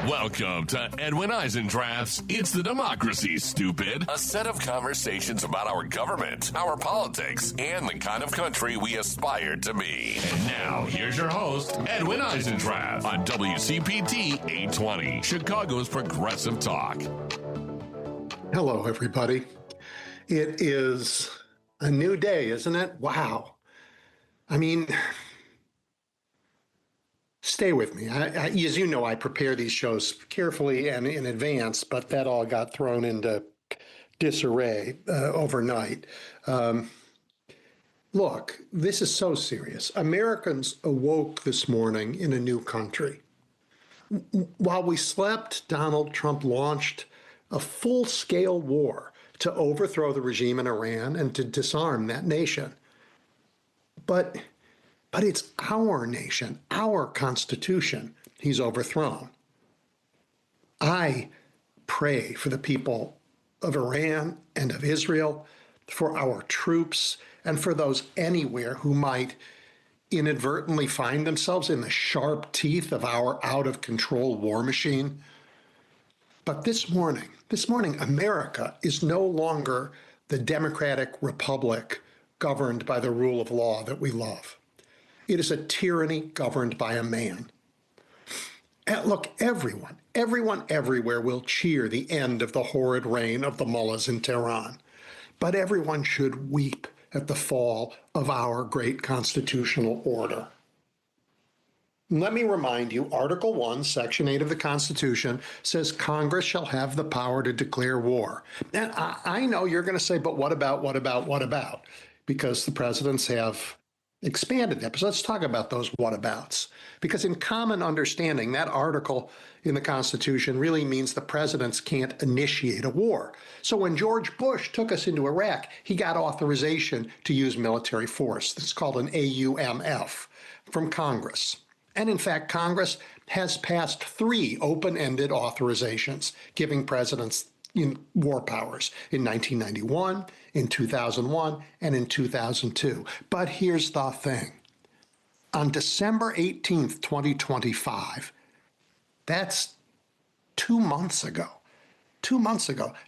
Welcome to Edwin Eisendrath's It's the Democracy, Stupid. A set of conversations about our government, our politics, and the kind of country we aspire to be. And now, here's your host, Edwin Eisendrath, on WCPT 820, Chicago's Progressive Talk. Hello, everybody. It is a new day, isn't it? Wow. I mean, stay with me. As you know, I prepare these shows carefully and in advance, but that all got thrown into disarray overnight. Look, this is so serious. Americans awoke this morning in a new country. While we slept, Donald Trump launched a full-scale war to overthrow the regime in Iran and to disarm that nation. But it's our nation, our Constitution he's overthrown. I pray for the people of Iran and of Israel, for our troops, and for those anywhere who might inadvertently find themselves in the sharp teeth of our out-of-control war machine. But this morning, America is no longer the democratic republic governed by the rule of law that we love. It is a tyranny governed by a man. And look, everyone everywhere will cheer the end of the horrid reign of the mullahs in Tehran. But everyone should weep at the fall of our great constitutional order. Let me remind you, Article 1, Section 8 of the Constitution says Congress shall have the power to declare war. And I know you're going to say, but what about? Because the presidents have expanded that. But let's talk about those whatabouts. Because in common understanding, that article in the Constitution really means the presidents can't initiate a war. So when George Bush took us into Iraq, he got authorization to use military force. That's called an AUMF from Congress. And in fact, Congress has passed 3 open-ended authorizations giving presidents war powers in 1991, in 2001, and in 2002. But here's the thing. On December 18th, 2025, that's 2 months ago,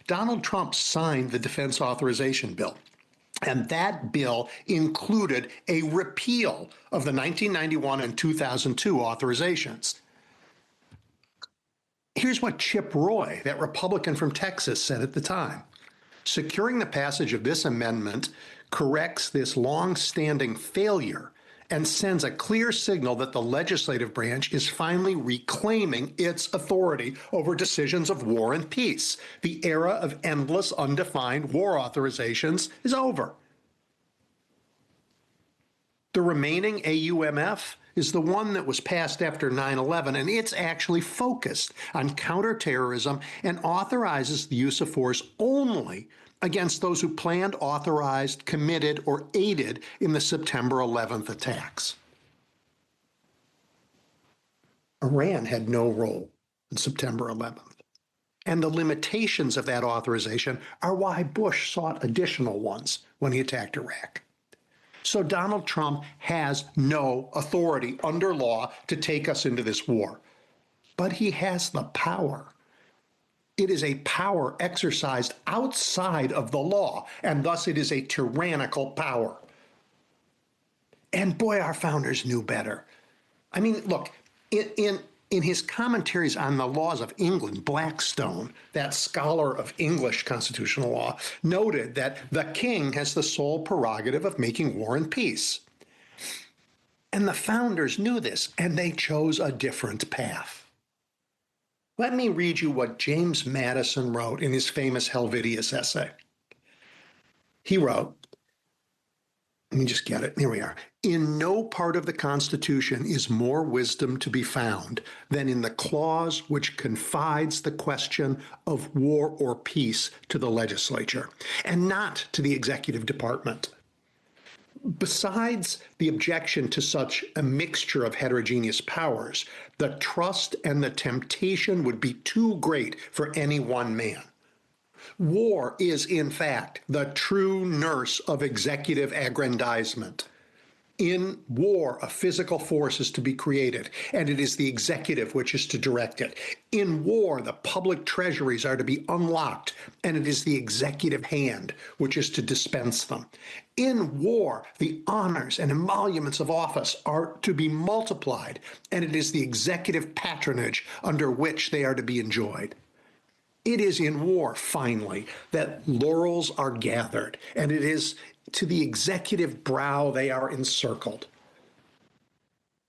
Donald Trump signed the Defense Authorization Bill. And that bill included a repeal of the 1991 and 2002 authorizations. Here's what Chip Roy, that Republican from Texas, said at the time. Securing the passage of this amendment corrects this long-standing failure and sends a clear signal that the legislative branch is finally reclaiming its authority over decisions of war and peace. The era of endless, undefined war authorizations is over. The remaining AUMF is the one that was passed after 9/11, and it's actually focused on counterterrorism and authorizes the use of force only against those who planned, authorized, committed, or aided in the September 11th attacks. Iran had no role in September 11th. And the limitations of that authorization are why Bush sought additional ones when he attacked Iraq. So Donald Trump has no authority under law to take us into this war. But he has the power. It is a power exercised outside of the law, and thus it is a tyrannical power. And boy, our founders knew better. I mean, look, in his commentaries on the laws of England, Blackstone, that scholar of English constitutional law, noted that the king has the sole prerogative of making war and peace. And the founders knew this, and they chose a different path. Let me read you what James Madison wrote in his famous Helvidius essay. He wrote, let me just get it. Here we are. In no part of the Constitution is more wisdom to be found than in the clause which confides the question of war or peace to the legislature, and not to the executive department. Besides the objection to such a mixture of heterogeneous powers, the trust and the temptation would be too great for any one man. War is, in fact, the true nurse of executive aggrandizement. In war, a physical force is to be created, and it is the executive which is to direct it. In war, the public treasuries are to be unlocked, and it is the executive hand which is to dispense them. In war, the honors and emoluments of office are to be multiplied, and it is the executive patronage under which they are to be enjoyed. It is in war, finally, that laurels are gathered, and it is to the executive brow they are encircled.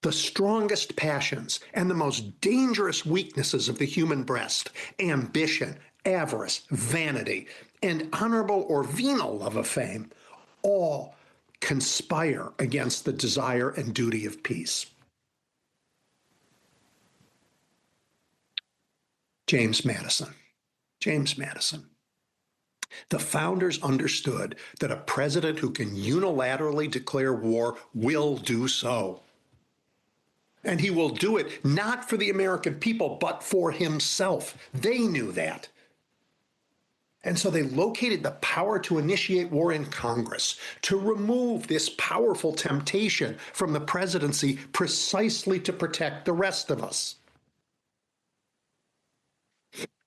The strongest passions and the most dangerous weaknesses of the human breast, ambition, avarice, vanity, and honorable or venal love of fame, all conspire against the desire and duty of peace. James Madison. James Madison. The founders understood that a president who can unilaterally declare war will do so. And he will do it not for the American people, but for himself. They knew that. And so they located the power to initiate war in Congress, to remove this powerful temptation from the presidency precisely to protect the rest of us.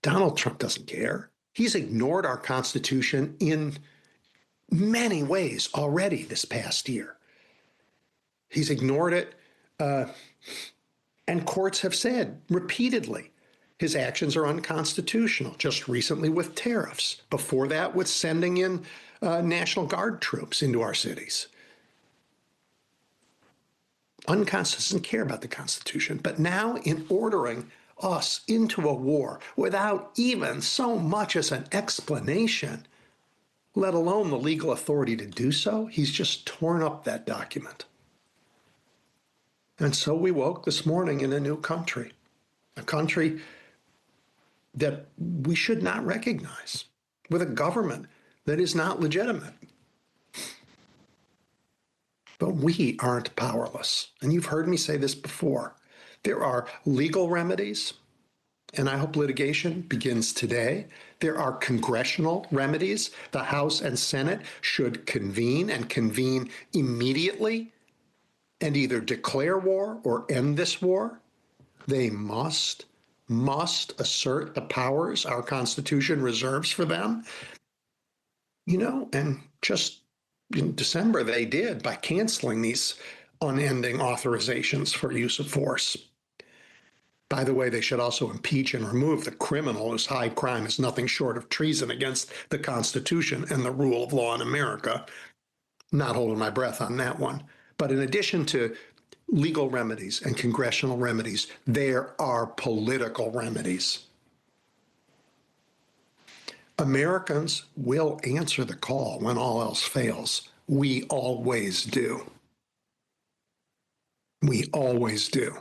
Donald Trump doesn't care. He's ignored our Constitution in many ways already this past year. He's ignored it. And courts have said repeatedly his actions are unconstitutional, just recently with tariffs, before that with sending in National Guard troops into our cities. Unconstitutional, doesn't care about the Constitution, but now in ordering us into a war without even so much as an explanation, let alone the legal authority to do so, he's just torn up that document. And so we woke this morning in a new country, a country that we should not recognize, with a government that is not legitimate. But we aren't powerless. And you've heard me say this before. There are legal remedies, and I hope litigation begins today. There are congressional remedies. The House and Senate should convene and convene immediately and either declare war or end this war. They must assert the powers our Constitution reserves for them. You know, and just in December they did by canceling these unending authorizations for use of force. By the way, they should also impeach and remove the criminal whose high crime is nothing short of treason against the Constitution and the rule of law in America. Not holding my breath on that one. But in addition to legal remedies and congressional remedies, there are political remedies. Americans will answer the call when all else fails. We always do. We always do.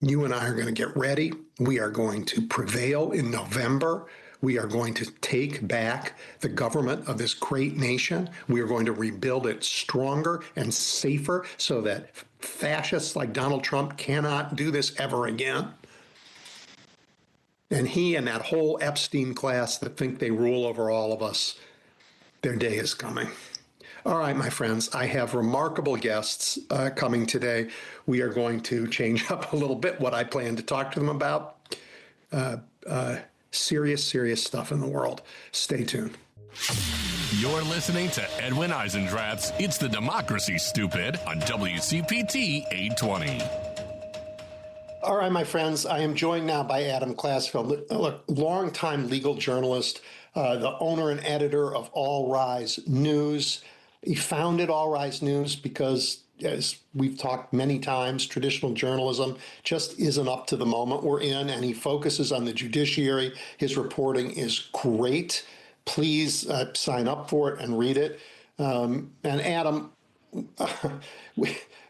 You and I are going to get ready. We are going to prevail in November. We are going to take back the government of this great nation. We are going to rebuild it stronger and safer so that fascists like Donald Trump cannot do this ever again. And he and that whole Epstein class that think they rule over all of us, their day is coming. All right, my friends, I have remarkable guests coming today. We are going to change up a little bit what I plan to talk to them about. Serious stuff in the world. Stay tuned. You're listening to Edwin Eisendrath's It's the Democracy, Stupid on WCPT 820. All right, my friends, I am joined now by Adam Glassfeld, a longtime legal journalist, the owner and editor of All Rise News. He founded All Rise News because, as we've talked many times, traditional journalism just isn't up to the moment we're in, and he focuses on the judiciary. His reporting is great. Please sign up for it and read it. And Adam,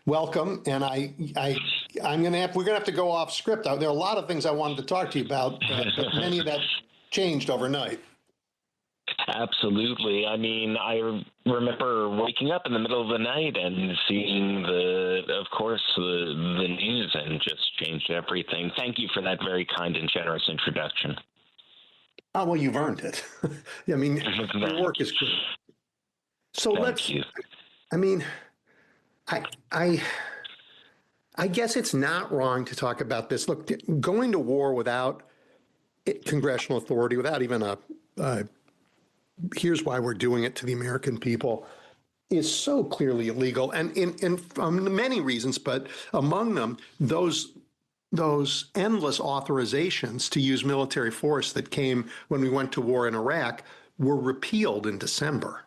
welcome. And we're gonna have to go off script. There are a lot of things I wanted to talk to you about, but many of that changed overnight. Absolutely. I mean, I remember waking up in the middle of the night and seeing of course, the news, and just changed everything. Thank you for that very kind and generous introduction. Oh, well, you've earned it. I mean, your work is good. So Thank you. I mean, I guess it's not wrong to talk about this. Look, going to war without congressional authority, without even here's why we're doing it to the American people, is so clearly illegal. And in many reasons, but among them, those endless authorizations to use military force that came when we went to war in Iraq were repealed in December.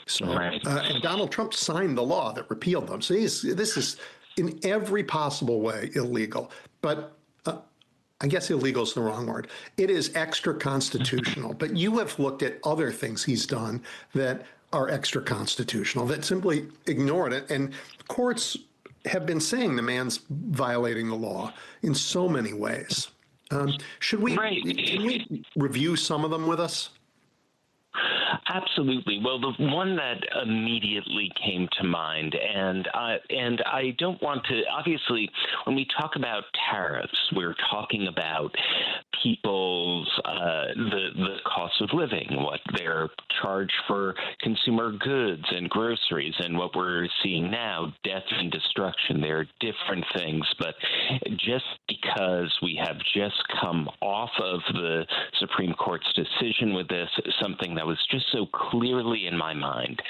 So, right. And Donald Trump signed the law that repealed them. So this is in every possible way illegal. But I guess illegal is the wrong word. It is extra constitutional. But you have looked at other things he's done that are extra constitutional, that simply ignored it. And courts have been saying the man's violating the law in so many ways. Can we review some of them with us? Absolutely. Well, the one that immediately came to mind, and I don't want to, obviously, when we talk about tariffs, we're talking about people's, the cost of living, what they're charged for consumer goods and groceries, and what we're seeing now, death and destruction. They're different things, but just because we have just come off of the Supreme Court's decision with this, something that was just so clearly in my mind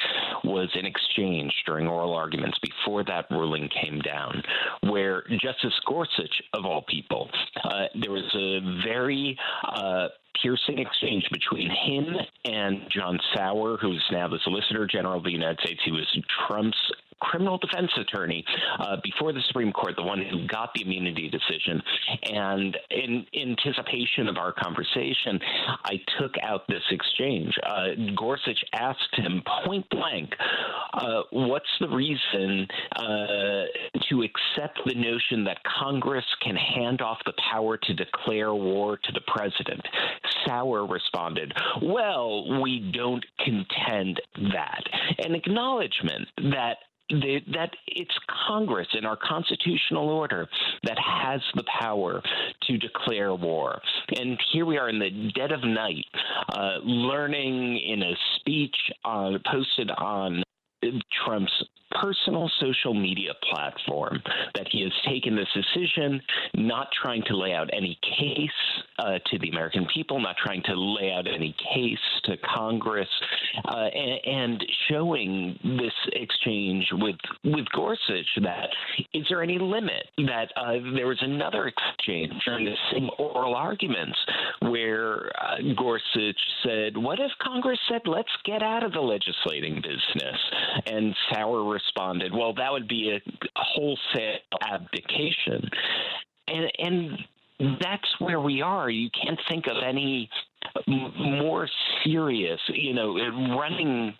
was an exchange during oral arguments before that ruling came down, where Justice Gorsuch, of all people, there was a very piercing exchange between him and John Sauer, who's now the Solicitor General of the United States. He was Trump's criminal defense attorney before the Supreme Court, the one who got the immunity decision. And in anticipation of our conversation, I took out this exchange. Gorsuch asked him point blank, what's the reason to accept the notion that Congress can hand off the power to declare war to the president? Sauer responded, well, we don't contend that. An acknowledgement that it's Congress in our constitutional order that has the power to declare war. And here we are in the dead of night, learning in a speech posted on Trump's personal social media platform that he has taken this decision, not trying to lay out any case to the American people, not trying to lay out any case to Congress, and showing this exchange with Gorsuch that is there any limit that there was another exchange during the same oral arguments where Gorsuch said, what if Congress said, let's get out of the legislating business? And Sauer responded, well, that would be a wholesale abdication. And that's where we are. You can't think of any more serious, running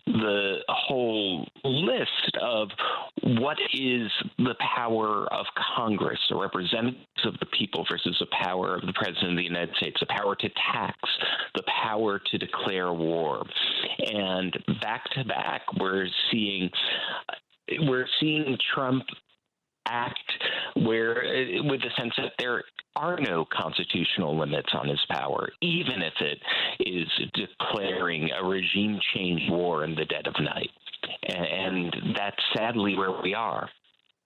the whole list of what is the power of Congress, the representatives of the people versus the power of the President of the United States, the power to tax, the power to declare war. And back to back, we're seeing Trump act with the sense that there are no constitutional limits on his power, even if it is declaring a regime change war in the dead of night. And that's sadly where we are.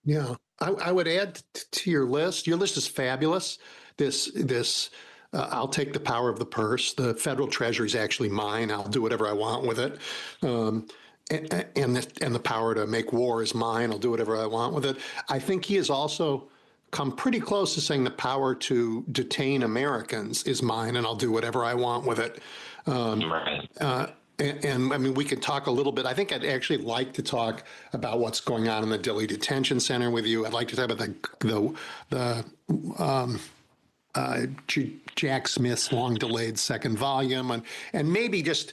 Yeah, I would add to your list. Your list is fabulous. This I'll take the power of the purse. The federal treasury is actually mine. I'll do whatever I want with it. And the power to make war is mine. I'll do whatever I want with it. I think he has also come pretty close to saying the power to detain Americans is mine, and I'll do whatever I want with it. And I mean, we could talk a little bit. I think I'd actually like to talk about what's going on in the Dilley Detention Center with you. I'd like to talk about Jack Smith's long-delayed second volume, and maybe just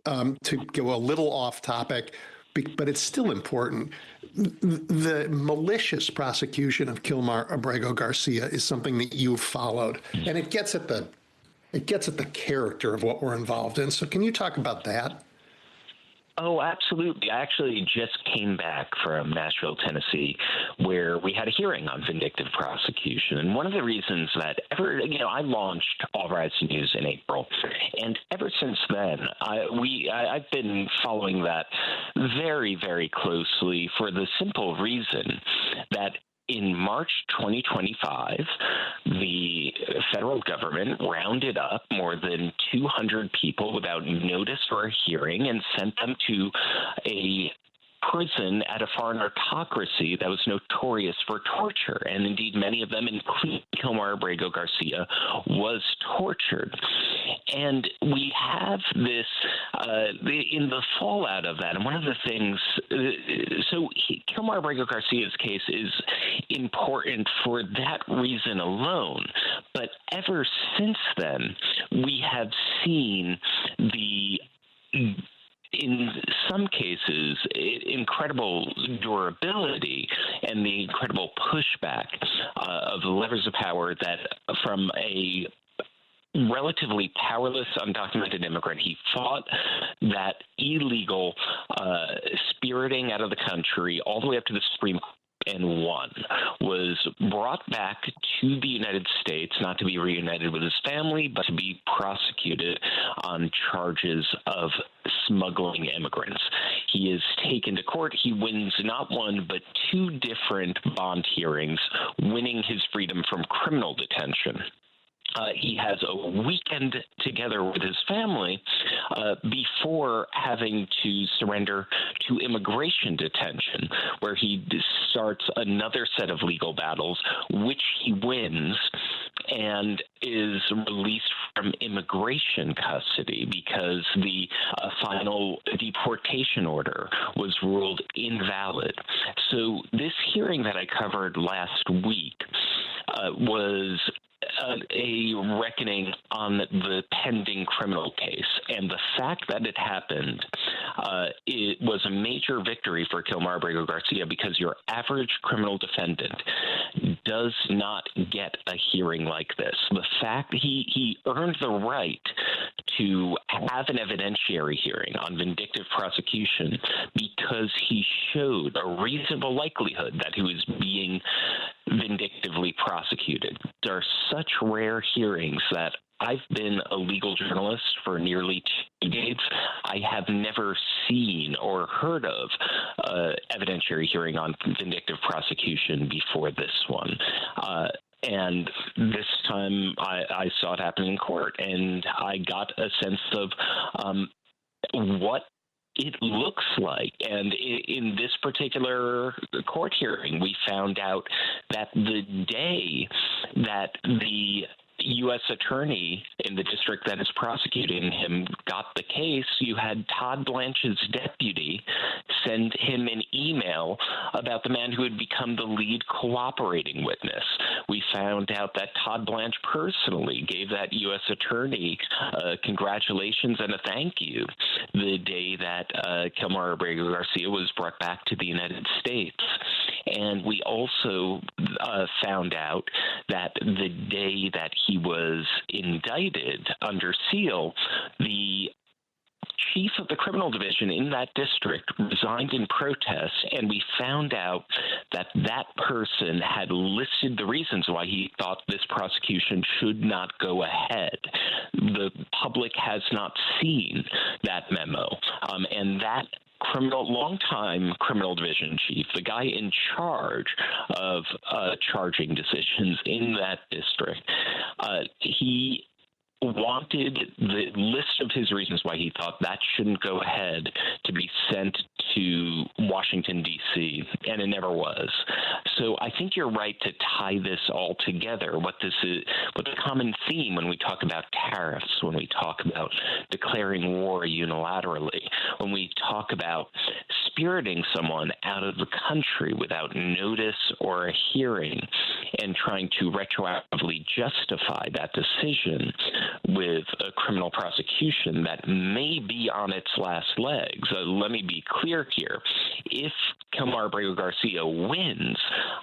to go a little off topic, but it's still important. The malicious prosecution of Kilmar Abrego Garcia is something that you've followed, and it gets at the character of what we're involved in. So can you talk about that? Oh, absolutely. I actually just came back from Nashville, Tennessee, where we had a hearing on vindictive prosecution. And one of the reasons that I launched All Rise News in April, and ever since then, I've been following that very, very closely for the simple reason that in March 2025, the federal government rounded up more than 200 people without notice or a hearing and sent them to a prison at a foreign autocracy that was notorious for torture. And indeed, many of them, including Kilmar Abrego Garcia, was tortured. And we have this in the fallout of that. And one of the things, Kilmar Abrego Garcia's case is important for that reason alone. But ever since then, we have seen in some cases, incredible durability and the incredible pushback of the levers of power that from a relatively powerless, undocumented immigrant. He fought that illegal spiriting out of the country all the way up to the Supreme Court and won, was brought back to the United States, not to be reunited with his family, but to be prosecuted on charges of smuggling immigrants. He is taken to court. He wins not one, but two different bond hearings, winning his freedom from criminal detention. He has a weekend together with his family before having to surrender to immigration detention, where he starts another set of legal battles, which he wins and is released from immigration custody because the final deportation order was ruled invalid. So this hearing that I covered last week was a reckoning on the pending criminal case. And the fact that it happened, it was a major victory for Kilmar Abrego Garcia, because your average criminal defendant does not get a hearing like this. The fact he earned the right to have an evidentiary hearing on vindictive prosecution because he showed a reasonable likelihood that he was being vindictively prosecuted. There are such rare hearings that I've been a legal journalist for nearly 2 decades. I have never seen or heard of evidentiary hearing on vindictive prosecution before this one. And this time I saw it happen in court, and I got a sense of what it looks like. And in this particular court hearing, we found out that the day that the U.S. attorney in the district that is prosecuting him got the case, you had Todd Blanche's deputy send him an email about the man who had become the lead cooperating witness. We found out that Todd Blanche personally gave that U.S. attorney congratulations and a thank you the day that Kilmar Abrego Garcia was brought back to the United States. And we also found out that the day that he was indicted under seal, the chief of the criminal division in that district resigned in protest, and we found out that that person had listed the reasons why he thought this prosecution should not go ahead. The public has not seen that memo, and that longtime criminal division chief, the guy in charge of charging decisions in that district, he wanted the list of his reasons why he thought that shouldn't go ahead to be sent to Washington, D.C., and it never was. So I think you're right to tie this all together. What the common theme when we talk about tariffs, when we talk about declaring war unilaterally, when we talk about spiriting someone out of the country without notice or a hearing and trying to retroactively justify that decision with a criminal prosecution that may be on its last legs. Let me be clear. clear here. If Kilmar Abrego Garcia wins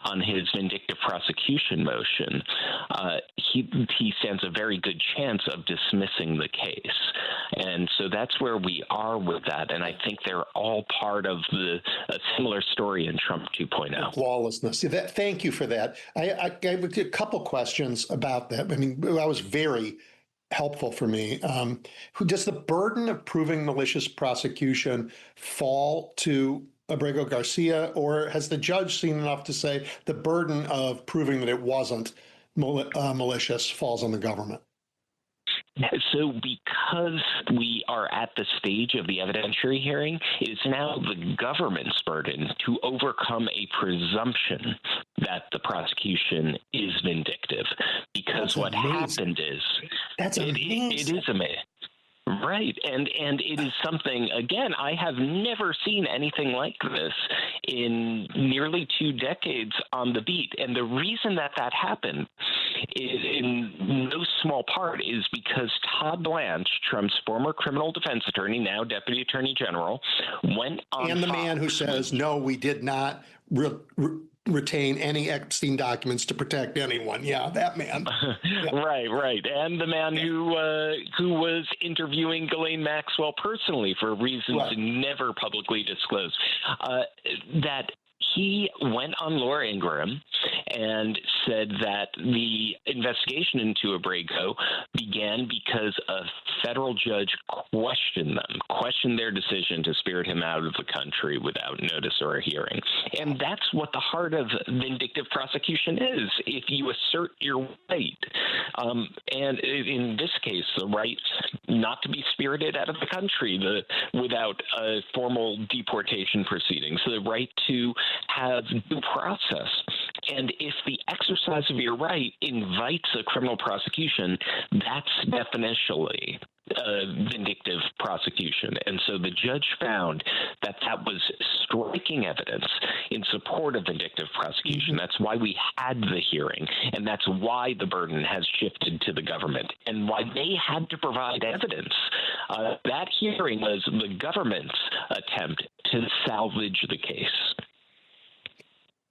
on his vindictive prosecution motion, he stands a very good chance of dismissing the case. And so that's where we are with that. And I think they're all part of a similar story in Trump 2.0. Lawlessness. Thank you for that. I have a couple questions about that. I mean, that was very helpful for me. Does the burden of proving malicious prosecution fall to Abrego Garcia, or has the judge seen enough to say the burden of proving that it wasn't malicious falls on the government? So because we are at the stage of the evidentiary hearing, it is now the government's burden to overcome a presumption that the prosecution is vindictive. Because That's what amazing. happened is That's amazing. it is amazing. Right. And it is something, again, I have never seen anything like this in nearly 2 decades on the beat. And the reason that happened is, in no small part, is because Todd Blanche, Trump's former criminal defense attorney, now Deputy Attorney General, went on And the Fox. man who says, no, we did not retain any Epstein documents to protect anyone. Yeah, that man. Yeah. Right. And the man who was interviewing Ghislaine Maxwell personally for reasons never publicly disclosed, that he went on Laura Ingraham and said that the investigation into Abrego began because a federal judge questioned their decision to spirit him out of the country without notice or a hearing. And that's what the heart of vindictive prosecution is, if you assert your right. And in this case, the right not to be spirited out of the country without a formal deportation proceedings, the right to have due process. And if the exercise of your right invites a criminal prosecution, that's definitionally vindictive prosecution. And so the judge found that was striking evidence in support of vindictive prosecution. That's why we had the hearing, and that's why the burden has shifted to the government, and why they had to provide evidence. That hearing was the government's attempt to salvage the case.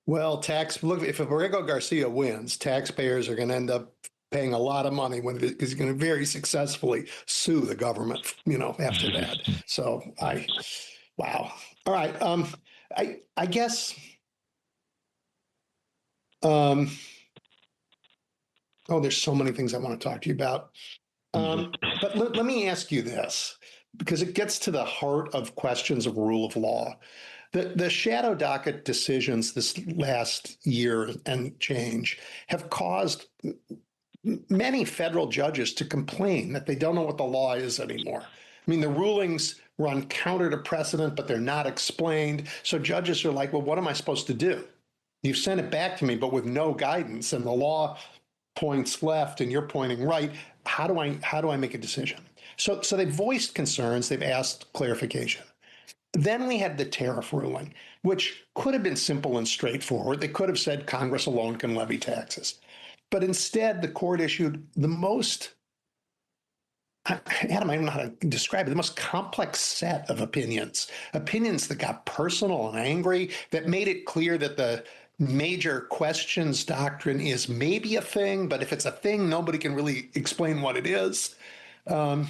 Well, look, if Abrego Garcia wins, taxpayers are going to end up paying a lot of money because he's going to very successfully sue the government, after that. So wow. All right. I guess, there's so many things I want to talk to you about. But let me ask you this, because it gets to the heart of questions of rule of law. The shadow docket decisions this last year and change have caused many federal judges to complain that they don't know what the law is anymore. I mean, the rulings run counter to precedent, but they're not explained. So judges are like, well, what am I supposed to do? You've sent it back to me, but with no guidance, and the law points left and you're pointing right. How do I make a decision? So they've voiced concerns. They've asked clarification. Then we had the tariff ruling, which could have been simple and straightforward. They could have said Congress alone can levy taxes. But instead, the court issued the most, Adam, I don't know how to describe it, the most complex set of opinions that got personal and angry, that made it clear that the major questions doctrine is maybe a thing, but if it's a thing, nobody can really explain what it is. And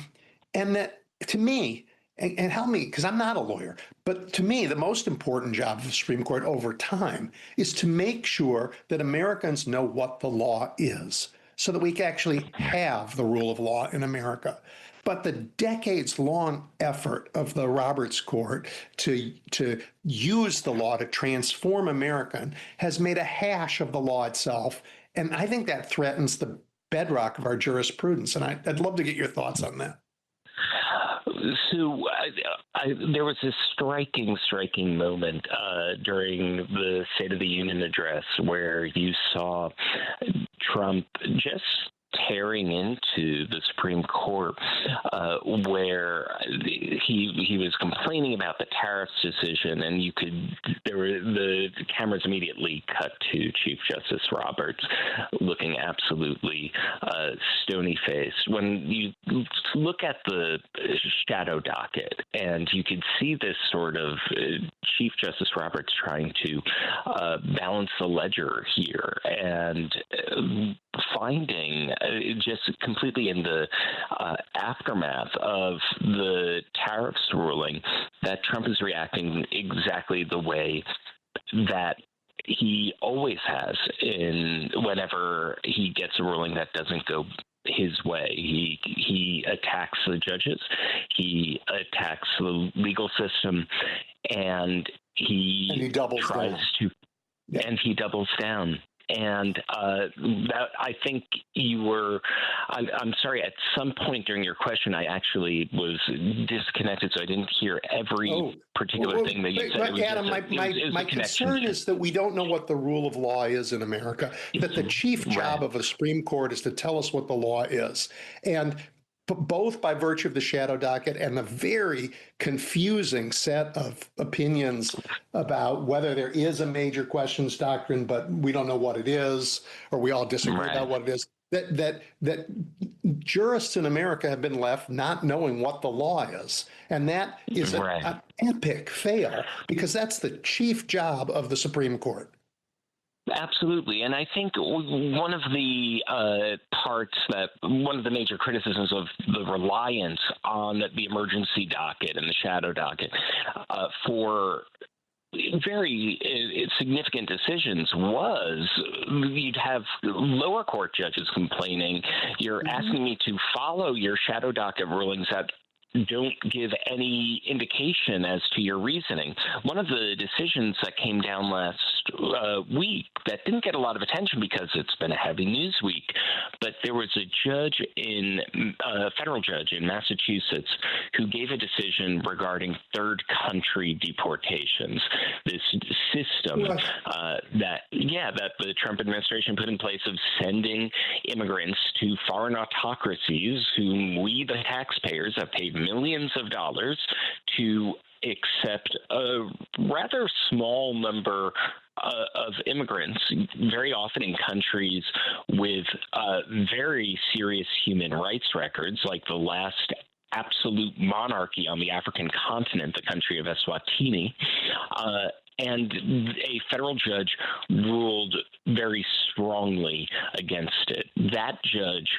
that, to me, and help me, because I'm not a lawyer, but to me, the most important job of the Supreme Court over time is to make sure that Americans know what the law is, so that we can actually have the rule of law in America. But the decades-long effort of the Roberts Court to use the law to transform America has made a hash of the law itself, and I think that threatens the bedrock of our jurisprudence. And I'd love to get your thoughts on that. So there was this striking moment during the State of the Union address where you saw Trump just tearing into the Supreme Court, where he was complaining about the tariffs decision, and the cameras immediately cut to Chief Justice Roberts looking absolutely stony-faced. When you look at the shadow docket, and you can see this sort of Chief Justice Roberts trying to balance the ledger here, and finding just completely in the aftermath of the tariffs ruling that Trump is reacting exactly the way that he always has whenever he gets a ruling that doesn't go his way. He attacks the judges, he attacks the legal system, and he doubles down. And he doubles down. And that, I think I'm sorry, at some point during your question, I actually was disconnected, so I didn't hear every particular thing that you said. Adam, my concern is that we don't know what the rule of law is in America, that the chief job of a Supreme Court is to tell us what the law is. And both by virtue of the shadow docket and the very confusing set of opinions about whether there is a major questions doctrine, but we don't know what it is, or we all disagree about what it is, that jurists in America have been left not knowing what the law is. And that is an epic fail, because that's the chief job of the Supreme Court. Absolutely. And I think one of the one of the major criticisms of the reliance on the emergency docket and the shadow docket for very significant decisions was you'd have lower court judges complaining, you're asking me to follow your shadow docket rulings that don't give any indication as to your reasoning. One of the decisions that came down last week that didn't get a lot of attention because it's been a heavy news week, but there was a federal judge in Massachusetts who gave a decision regarding third country deportations, this system that the Trump administration put in place of sending immigrants to foreign autocracies whom we, the taxpayers, have paid millions of dollars to accept a rather small number of immigrants, very often in countries with very serious human rights records, like the last absolute monarchy on the African continent, the country of Eswatini. And a federal judge ruled very strongly against it. That judge,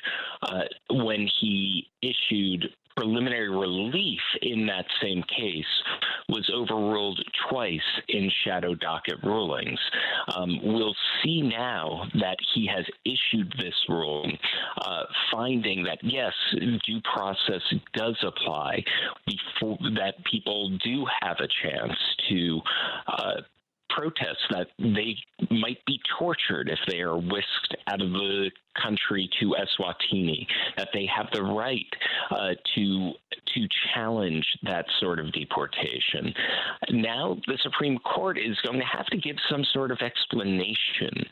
when he issued preliminary relief in that same case, was overruled twice in shadow docket rulings. We'll see now that he has issued this ruling, finding that, yes, due process does apply, before that people do have a chance to protest that they might be tortured if they are whisked out of the country to Eswatini, that they have the right to challenge that sort of deportation. Now the Supreme Court is going to have to give some sort of explanation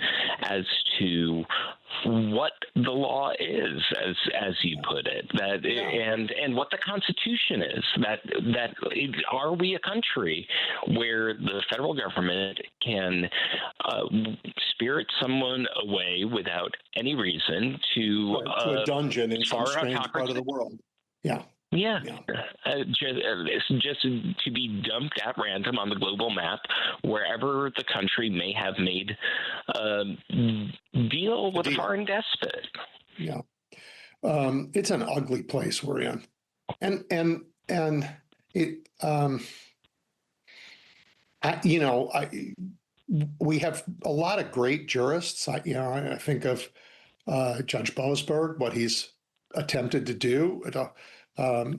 as to what the law is, as you put it, and what the Constitution is. That are we a country where the federal government can spirit someone away without any reason to a dungeon in some strange part of the world? Just to be dumped at random on the global map wherever the country may have made deal with a foreign despot. Yeah, it's an ugly place we're in, and it we have a lot of great jurists. I think of Judge Boasberg, what he's attempted to do over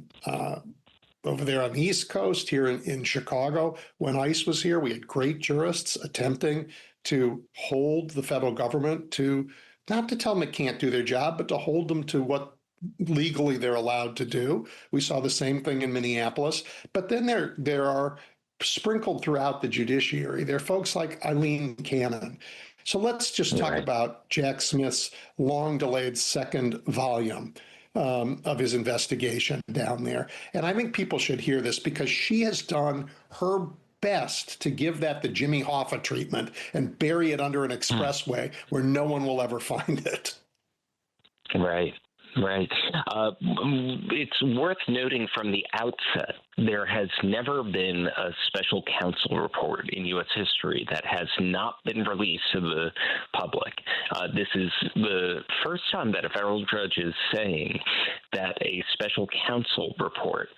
there on the East Coast, here in Chicago. When ICE was here, we had great jurists attempting to hold the federal government to, not to tell them it can't do their job, but to hold them to what legally they're allowed to do. We saw the same thing in Minneapolis. But then there are sprinkled throughout the judiciary, there are folks like Eileen Cannon. So let's just talk about Jack Smith's long-delayed second volume. of his investigation down there. And I think people should hear this because she has done her best to give that the Jimmy Hoffa treatment and bury it under an expressway where no one will ever find it. Right. Right. It's worth noting from the outset, there has never been a special counsel report in U.S. history that has not been released to the public. This is the first time that a federal judge is saying that a special counsel report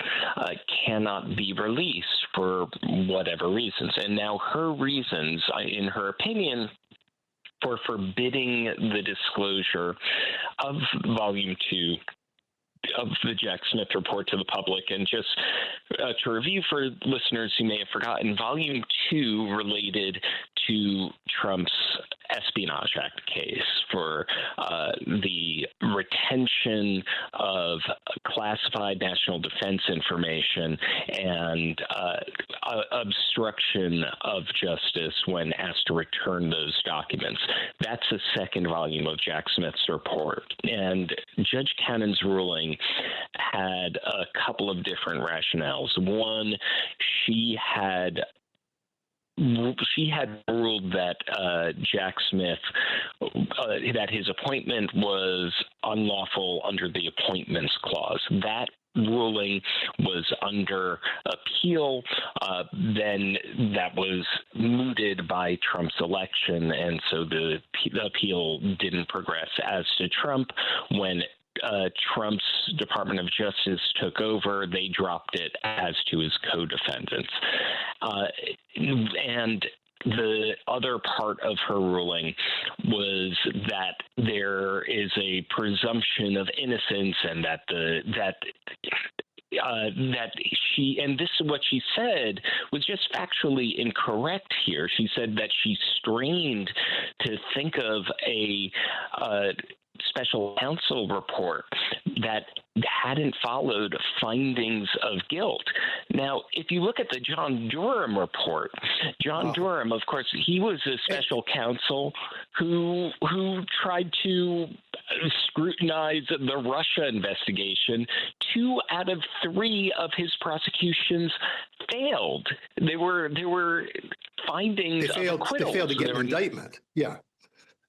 cannot be released for whatever reasons. And now her reasons, in her opinion, for forbidding the disclosure of Volume 2 of the Jack Smith report to the public. And just to review for listeners who may have forgotten, Volume 2 related to Trump's Espionage Act case for the retention of classified national defense information and obstruction of justice when asked to return those documents. That's the second volume of Jack Smith's report. And Judge Cannon's ruling had a couple of different rationales. One, she had ruled that Jack Smith, that his appointment was unlawful under the Appointments Clause. That ruling was under appeal. Then that was mooted by Trump's election, and so the appeal didn't progress. As to Trump, when Trump's Department of Justice took over, they dropped it as to his co-defendants. And the other part of her ruling was that there is a presumption of innocence, and that she, and this is what she said, was just factually incorrect here. She said that she strained to think of a special counsel report that hadn't followed findings of guilt. Now, if you look at the John Durham report, John Durham, of course, he was a special counsel who tried to scrutinize the Russia investigation. 2 out of 3 of his prosecutions failed. There were findings of acquittal. They failed to get an indictment. Yeah.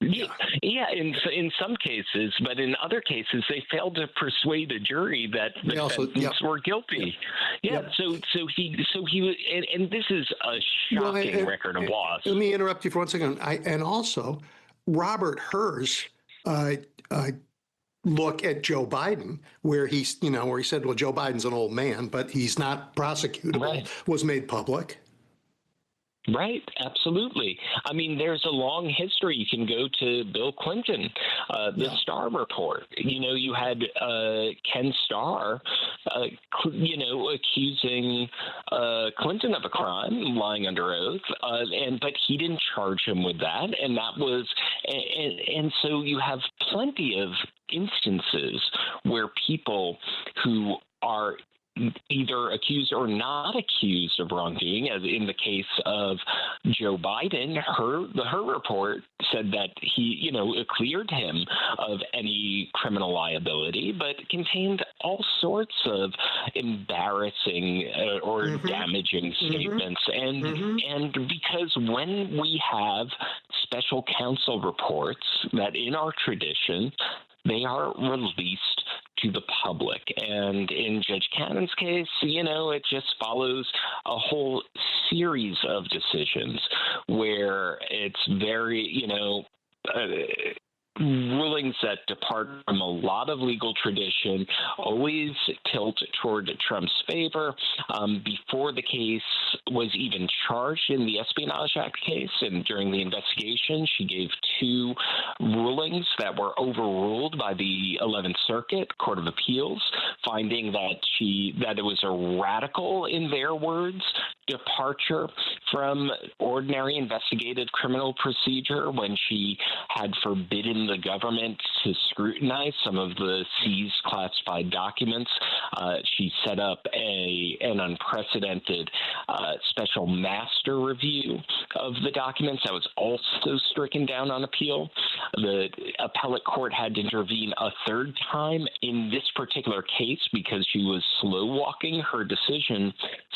Yeah, in some cases, but in other cases, they failed to persuade a jury that the defendants were guilty. Yeah, so he was, and this is a shocking record of loss. Let me interrupt you for 1 second. And also, Robert Herr's look at Joe Biden, where he said, well, Joe Biden's an old man, but he's not prosecutable, was made public. Right, absolutely. I mean, there's a long history. You can go to Bill Clinton, the Starr report. You had Ken Starr, accusing Clinton of a crime, lying under oath, but he didn't charge him with that, and that was, and so you have plenty of instances where people who are either accused or not accused of wrongdoing, as in the case of Joe Biden. Her report said that he, it cleared him of any criminal liability, but contained all sorts of embarrassing or damaging statements. And because when we have special counsel reports that in our tradition, they are released to the public. And in Judge Cannon's case, it just follows a whole series of decisions where it's very, rulings that depart from a lot of legal tradition, always tilt toward Trump's favor. Before the case was even charged in the Espionage Act case, and during the investigation, she gave 2 rulings that were overruled by the 11th Circuit Court of Appeals, finding that it was a radical, in their words, departure from ordinary investigative criminal procedure when she had forbidden the government to scrutinize some of the seized classified documents. She set up an unprecedented special master review of the documents that was also stricken down on appeal. The appellate court had to intervene a third time in this particular case because she was slow walking her decision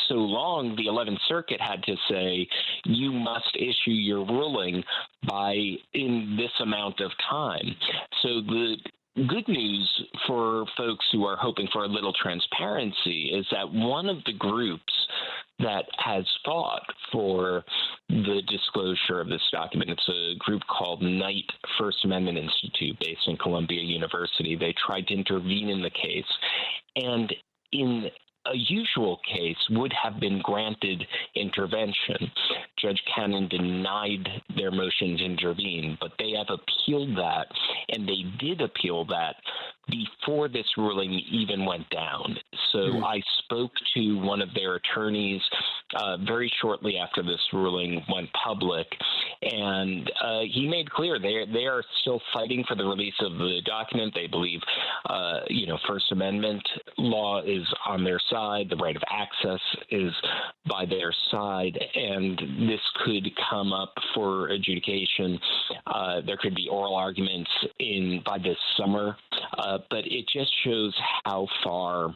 so long. The 11th Circuit had to say, you must issue your ruling in this amount of time. So the good news for folks who are hoping for a little transparency is that one of the groups that has fought for the disclosure of this document, it's a group called Knight First Amendment Institute based in Columbia University. They tried to intervene in the case, and in a usual case would have been granted intervention. Judge Cannon denied their motion to intervene, but they have appealed that, and they did appeal that before this ruling even went down. So I spoke to one of their attorneys very shortly after this ruling went public, and he made clear they are still fighting for the release of the document. They believe, First Amendment law is on their side. The right of access is by their side, and this could come up for adjudication. There could be oral arguments by this summer, but it just shows how far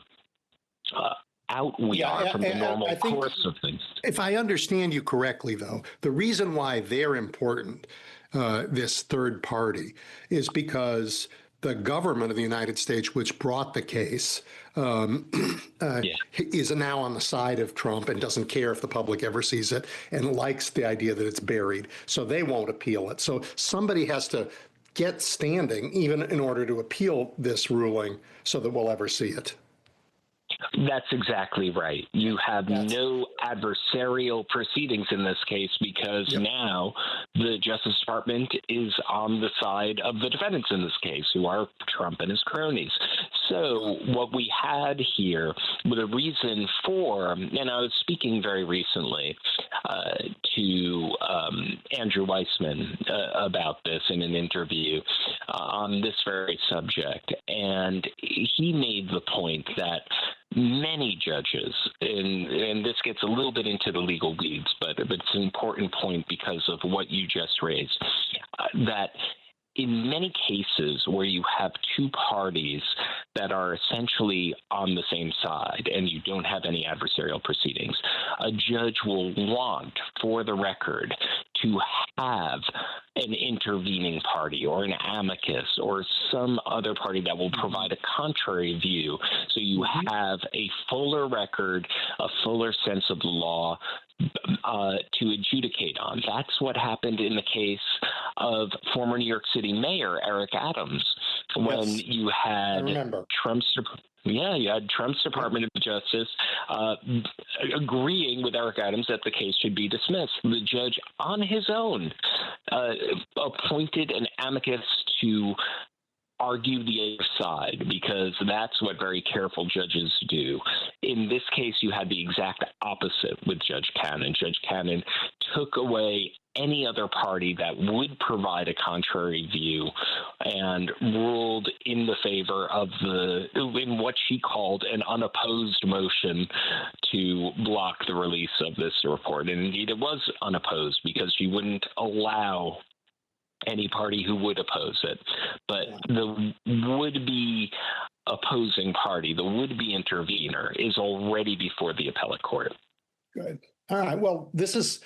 out we are from the normal course of things. If I understand you correctly, though, the reason why they're important, this third party, is because the government of the United States, which brought the case, is now on the side of Trump and doesn't care if the public ever sees it and likes the idea that it's buried. So they won't appeal it. So somebody has to get standing even in order to appeal this ruling so that we'll ever see it. That's exactly right. You have no adversarial proceedings in this case because now the Justice Department is on the side of the defendants in this case, who are Trump and his cronies. So what we had here, with a reason for, and I was speaking very recently to Andrew Weissman about this in an interview on this very subject, and he made the point that many judges, and this gets a little bit into the legal weeds, but it's an important point because of what you just raised, that in many cases where you have two parties that are essentially on the same side and you don't have any adversarial proceedings, a judge will want, for the record, to have an intervening party or an amicus or some other party that will provide a contrary view. So you have a fuller record, a fuller sense of the law to adjudicate on. That's what happened in the case of former New York City Mayor Eric Adams when you had Trump's Department of Justice agreeing with Eric Adams that the case should be dismissed. The judge, on his own, appointed an amicus to argue the other side, because that's what very careful judges do. In this case, you had the exact opposite with Judge Cannon. Judge Cannon took away any other party that would provide a contrary view and ruled in the favor of in what she called an unopposed motion to block the release of this report. And indeed, it was unopposed because she wouldn't allow any party who would oppose it. But the would-be opposing party, the would-be intervener, is already before the appellate court. Good. All right. Well, this is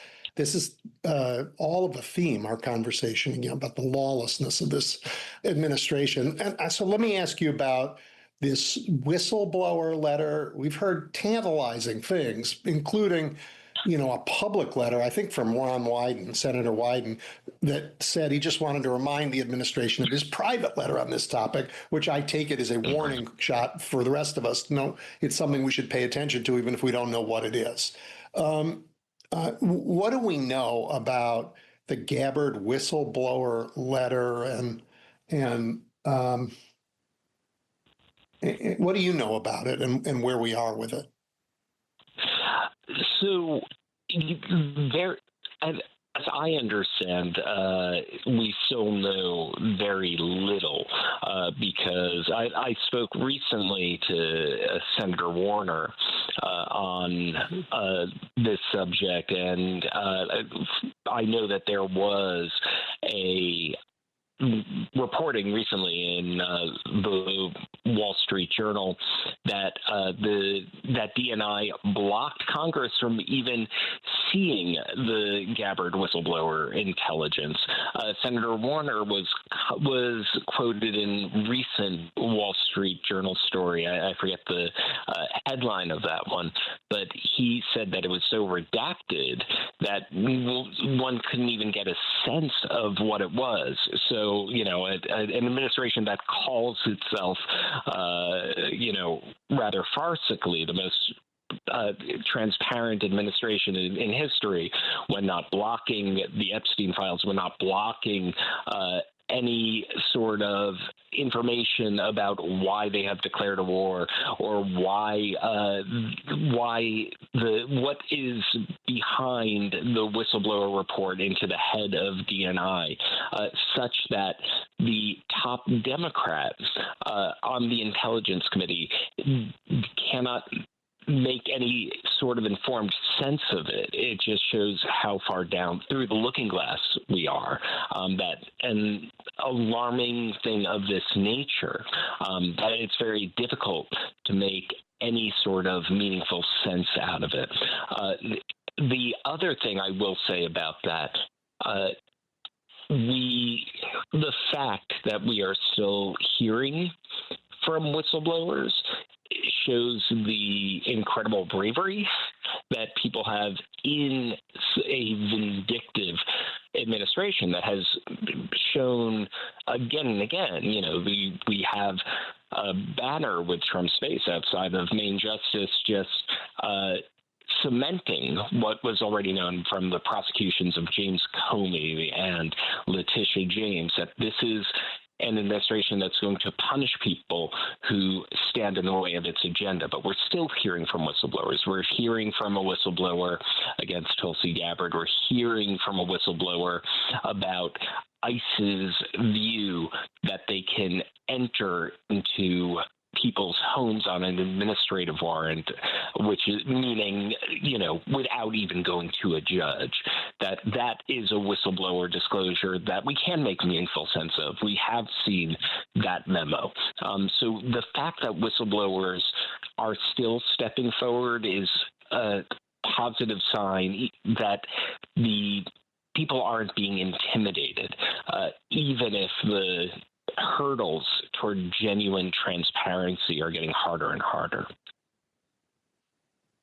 all of the theme, our conversation again about the lawlessness of this administration. And so let me ask you about this whistleblower letter. We've heard tantalizing things, including a public letter, I think from Ron Wyden, Senator Wyden, that said he just wanted to remind the administration of his private letter on this topic, which I take it as a warning shot for the rest of us. No, it's something we should pay attention to, even if we don't know what it is. What do we know about the Gabbard whistleblower letter, and what do you know about it and where we are with it? So There, as I understand, we still know very little because I spoke recently to Senator Warner on this subject, and I know that there was a reporting recently in the Wall Street Journal that that DNI blocked Congress from even seeing the Gabbard whistleblower intelligence. Senator Warner was quoted in recent Wall Street Journal story. I forget the headline of that one, but he said that it was so redacted that one couldn't even get a sense of what it was. So, an administration that calls itself, rather farcically the most transparent administration in history, when not blocking the Epstein files, when not blocking any sort of information about why they have declared a war or what is behind the whistleblower report into the head of DNI, such that the top Democrats on the Intelligence Committee cannot make any sort of informed sense of it. It just shows how far down through the looking glass we are. That an alarming thing of this nature, that it's very difficult to make any sort of meaningful sense out of it. The other thing I will say about that, the fact that we are still hearing from whistleblowers shows the incredible bravery that people have in a vindictive administration that has shown again and again. We have a banner with Trump's face outside of Main Justice just cementing what was already known from the prosecutions of James Comey and Letitia James, that this is an administration that's going to punish people who stand in the way of its agenda. But we're still hearing from whistleblowers. We're hearing from a whistleblower against Tulsi Gabbard. We're hearing from a whistleblower about ICE's view that they can enter into people's homes on an administrative warrant, which is meaning, without even going to a judge. That is a whistleblower disclosure that we can make meaningful sense of. We have seen that memo. So the fact that whistleblowers are still stepping forward is a positive sign that the people aren't being intimidated, even if the hurdles toward genuine transparency are getting harder and harder.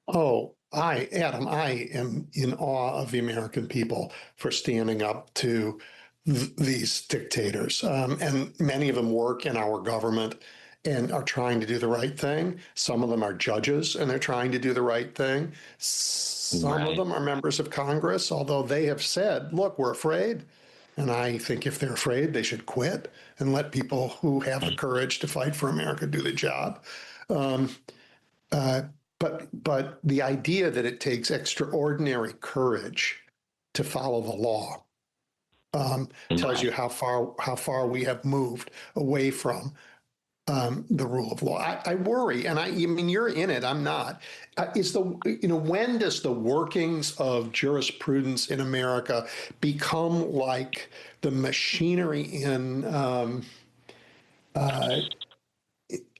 Oh, Adam, I am in awe of the American people for standing up to these dictators. And many of them work in our government and are trying to do the right thing. Some of them are judges and they're trying to do the right thing. Some of them are members of Congress, although they have said, look, we're afraid. And I think if they're afraid, they should quit and let people who have the courage to fight for America do the job. But the idea that it takes extraordinary courage to follow the law tells you how far we have moved away from the rule of law. I worry, and I mean, you're in it. I'm not. When does the workings of jurisprudence in America become like the machinery in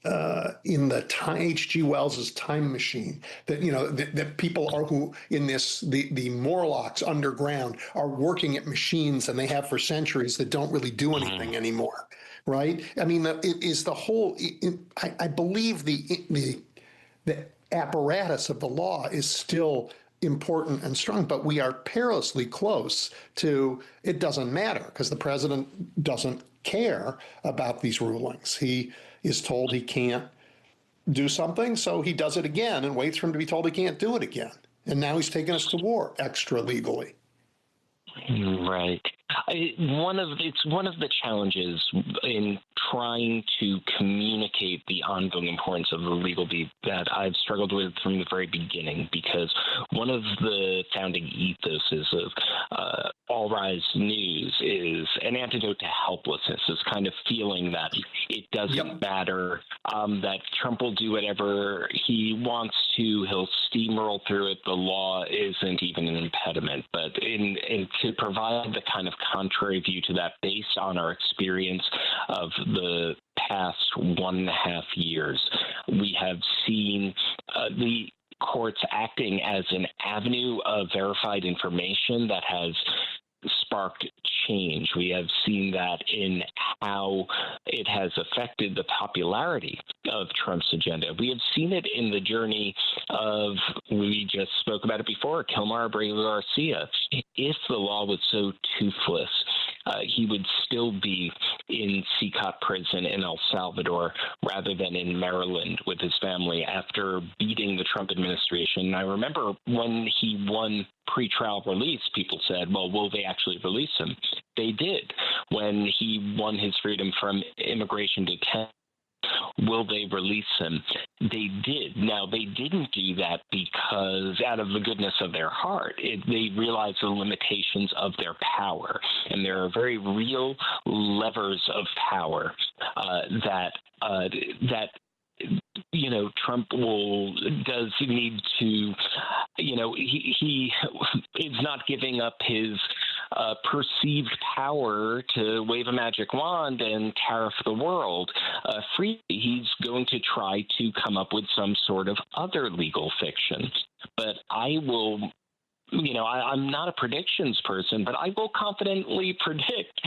the H.G. Wells's Time Machine, that people are who in the Morlocks underground are working at machines, and they have for centuries, that don't really do anything anymore, right? I mean, it is the whole. I believe the apparatus of the law is still important and strong, but we are perilously close to it doesn't matter because the president doesn't care about these rulings. He is told he can't do something, so he does it again and waits for him to be told he can't do it again. And now he's taking us to war extra legally. Right. It's one of the challenges in trying to communicate the ongoing importance of the legal beat that I've struggled with from the very beginning, because one of the founding ethoses of All Rise News is an antidote to helplessness, this kind of feeling that it doesn't matter, that Trump will do whatever he wants to, he'll steamroll through it, the law isn't even an impediment. But to provide the kind of contrary view to that based on our experience of the past 1.5 years, we have seen the courts acting as an avenue of verified information that has sparked change. We have seen that in how it has affected the popularity of Trump's agenda. We have seen it in the journey of, we just spoke about it before, Kilmar Abreu Garcia. If the law was so toothless, he would still be in CCOT prison in El Salvador rather than in Maryland with his family after beating the Trump administration. And I remember when he won pretrial release, people said, well, will they actually release him? They did. When he won his freedom from immigration detention, will they release him? They did. Now, they didn't do that because out of the goodness of their heart. They realized the limitations of their power. And there are very real levers of power that Trump does need to, he is not giving up his perceived power to wave a magic wand and tariff the world freely. He's going to try to come up with some sort of other legal fiction. But I will I'm not a predictions person, but I will confidently predict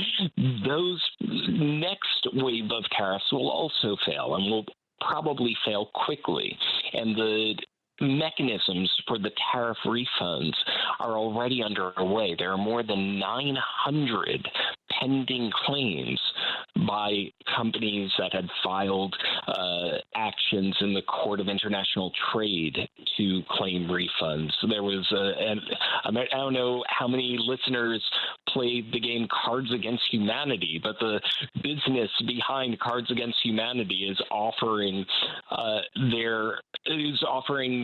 those next wave of tariffs will also fail and will probably fail quickly. And the mechanisms for the tariff refunds are already underway. There are more than 900 pending claims by companies that had filed actions in the Court of International Trade to claim refunds. There was I don't know how many listeners played the game Cards Against Humanity, but the business behind Cards Against Humanity is offering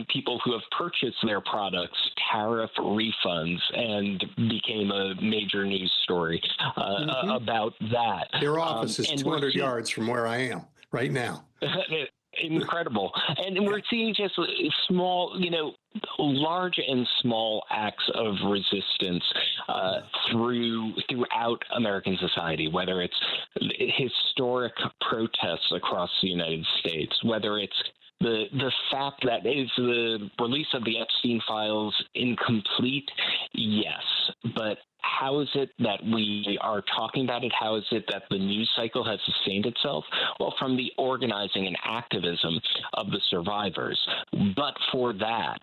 people who have purchased their products tariff refunds, and became a major news story about that. Their office is 200 yards from where I am right now. Incredible. And we're seeing just small, large and small acts of resistance throughout American society, whether it's historic protests across the United States, whether it's the fact that is the release of the Epstein files incomplete? Yes. But how is it that we are talking about it? How is it that the news cycle has sustained itself? Well, from the organizing and activism of the survivors. But for that,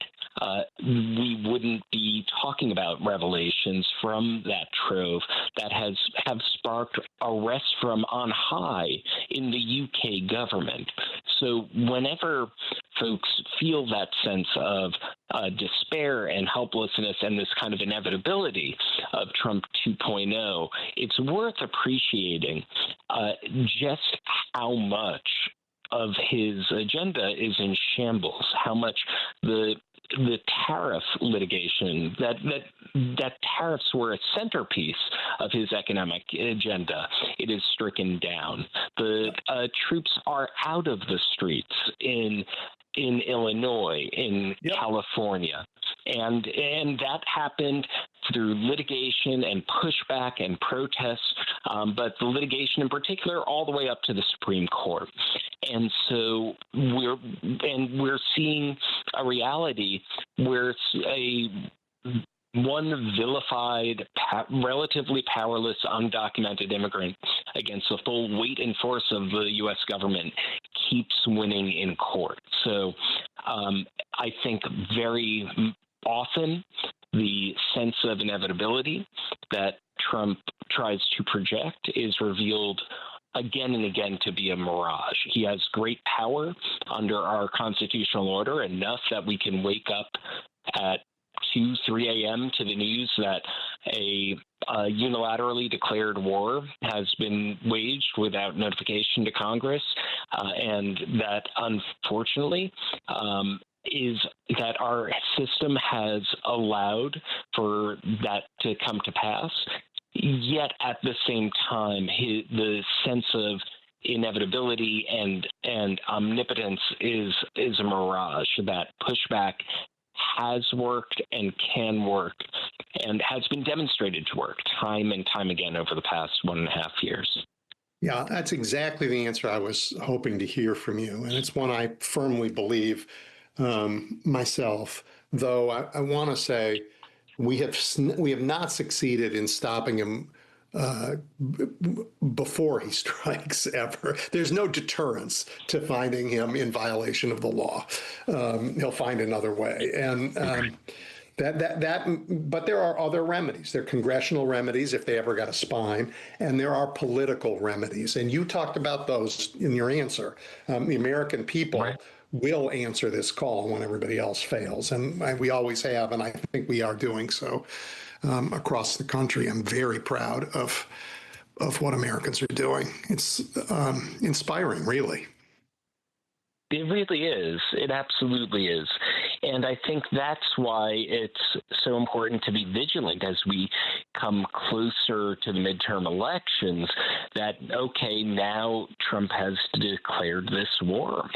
we wouldn't be talking about revelations from that trove that have sparked arrests from on high in the UK government. So whenever folks feel that sense of despair and helplessness and this kind of inevitability of Trump 2.0, it's worth appreciating just how much of his agenda is in shambles, how much the tariff litigation, that tariffs were a centerpiece of his economic agenda, it is stricken down. The troops are out of the streets in Illinois, in California. And that happened through litigation and pushback and protests, but the litigation in particular all the way up to the Supreme Court. And so we're seeing a reality where one vilified, relatively powerless, undocumented immigrant against the full weight and force of the U.S. government keeps winning in court. So I think very often the sense of inevitability that Trump tries to project is revealed again and again to be a mirage. He has great power under our constitutional order, enough that we can wake up at 2, 3 a.m. to the news that a unilaterally declared war has been waged without notification to Congress, and that unfortunately is that our system has allowed for that to come to pass. Yet at the same time, the sense of inevitability and omnipotence is a mirage. That pushback has worked and can work and has been demonstrated to work time and time again over the past 1.5 years. Yeah, that's exactly the answer I was hoping to hear from you. And it's one I firmly believe myself, though I want to say we have not succeeded in stopping him before he strikes ever. There's no deterrence to finding him in violation of the law. He'll find another way. And but there are other remedies. There are congressional remedies if they ever got a spine, and there are political remedies. And you talked about those in your answer. The American people will answer this call when everybody else fails. And we always have, and I think we are doing so across the country. I'm very proud of what Americans are doing. It's inspiring, really. It really is. It absolutely is. And I think that's why it's so important to be vigilant as we come closer to the midterm elections that, okay, now Trump has declared this war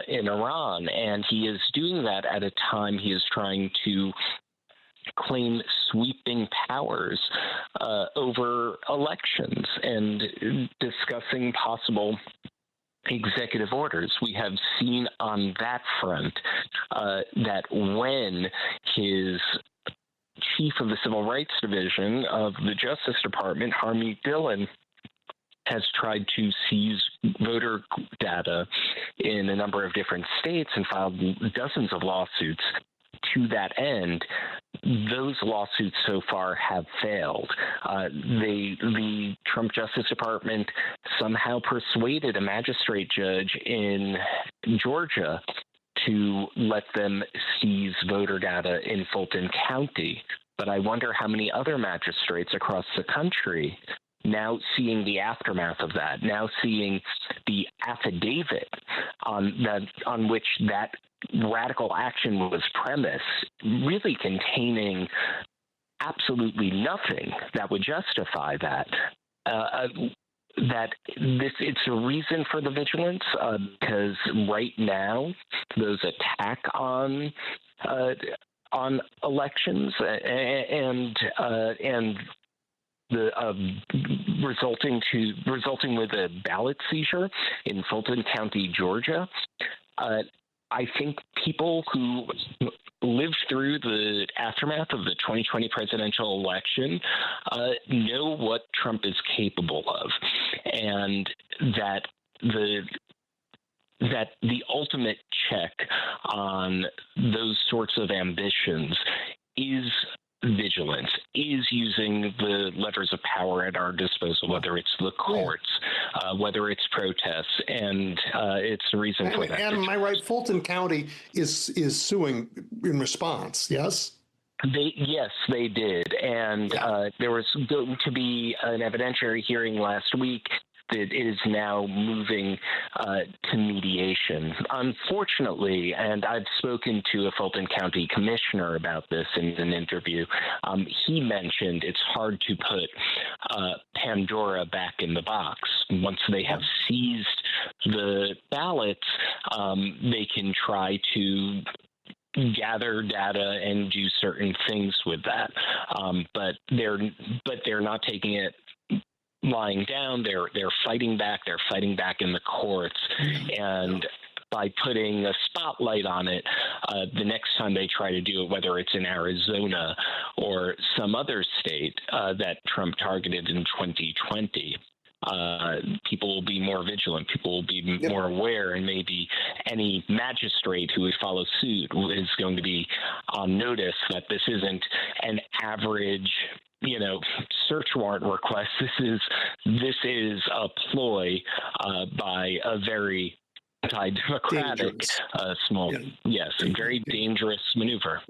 in Iran, and he is doing that at a time he is trying to claim sweeping powers over elections and discussing possible executive orders. We have seen on that front that when his chief of the Civil Rights Division of the Justice Department, Harmeet Dillon, has tried to seize voter data in a number of different states and filed dozens of lawsuits to that end. Those lawsuits so far have failed. The Trump Justice Department somehow persuaded a magistrate judge in Georgia to let them seize voter data in Fulton County. But I wonder how many other magistrates across the country, now seeing the aftermath of that, now seeing the affidavit on which that radical action was premised, really containing absolutely nothing that would justify that. That it's a reason for the vigilance because right now those attack on elections and the resulting with a ballot seizure in Fulton County, Georgia. I think people who lived through the aftermath of the 2020 presidential election know what Trump is capable of, and that the ultimate check on those sorts of ambitions is vigilance, is using the levers of power at our disposal, whether it's the courts, whether it's protests, and it's the reason for that. And am I right? Fulton County is suing in response, yes? Yes, they did. And there was going to be an evidentiary hearing last week that is now moving to mediation. Unfortunately, and I've spoken to a Fulton County commissioner about this in an interview, he mentioned it's hard to put Pandora back in the box. Once they have seized the ballots, they can try to gather data and do certain things with that, but they're not taking it lying down. They're fighting back. They're fighting back in the courts, and by putting a spotlight on it, the next time they try to do it, whether it's in Arizona or some other state that Trump targeted in 2020. People will be more vigilant. People will be more aware, and maybe any magistrate who would follow suit is going to be on notice that this isn't an average, search warrant request. This is a ploy by a very anti-democratic, very dangerous maneuver.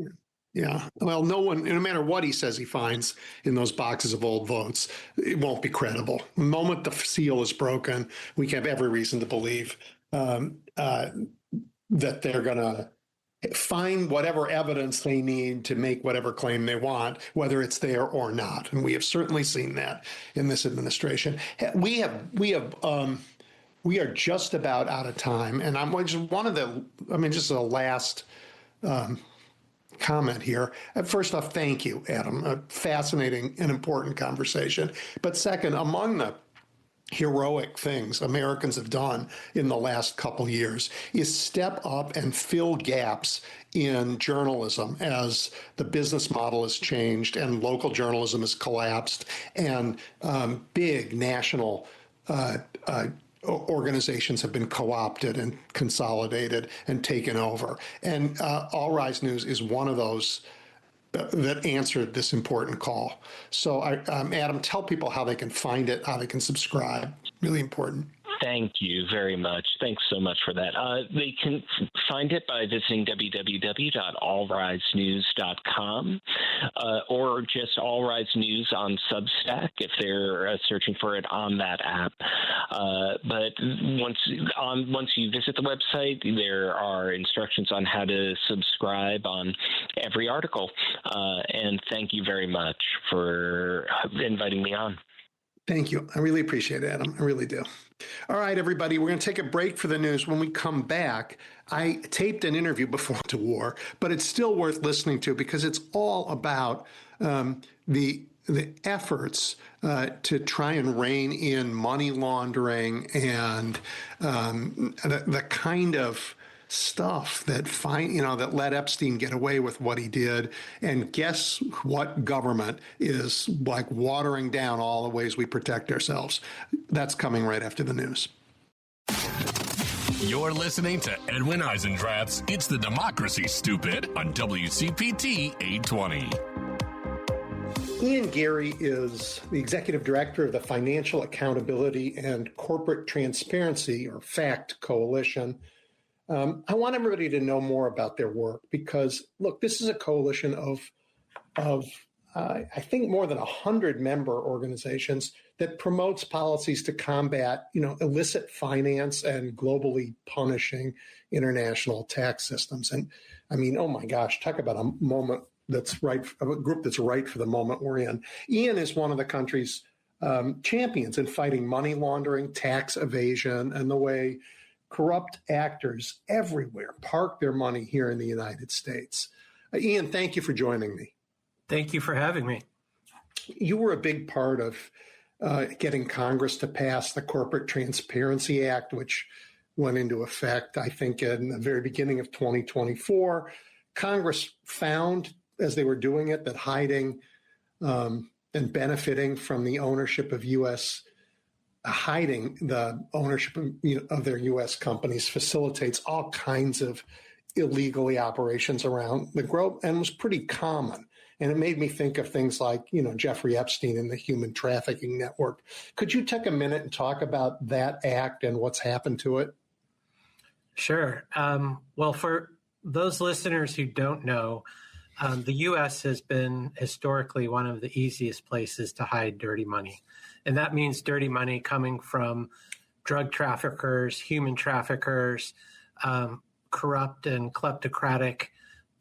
Yeah. Well, no one, no matter what he says he finds in those boxes of old votes, it won't be credible. The moment the seal is broken, we have every reason to believe that they're going to find whatever evidence they need to make whatever claim they want, whether it's there or not. And we have certainly seen that in this administration. We are just about out of time, and I'm just just a last comment here. First off, thank you, Adam. A fascinating and important conversation. But second, among the heroic things Americans have done in the last couple years is step up and fill gaps in journalism as the business model has changed and local journalism has collapsed and big national organizations have been co-opted and consolidated and taken over. And All Rise News is one of those that answered this important call. So, Adam, tell people how they can find it, how they can subscribe. Really important. Thank you very much. Thanks so much for that. They can find it by visiting www.allrisenews.com or just All Rise News on Substack if they're searching for it on that app. But once you visit the website, there are instructions on how to subscribe on every article. And thank you very much for inviting me on. Thank you. I really appreciate it, Adam. I really do. All right, everybody, we're going to take a break for the news. When we come back, I taped an interview before the war, but it's still worth listening to because it's all about the efforts to try and rein in money laundering and the kind of stuff that that let Epstein get away with what he did. And guess what government is like watering down all the ways we protect ourselves? That's coming right after the news. You're listening to Edwin Eisendrath's It's the Democracy, Stupid on WCPT 820. Ian Gary is the executive director of the Financial Accountability and Corporate Transparency, or FACT, Coalition. I want everybody to know more about their work because, look, this is a coalition of I think more than 100 member organizations that promotes policies to combat, illicit finance and globally punishing international tax systems. And I mean, oh my gosh, talk about a moment that's right, a group that's right for the moment we're in. Ian is one of the country's champions in fighting money laundering, tax evasion, and the way corrupt actors everywhere park their money here in the United States. Ian, thank you for joining me. Thank you for having me. You were a big part of getting Congress to pass the Corporate Transparency Act, which went into effect, I think, in the very beginning of 2024. Congress found, as they were doing it, that hiding and benefiting from the ownership of hiding the ownership of their U.S. companies facilitates all kinds of illegally operations around the globe and was pretty common. And it made me think of things like, Jeffrey Epstein and the human trafficking network. Could you take a minute and talk about that act and what's happened to it? Sure. Well, for those listeners who don't know, the U.S. has been historically one of the easiest places to hide dirty money. And that means dirty money coming from drug traffickers, human traffickers, corrupt and kleptocratic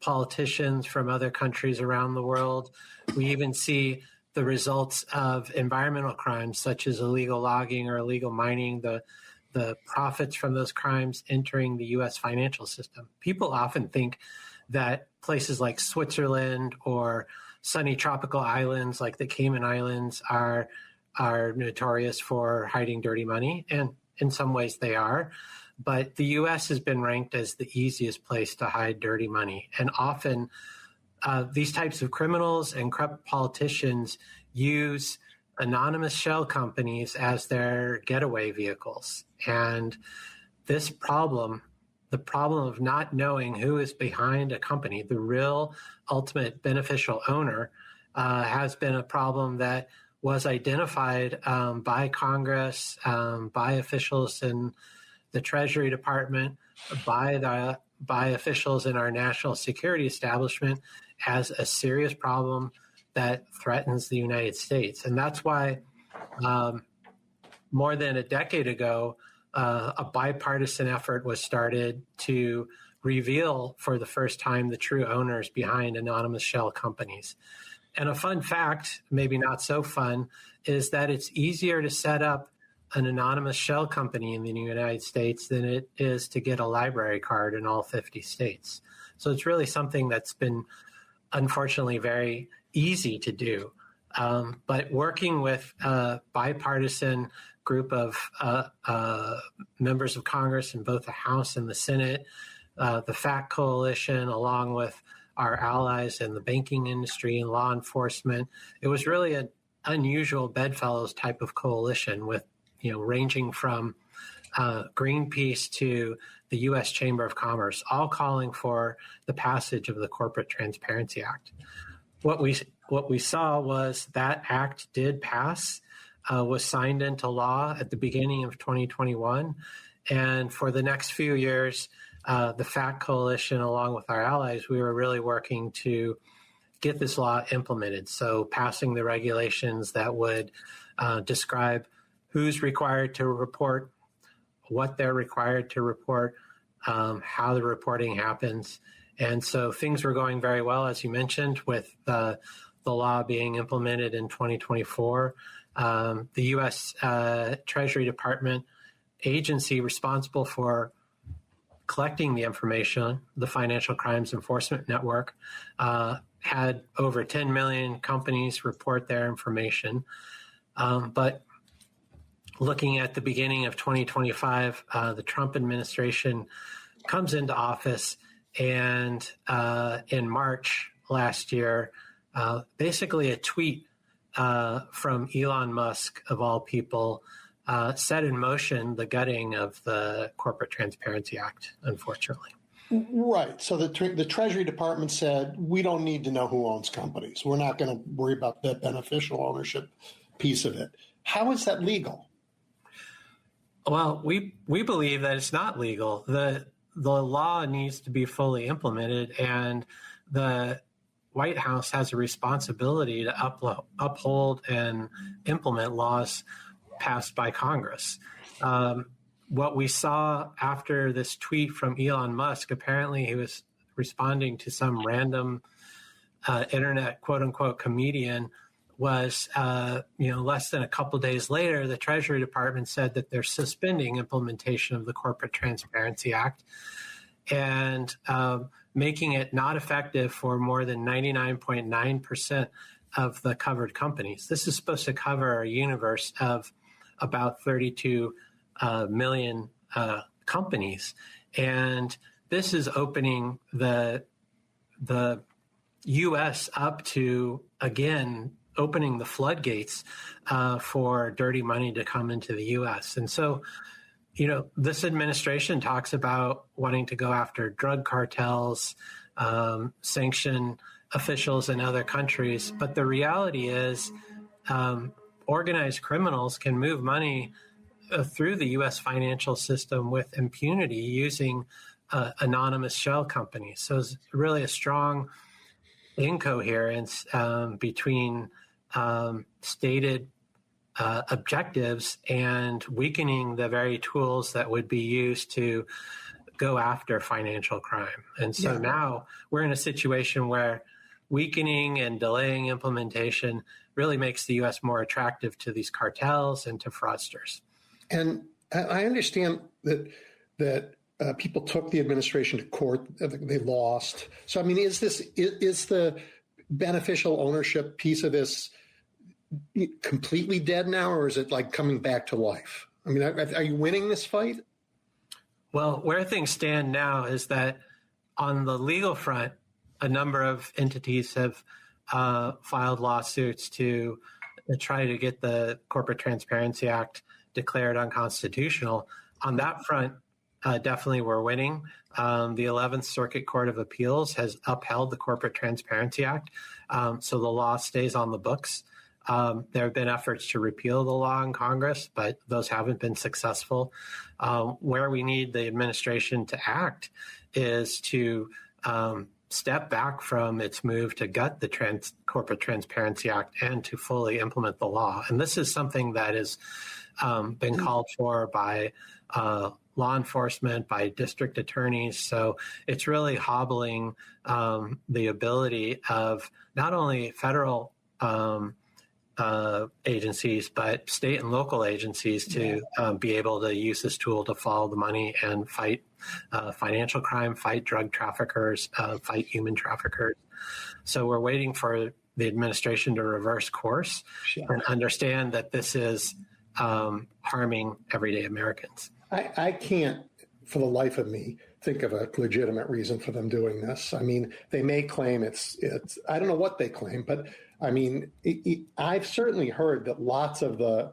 politicians from other countries around the world. We even see the results of environmental crimes such as illegal logging or illegal mining, the profits from those crimes entering the U.S. financial system. People often think that places like Switzerland or sunny tropical islands like the Cayman Islands are notorious for hiding dirty money, and in some ways they are. But the U.S. has been ranked as the easiest place to hide dirty money. And often these types of criminals and corrupt politicians use anonymous shell companies as their getaway vehicles. And this problem, the problem of not knowing who is behind a company, the real ultimate beneficial owner, has been a problem that was identified by Congress, by officials in the Treasury Department, by officials in our national security establishment as a serious problem that threatens the United States. And that's why more than a decade ago, a bipartisan effort was started to reveal for the first time the true owners behind anonymous shell companies. And a fun fact, maybe not so fun, is that it's easier to set up an anonymous shell company in the United States than it is to get a library card in all 50 states. So it's really something that's been, unfortunately, very easy to do. But working with a bipartisan group of members of Congress in both the House and the Senate, the FACT Coalition, along with our allies in the banking industry and law enforcement, it was really an unusual bedfellows type of coalition with, ranging from Greenpeace to the U.S. Chamber of Commerce, all calling for the passage of the Corporate Transparency Act. What we saw was that act did pass, was signed into law at the beginning of 2021, and for the next few years, the FACT Coalition, along with our allies, we were really working to get this law implemented. So passing the regulations that would describe who's required to report, what they're required to report, how the reporting happens. And so things were going very well, as you mentioned, with the law being implemented in 2024. The U.S. Treasury Department agency responsible for collecting the information, the Financial Crimes Enforcement Network, had over 10 million companies report their information. But looking at the beginning of 2025, the Trump administration comes into office, and in March last year, basically a tweet from Elon Musk, of all people, set in motion the gutting of the Corporate Transparency Act, unfortunately. Right. So the Treasury Department said, we don't need to know who owns companies. We're not going to worry about the beneficial ownership piece of it. How is that legal? Well, we believe that it's not legal. The law needs to be fully implemented, and the White House has a responsibility to uphold and implement laws passed by Congress. What we saw after this tweet from Elon Musk, apparently he was responding to some random internet quote unquote comedian, was less than a couple days later, the Treasury Department said that they're suspending implementation of the Corporate Transparency Act and making it not effective for more than 99.9% of the covered companies. This is supposed to cover a universe of about 32 million companies. And this is opening the U.S. up to, again, opening the floodgates for dirty money to come into the U.S. And so, this administration talks about wanting to go after drug cartels, sanction officials in other countries. But the reality is organized criminals can move money through the U.S. financial system with impunity using anonymous shell companies. So it's really a strong incoherence between stated objectives and weakening the very tools that would be used to go after financial crime. And so now we're in a situation where weakening and delaying implementation really makes the U.S. more attractive to these cartels and to fraudsters. And I understand that people took the administration to court, they lost. So, I mean, is the beneficial ownership piece of this completely dead now, or is it like coming back to life? I mean, are you winning this fight? Well, where things stand now is that on the legal front, a number of entities have filed lawsuits to try to get the Corporate Transparency Act declared unconstitutional. On that front, definitely we're winning. The 11th Circuit Court of Appeals has upheld the Corporate Transparency Act, so the law stays on the books. There have been efforts to repeal the law in Congress, but those haven't been successful. Where we need the administration to act is to step back from its move to gut the Corporate Transparency Act and to fully implement the law. And this is something that has been called for by law enforcement, by district attorneys. So it's really hobbling the ability of not only federal agencies, but state and local agencies to be able to use this tool to follow the money and fight financial crime, fight drug traffickers, fight human traffickers. So we're waiting for the administration to reverse course and understand that this is harming everyday Americans. I can't, for the life of me, think of a legitimate reason for them doing this. I mean, they may claim it's I don't know what they claim, but I mean, I've certainly heard that lots of the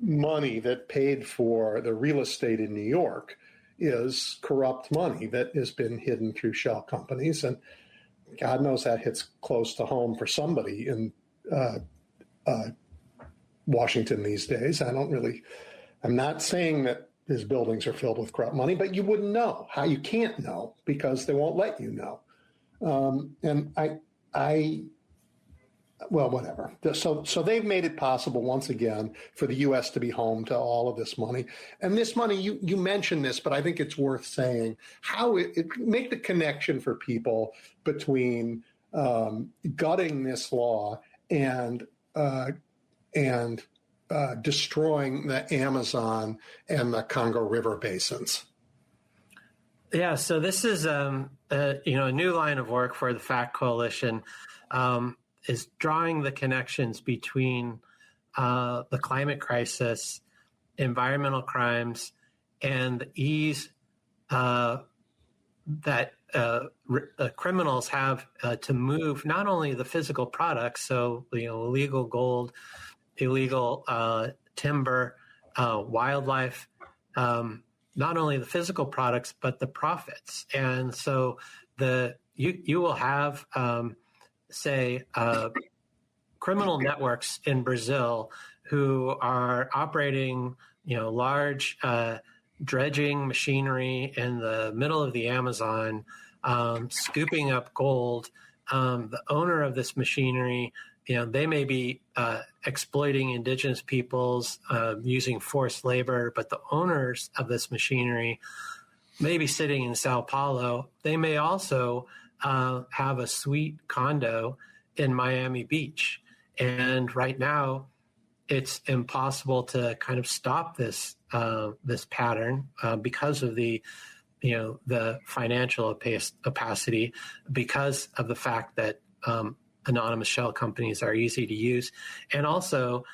money that paid for the real estate in New York is corrupt money that has been hidden through shell companies. And God knows that hits close to home for somebody in Washington these days. I'm not saying that his buildings are filled with corrupt money, but you wouldn't know. How you can't know because they won't let you know. And well, whatever. So they've made it possible once again for the U.S. to be home to all of this money. And this money, you mentioned this, but I think it's worth saying how it make the connection for people between gutting this law and destroying the Amazon and the Congo River basins. Yeah, so this is a new line of work for the FACT Coalition, is drawing the connections between the climate crisis, environmental crimes, and the ease that criminals have to move not only the physical products, so illegal gold, illegal timber, wildlife, not only the physical products, but the profits. And so you will have, criminal networks in Brazil who are operating, large dredging machinery in the middle of the Amazon, scooping up gold. The owner of this machinery, they may be exploiting indigenous peoples using forced labor, but the owners of this machinery may be sitting in Sao Paulo. They may also have a sweet condo in Miami Beach. And right now, it's impossible to kind of stop this pattern because of the financial opacity, because of the fact that anonymous shell companies are easy to use. And also,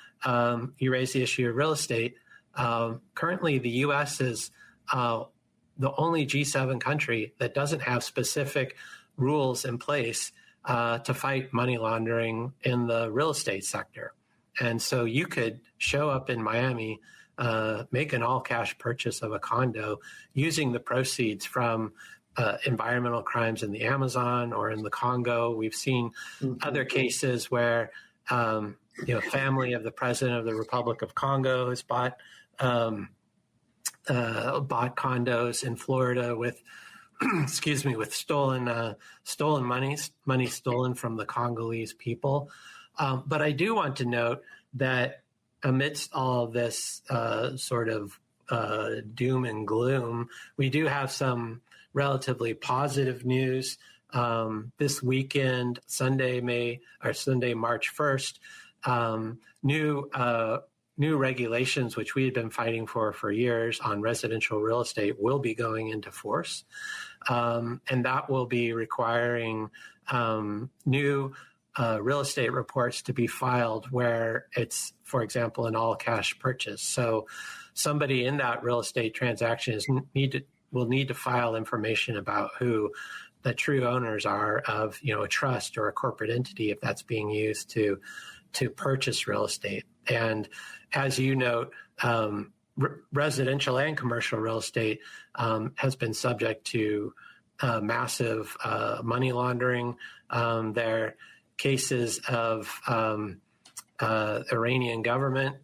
you raise the issue of real estate. Currently, the U.S. is the only G7 country that doesn't have specific rules in place to fight money laundering in the real estate sector. And so you could show up in Miami, make an all-cash purchase of a condo using the proceeds from environmental crimes in the Amazon or in the Congo. We've seen other cases where, family of the president of the Republic of Congo has bought condos in Florida with, with stolen money stolen from the Congolese people. But I do want to note that amidst all of this sort of doom and gloom, we do have some relatively positive news. This weekend, Sunday, March 1st, new regulations, which we had been fighting for years on residential real estate, will be going into force. And that will be requiring new real estate reports to be filed where it's, for example, an all-cash purchase. So somebody in that real estate transaction will need to file information about who the true owners are of, a trust or a corporate entity, if that's being used to purchase real estate. And as you note, residential and commercial real estate has been subject to massive money laundering. There cases of Iranian government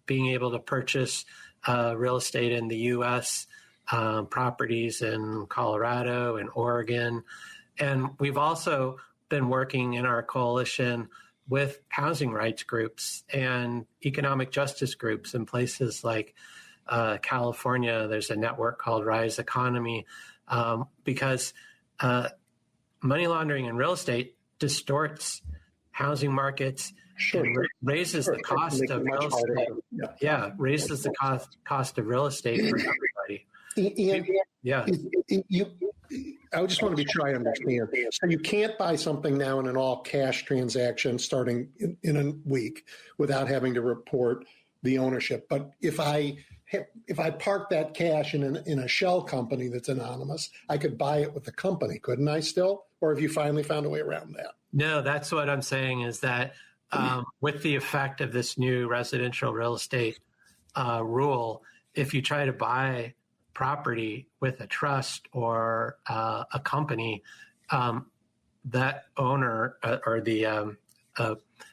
being able to purchase real estate in the U.S., properties in Colorado and Oregon. And we've also been working in our coalition with housing rights groups and economic justice groups in places like California. There's a network called Rise Economy, because money laundering in real estate distorts housing markets. Sure. And raises the cost of real estate. Yeah, raises the cost of real estate for everybody. Ian, Yeah. I just want to be sure I understand. So you can't buy something now in an all-cash transaction starting in a week without having to report the ownership. But if I park that cash in a shell company that's anonymous, I could buy it with the company, couldn't I still? Or have you finally found a way around that? No, that's what I'm saying is that with the effect of this new residential real estate rule, if you try to buy property with a trust or a company, that owner or the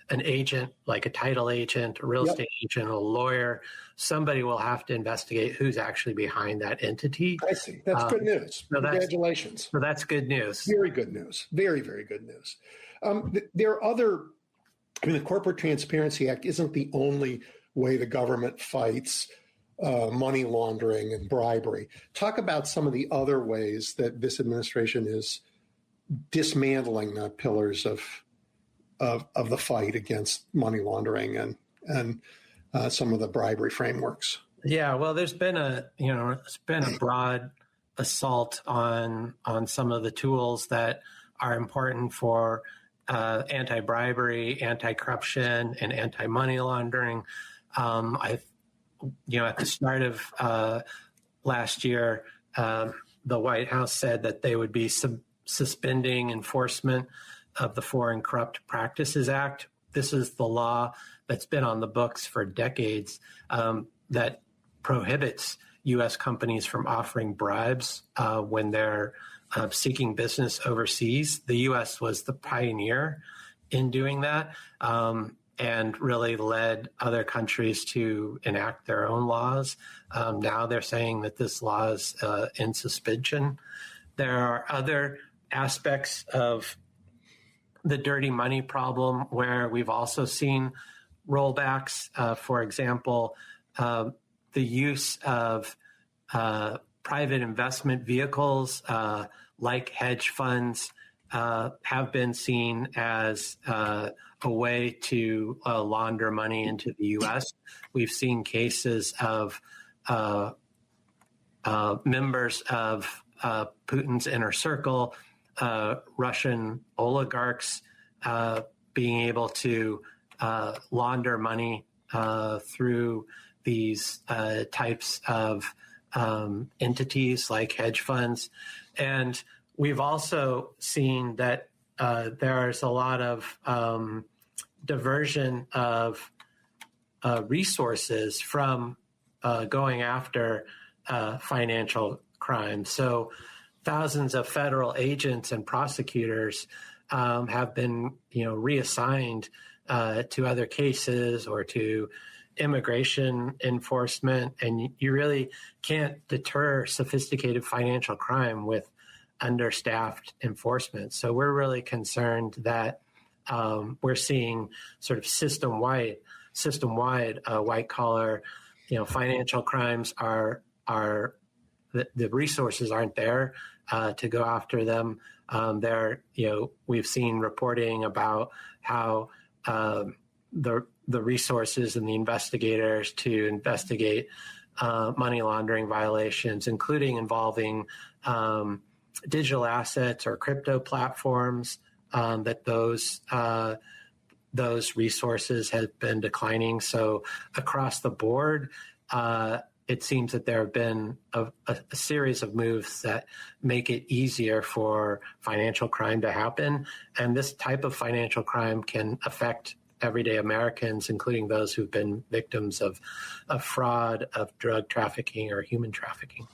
an agent, like a title agent, a real estate agent, a lawyer, somebody will have to investigate who's actually behind that entity. I see. That's good news. Congratulations. So that's good news. Very good news. Very, very good news. There are other, the Corporate Transparency Act isn't the only way the government fights money laundering and bribery. Talk about some of the other ways that this administration is dismantling the pillars of the fight against money laundering and some of the bribery frameworks. Yeah, well, there's been it's been a broad assault on some of the tools that are important for anti-bribery, anti-corruption, and anti-money laundering. At the start of last year, the White House said that they would be suspending enforcement of the Foreign Corrupt Practices Act. This is the law that's been on the books for decades that prohibits U.S. companies from offering bribes when they're seeking business overseas. The U.S. was the pioneer in doing that and really led other countries to enact their own laws. Now they're saying that this law is in suspension. There are other aspects of the dirty money problem where we've also seen rollbacks. For example, the use of private investment vehicles like hedge funds have been seen as a way to launder money into the U.S. We've seen cases of members of Putin's inner circle, Russian oligarchs, being able to launder money through these types of entities like hedge funds. And we've also seen that there's a lot of diversion of resources from going after financial crime. So thousands of federal agents and prosecutors have been, reassigned to other cases or to immigration enforcement, and you really can't deter sophisticated financial crime with understaffed enforcement. So we're really concerned that we're seeing sort of system-wide white collar, financial crimes are the resources aren't there to go after them. We've seen reporting about how the resources and the investigators to investigate money laundering violations, including involving digital assets or crypto platforms, that those resources have been declining. So across the board, it seems that there have been a series of moves that make it easier for financial crime to happen. And this type of financial crime can affect everyday Americans, including those who've been victims of fraud, of drug trafficking, or human trafficking.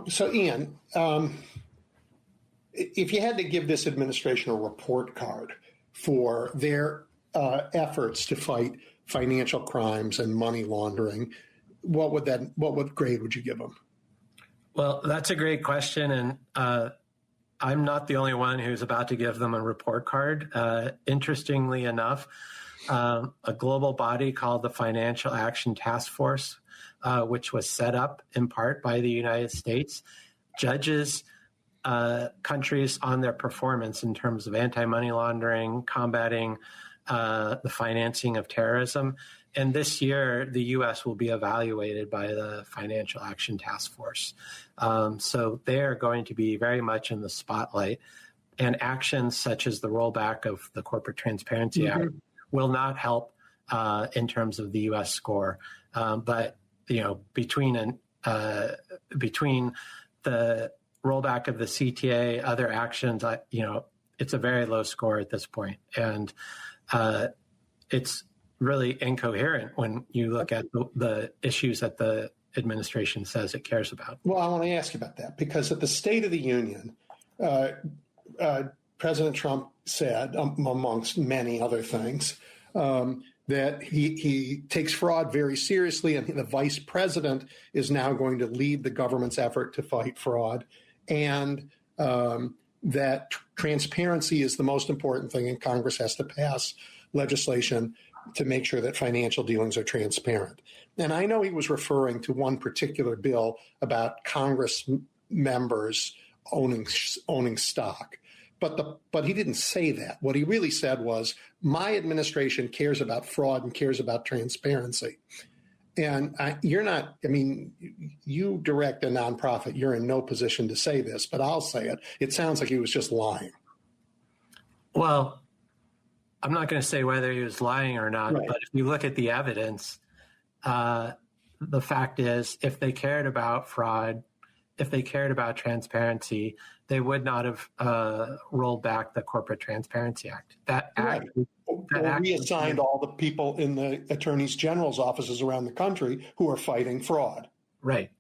So, Ian, if you had to give this administration a report card for their efforts to fight financial crimes and money laundering, what grade would you give them? Well, that's a great question. And I'm not the only one who's about to give them a report card. Interestingly enough, a global body called the Financial Action Task Force, which was set up in part by the United States, judges countries on their performance in terms of anti-money laundering, combating the financing of terrorism. And this year, the U.S. will be evaluated by the Financial Action Task Force. So they are going to be very much in the spotlight. And actions such as the rollback of the Corporate Transparency Act will not help in terms of the U.S. score. But between the rollback of the CTA, other actions, it's a very low score at this point. And it's really incoherent when you look at the issues that the administration says it cares about. Well, I want to ask you about that, because at the State of the Union, President Trump said, amongst many other things, that he takes fraud very seriously, and the vice president is now going to lead the government's effort to fight fraud, and that transparency is the most important thing, and Congress has to pass legislation to make sure that financial dealings are transparent. And I know he was referring to one particular bill about Congress members owning stock. But he didn't say that. What he really said was, my administration cares about fraud and cares about transparency. And you direct a nonprofit. You're in no position to say this, but I'll say it. It sounds like he was just lying. Well, I'm not going to say whether he was lying or not, right. But if you look at the evidence, the fact is, if they cared about fraud, if they cared about transparency, they would not have rolled back the Corporate Transparency Act. Or reassigned all the people in the attorneys general's offices around the country who are fighting fraud. Right.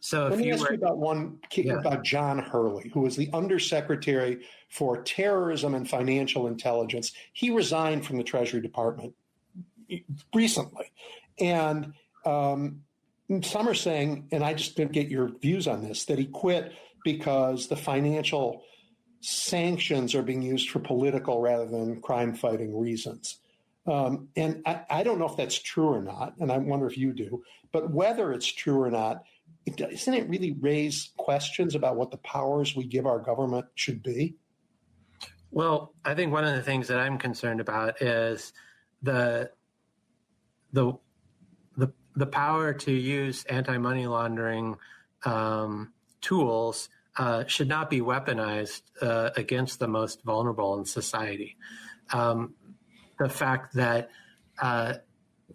So let me ask you about John Hurley, who was the Undersecretary for Terrorism and Financial Intelligence. He resigned from the Treasury Department recently. And some are saying, and I just didn't get your views on this, that he quit because the financial sanctions are being used for political rather than crime-fighting reasons. And I don't know if that's true or not, and I wonder if you do. But whether it's true or not, doesn't it really raise questions about what the powers we give our government should be? Well, I think one of the things that I'm concerned about is the power to use anti-money laundering tools should not be weaponized against the most vulnerable in society. The fact that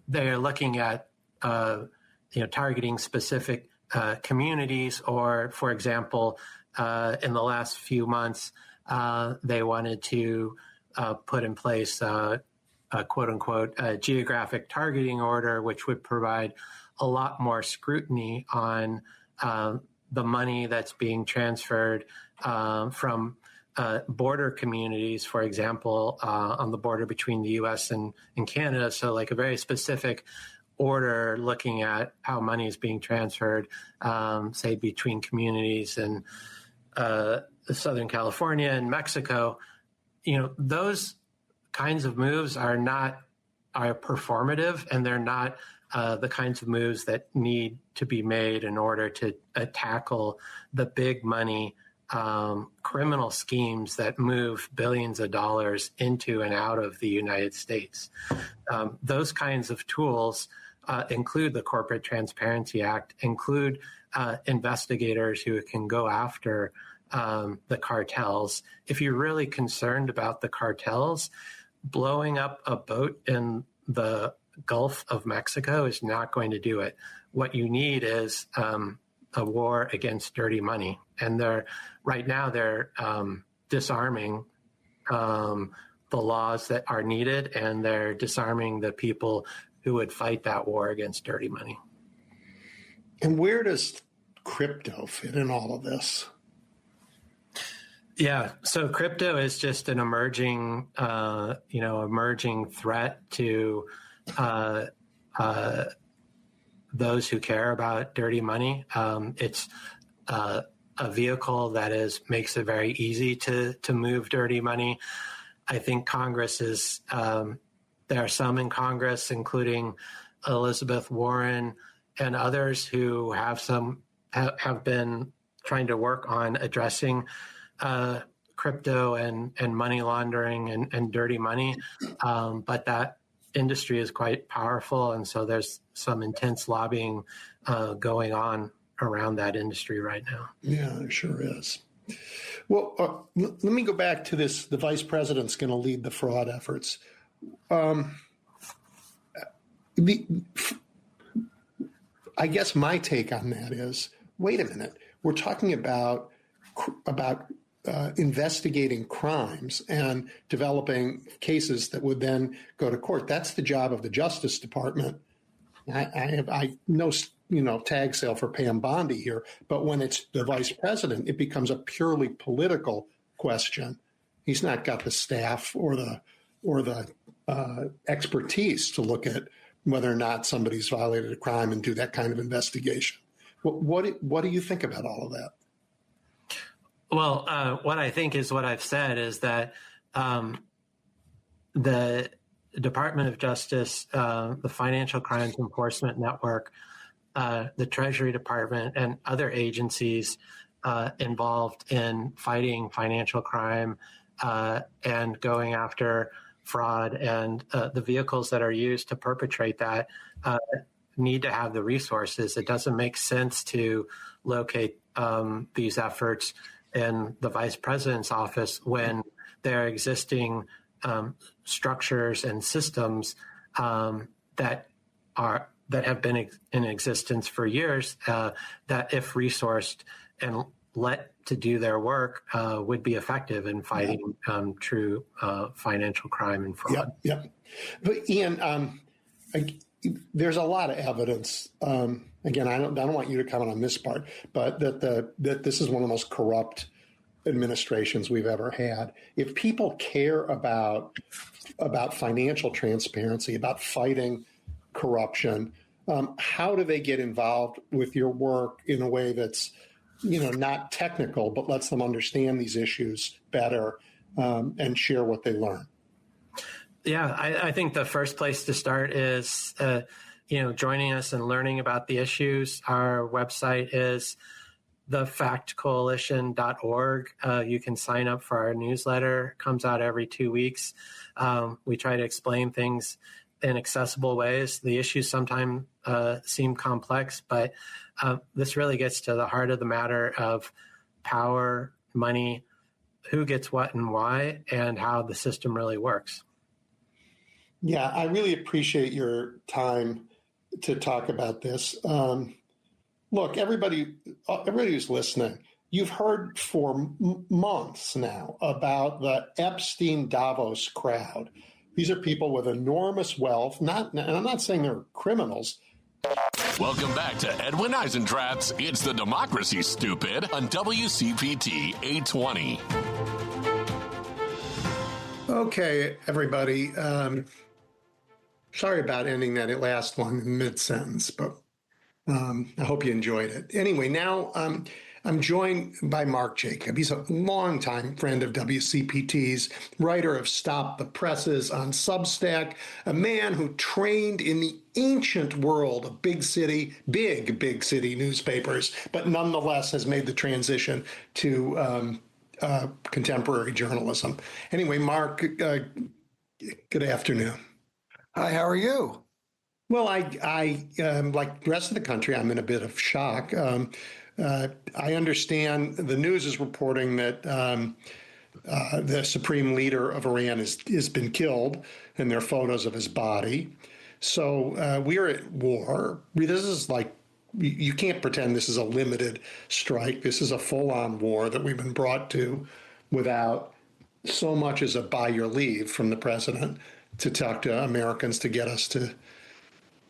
they are looking at targeting specific communities, or, for example, in the last few months, they wanted to put in place a quote unquote geographic targeting order, which would provide a lot more scrutiny on the money that's being transferred from border communities, for example, on the border between the U.S. and Canada. So like a very specific order looking at how money is being transferred, say, between communities in Southern California and Mexico. Those kinds of moves are performative, and they're not the kinds of moves that need to be made in order to tackle the big money criminal schemes that move billions of dollars into and out of the United States. Those kinds of tools include the Corporate Transparency Act, include investigators who can go after the cartels. If you're really concerned about the cartels, blowing up a boat in the Gulf of Mexico is not going to do it. What you need is a war against dirty money. And right now they're disarming the laws that are needed, and they're disarming the people who would fight that war against dirty money. And where does crypto fit in all of this? Yeah, so crypto is just an emerging threat to uh, uh, those who care about dirty money. It's a vehicle that makes it very easy to move dirty money. I think Congress is there are some in Congress, including Elizabeth Warren and others, who have been trying to work on addressing crypto and money laundering and dirty money. But that industry is quite powerful, and so there's some intense lobbying going on around that industry right now. Yeah, it sure is. Well, let me go back to this. The vice president's going to lead the fraud efforts. I guess my take on that is, wait a minute, we're talking about investigating crimes and developing cases that would then go to court. That's the job of the Justice Department. I know, tag sale for Pam Bondi here, but when it's the vice president, it becomes a purely political question. He's not got the staff or the expertise to look at whether or not somebody's violated a crime and do that kind of investigation. What do you think about all of that? Well, what I think is what I've said is that the Department of Justice, the Financial Crimes Enforcement Network, the Treasury Department, and other agencies involved in fighting financial crime and going after fraud and the vehicles that are used to perpetrate that need to have the resources. It doesn't make sense to locate these efforts in the vice president's office when there are existing structures and systems that have been in existence for years that, if resourced and let to do their work, would be effective in fighting true financial crime and fraud. Yep. But Ian, there's a lot of evidence. Again, I don't want you to comment on this part, but that this is one of the most corrupt administrations we've ever had. If people care about financial transparency, about fighting corruption, how do they get involved with your work in a way that's not technical, but lets them understand these issues better and share what they learn? Yeah, I think the first place to start is, joining us and learning about the issues. Our website is thefactcoalition.org. You can sign up for our newsletter. It comes out every 2 weeks. We try to explain things in accessible ways. The issues sometimes seem complex, but this really gets to the heart of the matter of power, money, who gets what and why, and how the system really works. Yeah, I really appreciate your time to talk about this. Look, everybody who's listening, you've heard for months now about the Epstein Davos crowd. These are people with enormous wealth. And I'm not saying they're criminals. Welcome back to Edwin Eisendrath's It's the Democracy, Stupid, on WCPT 820. Okay, everybody. Sorry about ending that last one in mid-sentence, but I hope you enjoyed it. Anyway, now I'm joined by Mark Jacob. He's a longtime friend of WCPT's, writer of Stop the Presses on Substack, a man who trained in the ancient world of big city newspapers, but nonetheless has made the transition to contemporary journalism. Anyway, Mark, good afternoon. Hi, how are you? Well, I like the rest of the country, I'm in a bit of shock. I understand the news is reporting that the supreme leader of Iran has been killed, and there are photos of his body. So we're at war. This is like, you can't pretend this is a limited strike. This is a full-on war that we've been brought to without so much as a by your leave from the president to talk to Americans to get us to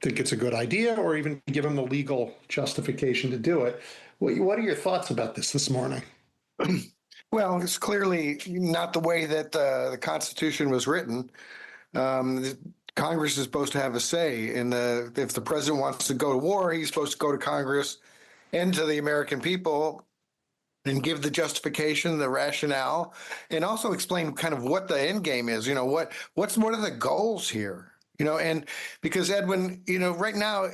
think it's a good idea or even give them the legal justification to do it. What are your thoughts about this morning? Well, it's clearly not the way that the Constitution was written. Congress is supposed to have a say in if the president wants to go to war, he's supposed to go to Congress and to the American people and give the justification, the rationale, and also explain kind of what the end game is. What are the goals here? And because Edwin, right now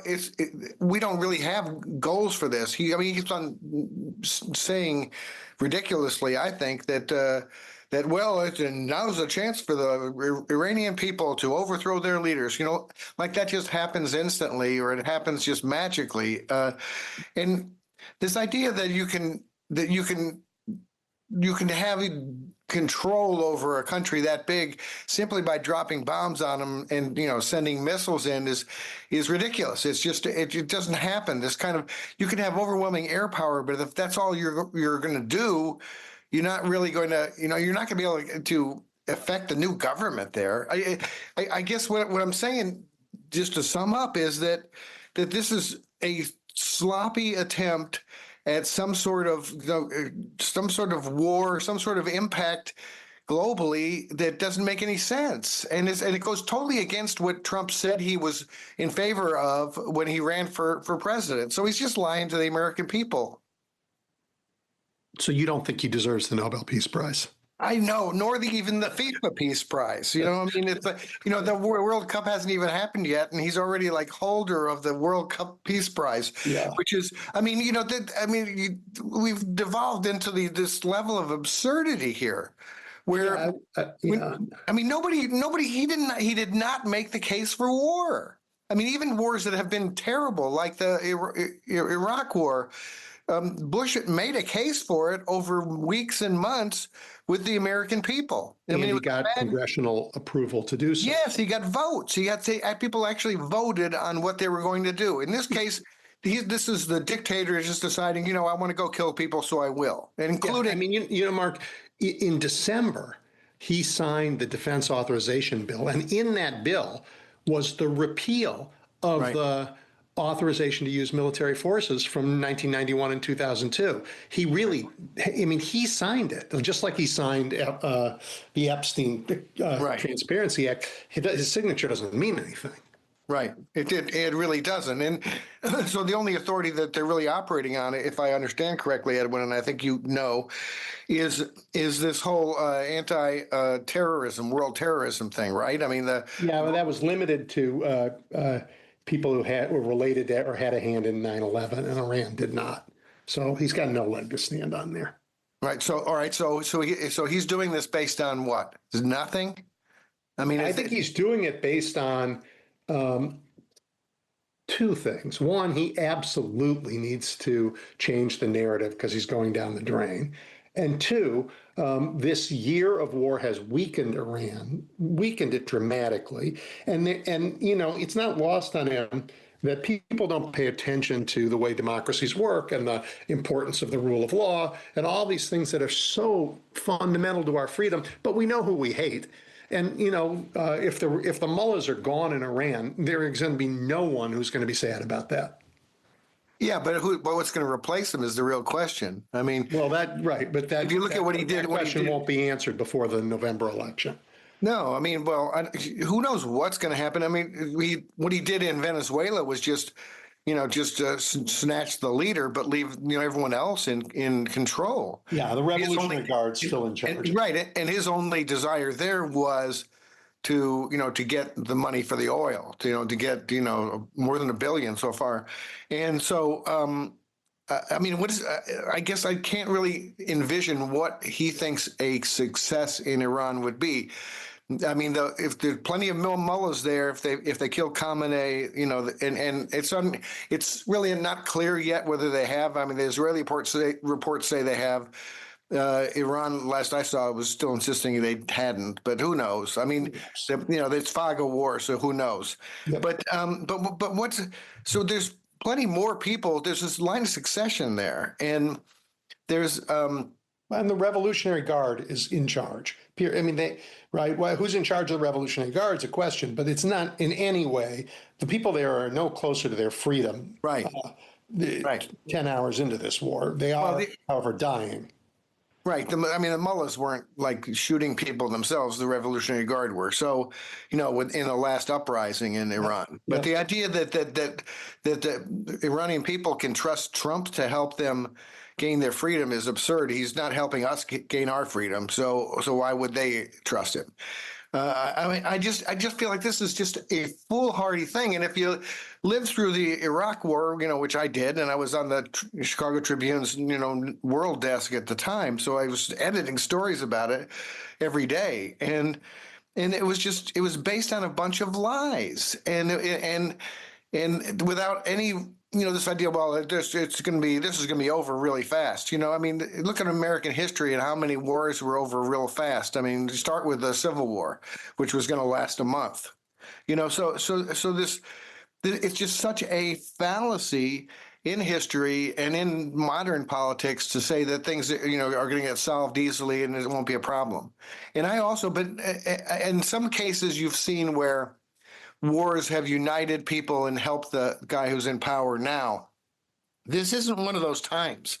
we don't really have goals for this. He keeps on saying ridiculously, I think, that now's a chance for the Iranian people to overthrow their leaders. Like that just happens instantly, or it happens just magically. And this idea that you can have control over a country that big simply by dropping bombs on them and sending missiles in is ridiculous. It's just it doesn't happen. This kind of, you can have overwhelming air power, but if that's all you're going to do, you're not really going to you're not going to be able to affect the new government there. I guess what I'm saying, just to sum up, is that this is a sloppy attempt at some sort of war, some sort of impact globally that doesn't make any sense, and it goes totally against what Trump said he was in favor of when he ran for president. So he's just lying to the American people. So you don't think he deserves the Nobel Peace Prize? I know, nor even the FIFA Peace Prize. It's the World Cup hasn't even happened yet, and he's already like holder of the World Cup Peace Prize. Yeah. Which is, we've devolved into this level of absurdity here, where nobody he did not make the case for war. Even wars that have been terrible, like the Iraq War. Bush made a case for it over weeks and months with the American people. He got congressional approval to do so. Yes, he got votes. People actually voted on what they were going to do. In this case, this is the dictator just deciding, I want to go kill people, so I will. Including, Mark, in December, he signed the Defense Authorization Bill, and in that bill was the repeal of the authorization to use military forces from 1991 and 2002. He signed it, just like he signed the Epstein Transparency Act. His signature doesn't mean anything. Right. It really doesn't. And so the only authority that they're really operating on, if I understand correctly, Edwin, and I think is this whole anti-terrorism, world terrorism thing, right? That was limited to people who were related to or had a hand in 9/11, and Iran did not. So he's got no leg to stand on there. Right. So all right. So he's doing this based on what? Nothing. I think he's doing it based on two things. One, he absolutely needs to change the narrative because he's going down the drain. And two, this year of war has weakened Iran, weakened it dramatically. And it's not lost on him that people don't pay attention to the way democracies work and the importance of the rule of law and all these things that are so fundamental to our freedom. But we know who we hate. And, if the mullahs are gone in Iran, there is going to be no one who's going to be sad about that. Yeah, but what's going to replace him is the real question. But if you look at what he did, that question won't be answered before the November election. No, who knows what's going to happen? What he did in Venezuela was just snatch the leader, but leave everyone else in control. Yeah, the Revolutionary Guard's still in charge. Right, and his only desire there was to get the money for the oil, to get more than $1 billion so far, and so I guess I can't really envision what he thinks a success in Iran would be. If there's plenty of mullahs there, if they kill Khamenei, and it's really not clear yet whether they have. The Israeli reports say they have. Iran, last I saw, was still insisting they hadn't, but who knows? It's fog of war, so who knows? Yep. But there's plenty more people. There's this line of succession there, and there's and the Revolutionary Guard is in charge. Who's in charge of the Revolutionary Guard is a question, but it's not in any way. The people there are no closer to their freedom. Right. 10 hours into this war, they are, however, dying. Right. I mean, the mullahs weren't like shooting people themselves. The Revolutionary Guard were. So, in the last uprising in Iran. But Yeah. the idea that the Iranian people can trust Trump to help them gain their freedom is absurd. He's not helping us gain our freedom. So why would they trust him? I mean, I just feel like this is just a foolhardy thing. And if you lived through the Iraq War, which I did, and I was on the Chicago Tribune's, world desk at the time, so I was editing stories about it every day, and it was based on a bunch of lies, and without any this idea, well, this is going to be over really fast. I mean, look at American history and how many wars were over real fast. I mean, start with the Civil War, which was going to last a month. So this it's just such a fallacy in history and in modern politics to say that things are going to get solved easily and it won't be a problem. And but in some cases you've seen where wars have united people and helped the guy who's in power now. This isn't one of those times.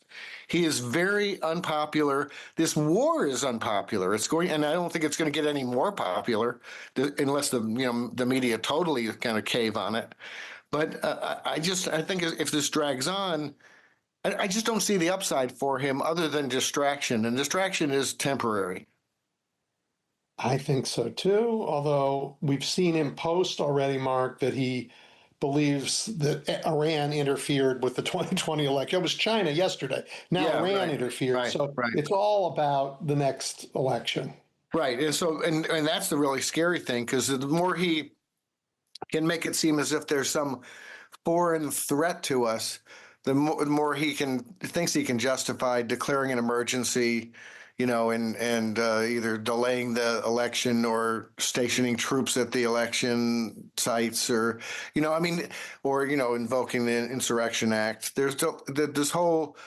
He is very unpopular. This war is unpopular. And I don't think it's going to get any more popular unless the media totally kind of cave on it. But I think if this drags on, I just don't see the upside for him other than distraction, and distraction is temporary. I think so too, although we've seen him post already, Mark, that he believes that Iran interfered with the 2020 election. It was China yesterday. Now Iran interfered. Right, so right. It's all about the next election. Right. And so, and that's the really scary thing, because the more he can make it seem as if there's some foreign threat to us, the more he thinks he can justify declaring an emergency, and either delaying the election or stationing troops at the election sites, or, invoking the Insurrection Act. There's this whole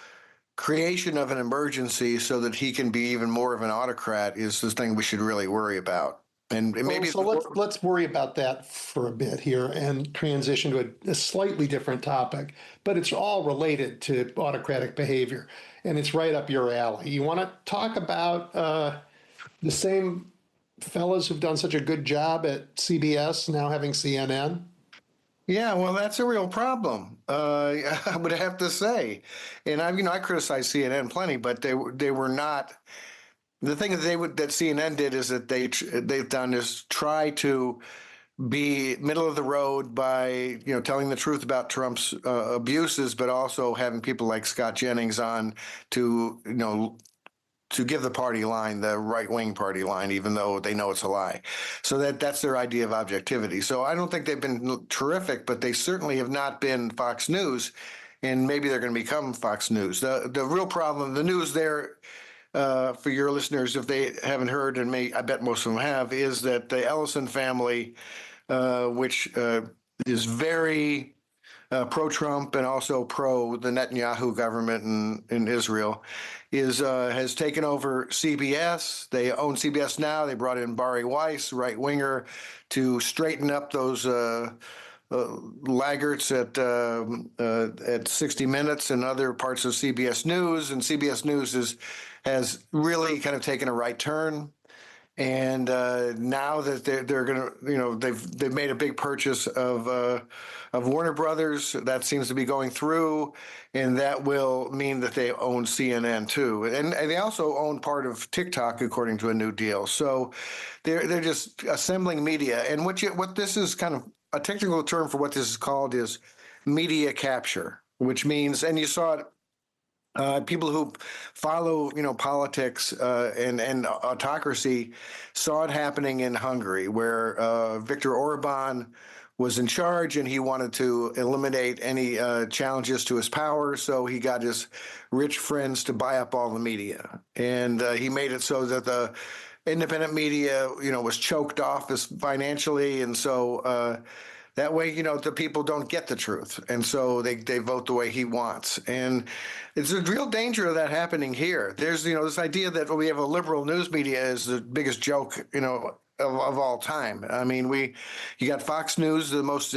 creation of an emergency so that he can be even more of an autocrat is the thing we should really worry about. And maybe let's worry about that for a bit here and transition to a slightly different topic, but it's all related to autocratic behavior, and it's right up your alley. You want to talk about the same fellas who've done such a good job at CBS now having CNN? Yeah, well, that's a real problem. I would have to say, and I criticize CNN plenty, but they were not. The thing that CNN did is that they've done is try to be middle of the road by telling the truth about Trump's abuses, but also having people like Scott Jennings on to give the party line, the right-wing party line, even though they know it's a lie. So that's their idea of objectivity. So I don't think they've been terrific, but they certainly have not been Fox News, and maybe they're going to become Fox News. The real problem, the news there, for your listeners, if they haven't heard, and I bet most of them have, is that the Ellison family, which is very pro-Trump and also pro the Netanyahu government in Israel, has taken over CBS. They own CBS now. They brought in Bari Weiss, right winger, to straighten up those laggards at 60 Minutes and other parts of CBS News. And CBS News has really kind of taken a right turn. And now that they're going to, they've made a big purchase of Warner Brothers. That seems to be going through, and that will mean that they own CNN too, and they also own part of TikTok according to a new deal. So they're just assembling media, and what this is kind of a technical term for what this is called is media capture, which means, and you saw it. People who follow, politics and autocracy saw it happening in Hungary, where Viktor Orban was in charge, and he wanted to eliminate any challenges to his power. So he got his rich friends to buy up all the media, and he made it so that the independent media, was choked off financially, and so. That way, the people don't get the truth. And so they vote the way he wants. And it's a real danger of that happening here. There's, this idea that we have a liberal news media is the biggest joke, of all time. I mean, you got Fox News, the most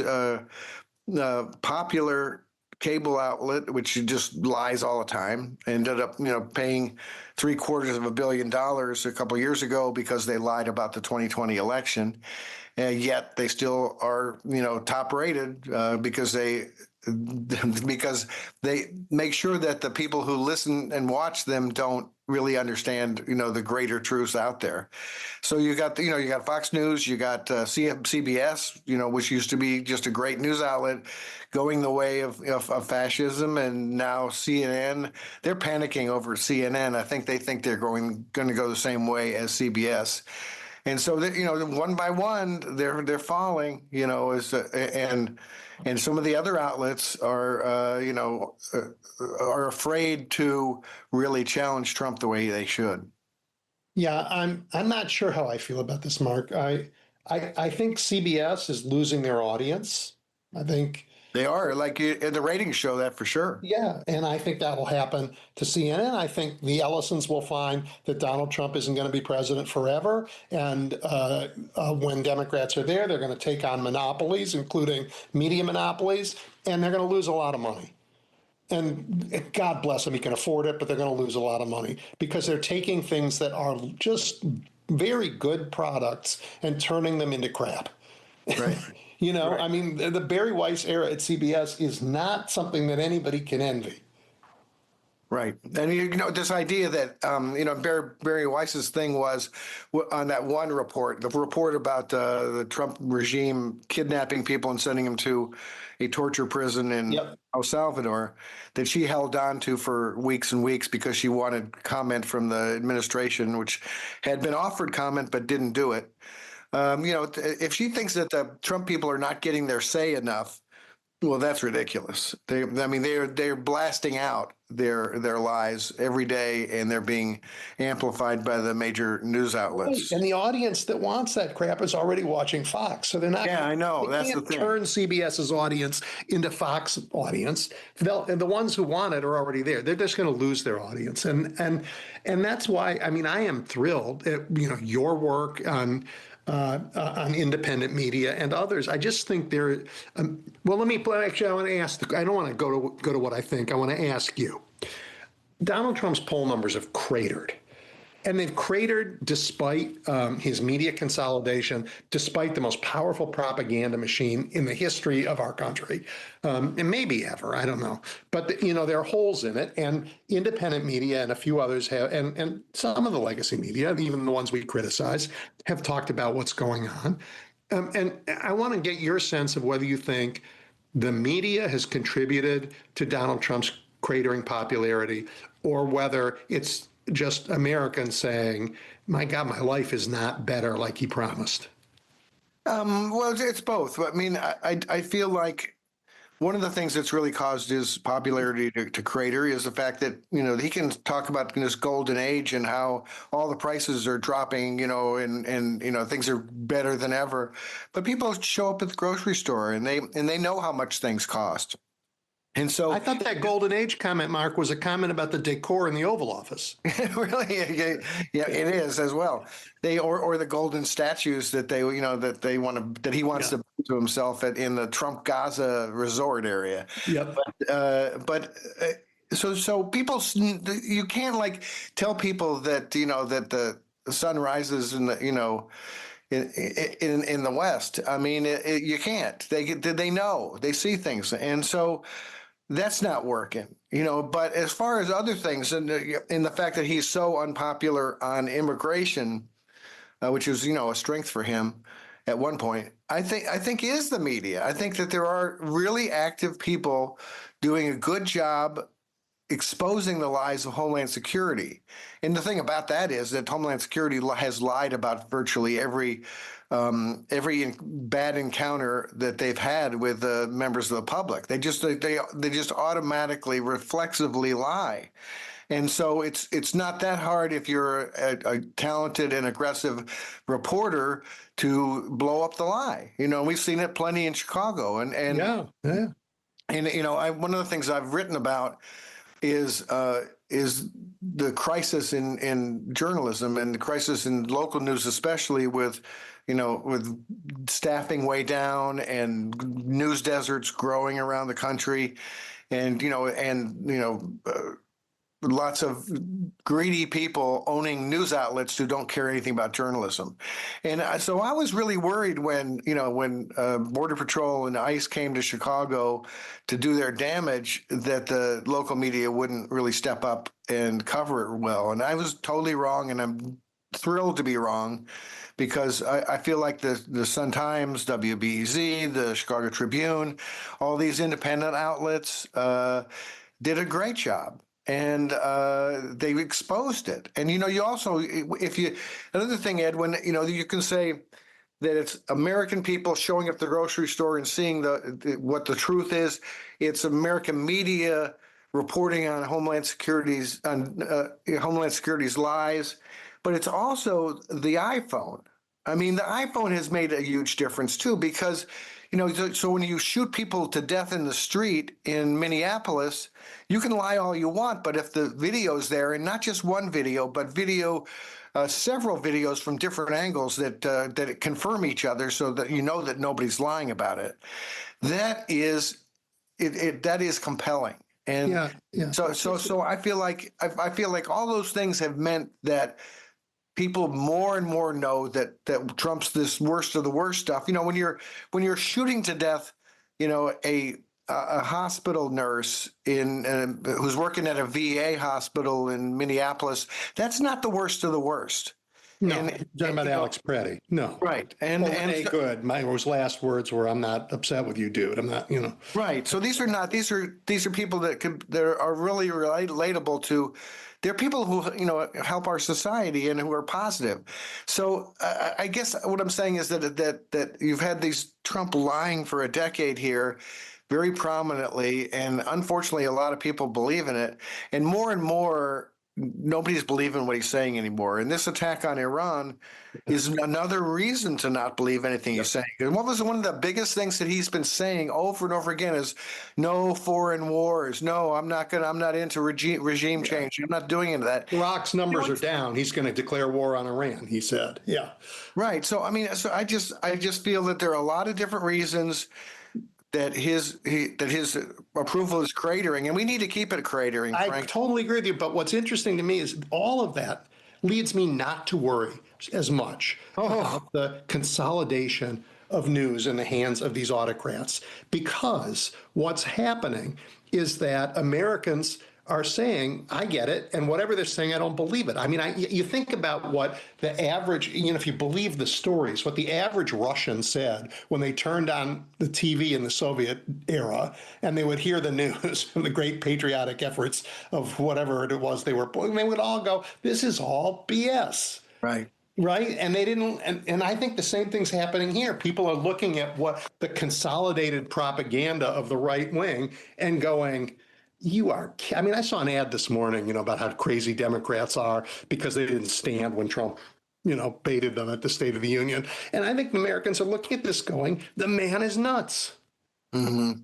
popular cable outlet, which just lies all the time, ended up, paying $750 million a couple of years ago because they lied about the 2020 election. And yet they still are, top rated because they make sure that the people who listen and watch them don't really understand, the greater truths out there. So you got Fox News, you got CBS, which used to be just a great news outlet, going the way of fascism, and now CNN. They're panicking over CNN. I think they think they're going to go the same way as CBS. And so that, one by one, they're falling. And some of the other outlets are afraid to really challenge Trump the way they should. Yeah, I'm not sure how I feel about this, Mark. I think CBS is losing their audience. I think they are, like the ratings show that for sure. Yeah, and I think that will happen to CNN. I think the Ellisons will find that Donald Trump isn't going to be president forever. And when Democrats are there, they're going to take on monopolies, including media monopolies, and they're going to lose a lot of money. And God bless them, he can afford it, but they're going to lose a lot of money because they're taking things that are just very good products and turning them into crap. Right. Right. I mean, the Barry Weiss era at CBS is not something that anybody can envy. Right. And, this idea that, Barry Weiss's thing was on that one report, the report about the Trump regime kidnapping people and sending them to a torture prison in El Salvador, that she held on to for weeks and weeks because she wanted comment from the administration, which had been offered comment but didn't do it. If she thinks that the Trump people are not getting their say enough, well, that's ridiculous. They're blasting out their lies every day, and they're being amplified by the major news outlets. Right. And the audience that wants that crap is already watching Fox, so they're not. Yeah, I know. That's the thing. Turn CBS's audience into Fox audience. And the ones who want it are already there. They're just going to lose their audience, and that's why. I mean, I am thrilled at your work on independent media and others. I just think they're. Well, actually, I want to ask. I don't want to go to what I think. I want to ask you. Donald Trump's poll numbers have cratered. And they've cratered despite his media consolidation, despite the most powerful propaganda machine in the history of our country, and maybe ever, I don't know. But, there are holes in it, and independent media and a few others have, and some of the legacy media, even the ones we criticize, have talked about what's going on. And I want to get your sense of whether you think the media has contributed to Donald Trump's cratering popularity, or whether it's just Americans saying, my God, my life is not better like he promised. Well, it's both. I mean, I feel like one of the things that's really caused his popularity to crater is the fact that, he can talk about this golden age and how all the prices are dropping, and things are better than ever. But people show up at the grocery store and they know how much things cost. And so I thought that golden age comment, Mark, was a comment about the decor in the Oval Office. Really? Yeah, it is as well. Or the golden statues that he wants to bring to himself in the Trump Gaza resort area. Yep. So people, you can't tell people that that the sun rises in the in the West. I mean, you can't. They know, they see things, and so. That's not working, but as far as other things, and in the fact that he's so unpopular on immigration, which is, a strength for him at one point, I think is the media. I think that there are really active people doing a good job exposing the lies of Homeland Security. And the thing about that is that Homeland Security has lied about virtually every bad encounter that they've had with members of the public. They just automatically, reflexively lie. And so it's not that hard if you're a talented and aggressive reporter to blow up the lie. We've seen it plenty in Chicago. And yeah. And one of the things I've written about is the crisis in journalism and the crisis in local news, especially with staffing way down and news deserts growing around the country. and lots of greedy people owning news outlets who don't care anything about journalism. And so I was really worried when Border Patrol and ICE came to Chicago to do their damage, that the local media wouldn't really step up and cover it well. And I was totally wrong, and I'm thrilled to be wrong, because I feel like the Sun-Times, WBEZ, the Chicago Tribune, all these independent outlets did a great job. And they exposed it. And, you also, another thing, Edwin, you can say that it's American people showing up at the grocery store and seeing what the truth is. It's American media reporting on Homeland Security's lies. But it's also the iPhone. I mean, the iPhone has made a huge difference, too, because, so when you shoot people to death in the street in Minneapolis, you can lie all you want, but if the video's there, and not just one video, but several videos from different angles that confirm each other, so that that nobody's lying about it, that is compelling. And so I feel like all those things have meant that people more and more know that Trump's this worst of the worst stuff. When you're shooting to death, a hospital nurse who's working at a VA hospital in Minneapolis, that's not the worst of the worst. No, talking about Alex Preddy. No. Right. Good. Those last words were, "I'm not upset with you, dude. I'm not, Right. So these are people that are really relatable to. They're people who, help our society and who are positive. So I guess what I'm saying is that you've had these Trump lying for a decade here, very prominently, and unfortunately, a lot of people believe in it. And more, nobody's believing what he's saying anymore. And this attack on Iran is another reason to not believe anything he's saying. And what was one of the biggest things that he's been saying over and over again is no foreign wars. No, I'm not into regime change. I'm not doing into that. Iraq's numbers are down. He's going to declare war on Iran, he said. Yeah. Right. So, I just feel that there are a lot of different reasons that his approval is cratering, and we need to keep it cratering. I totally agree with you. But what's interesting to me is all of that leads me not to worry as much about the consolidation of news in the hands of these autocrats, because what's happening is that Americans are saying, I get it, and whatever they're saying, I don't believe it. I mean, you think about what the average, if you believe the stories, what the average Russian said when they turned on the TV in the Soviet era, and they would hear the news from the great patriotic efforts of whatever it was they would all go, this is all BS. Right. Right. And they didn't. And I think the same thing's happening here. People are looking at what the consolidated propaganda of the right wing and going, I saw an ad this morning, about how crazy Democrats are because they didn't stand when Trump, baited them at the State of the Union. And I think Americans are looking at this going, the man is nuts. Mm-hmm.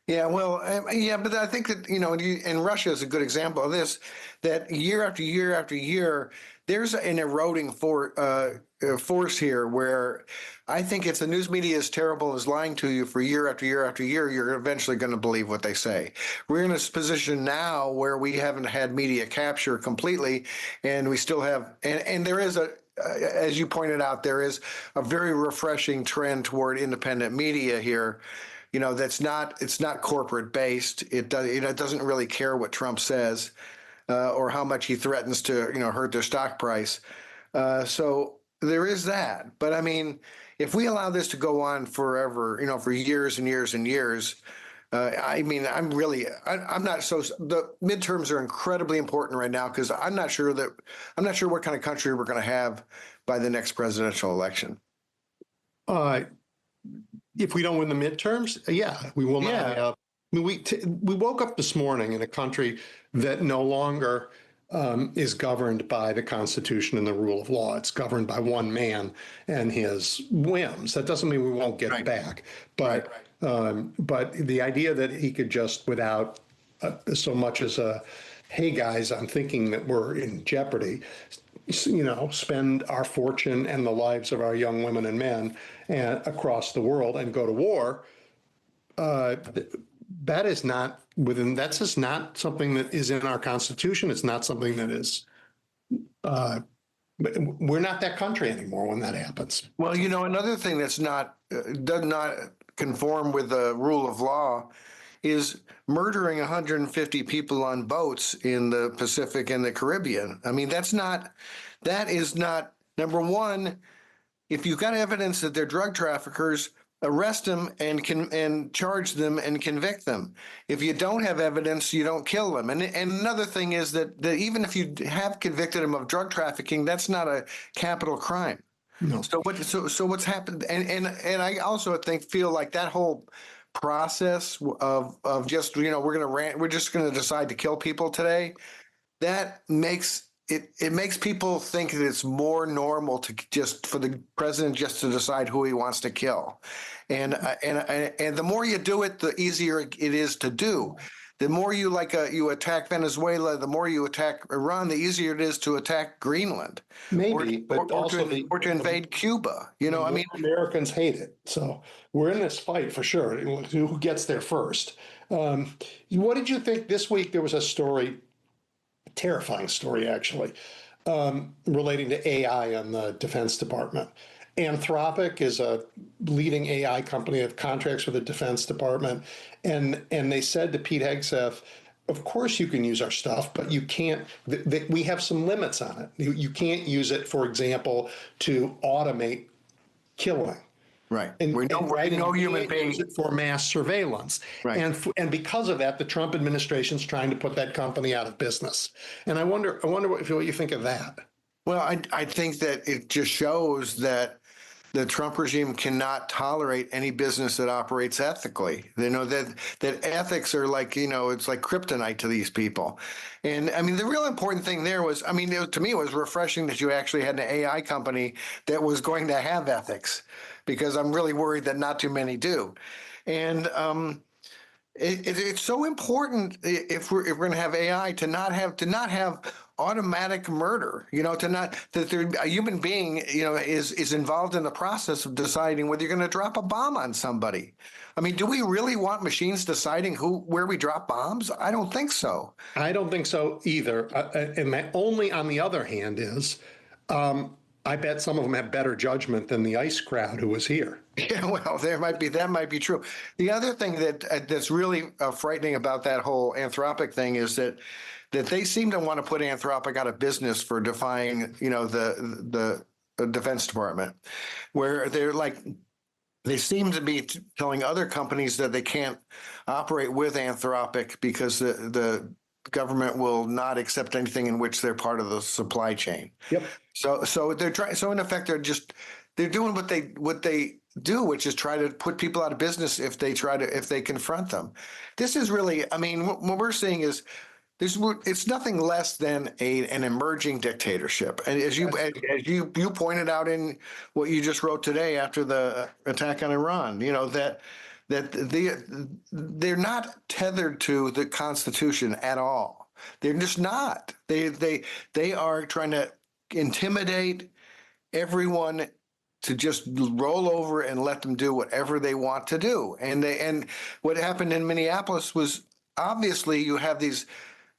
Yeah, well, but I think that, and Russia is a good example of this, that year after year after year, there's an eroding force here where I think if the news media is terrible, is lying to you for year after year after year, you're eventually going to believe what they say. We're in a position now where we haven't had media capture completely, and we still have, and there is as you pointed out, there is a very refreshing trend toward independent media here. It's not corporate based. It doesn't really care what Trump says or how much he threatens to hurt their stock price. So there is that. But if we allow this to go on forever, for years and years and years, I'm not so. The midterms are incredibly important right now because I'm not sure what kind of country we're going to have by the next presidential election. If we don't win the midterms, we will not have. We woke up this morning in a country that no longer is governed by the Constitution and the rule of law. It's governed by one man and his whims. That doesn't mean we won't get it back, but the idea that he could just, without so much as hey guys, I'm thinking that we're in jeopardy, spend our fortune and the lives of our young women and men across the world and go to war. that is not within, that's just not something that is in our Constitution. It's not something that is, we're not that country anymore when that happens. Well, another thing that's does not conform with the rule of law is murdering 150 people on boats in the Pacific and the Caribbean. I mean, that is not, number one, if you've got evidence that they're drug traffickers, arrest them and charge them and convict them. If you don't have evidence, you don't kill them. And another thing is that even if you have convicted them of drug trafficking, that's not a capital crime. No. So what's happened? And I also feel like that whole process of just we're just gonna decide to kill people today, that makes it makes people think that it's more normal to just for the president just to decide who he wants to kill, and the more you do it, the easier it is to do. The more you attack Venezuela, the more you attack Iran, the easier it is to attack Greenland. Maybe, but also to invade Cuba. I mean, Americans hate it. So we're in this fight for sure. Who gets there first? What did you think this week? There was a story, a terrifying story actually, relating to AI on the Defense Department. Anthropic is a leading AI company of contracts with the Defense Department. And they said to Pete Hegseth, of course you can use our stuff, but you can't, we have some limits on it. You can't use it, for example, to automate killing. Right. No human being use it for mass surveillance. Right. And because of that, the Trump administration's trying to put that company out of business. And I wonder what you think of that. Well, I think that it just shows that the Trump regime cannot tolerate any business that operates ethically. They know that ethics are like, it's like kryptonite to these people. And I mean, the real important thing there was, to me, it was refreshing that you actually had an AI company that was going to have ethics, because I'm really worried that not too many do. And it's so important if we're going to have AI to not have automatic murder, that a human being, is involved in the process of deciding whether you're going to drop a bomb on somebody. I mean, do we really want machines deciding where we drop bombs? I don't think so. I don't think so either. And my only on the other hand is, I bet some of them have better judgment than the ICE crowd who was here. Yeah, well, that might be true. The other thing that's really frightening about that whole Anthropic thing is that they seem to want to put Anthropic out of business for defying, the Defense Department, where they seem to be telling other companies that they can't operate with Anthropic because the government will not accept anything in which they're part of the supply chain. Yep. So they're trying. So in effect, they're doing what they do, which is try to put people out of business if they confront them. This is really, what we're seeing is it's nothing less than an emerging dictatorship. And as you pointed out in what you just wrote today after the attack on Iran, that they're not tethered to the Constitution at all. They're just not. They are trying to intimidate everyone to just roll over and let them do whatever they want to do. And what happened in Minneapolis was obviously you have these.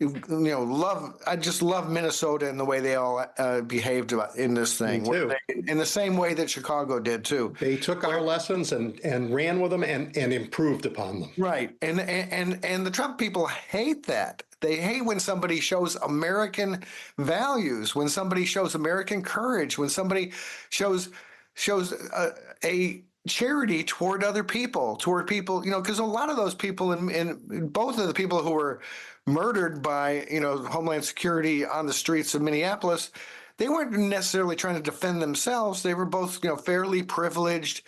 I just love Minnesota and the way they all behaved in this thing. Me too. In the same way that Chicago did too. They took our lessons and ran with them and improved upon them. Right. And the Trump people hate that. They hate when somebody shows American values, when somebody shows American courage, when somebody shows a charity toward other people, because a lot of those people, and both of the people who were murdered by, Homeland Security on the streets of Minneapolis, they weren't necessarily trying to defend themselves. They were both, fairly privileged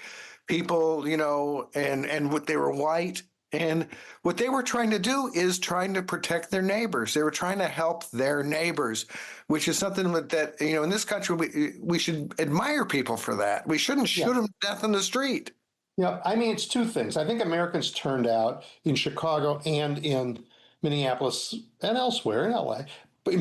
people, and what they were white. And what they were trying to do is trying to protect their neighbors. They were trying to help their neighbors, which is something that in this country, we should admire people for that. We shouldn't shoot them to death in the street. Yeah, it's two things. I think Americans turned out in Chicago and in Minneapolis and elsewhere in LA, but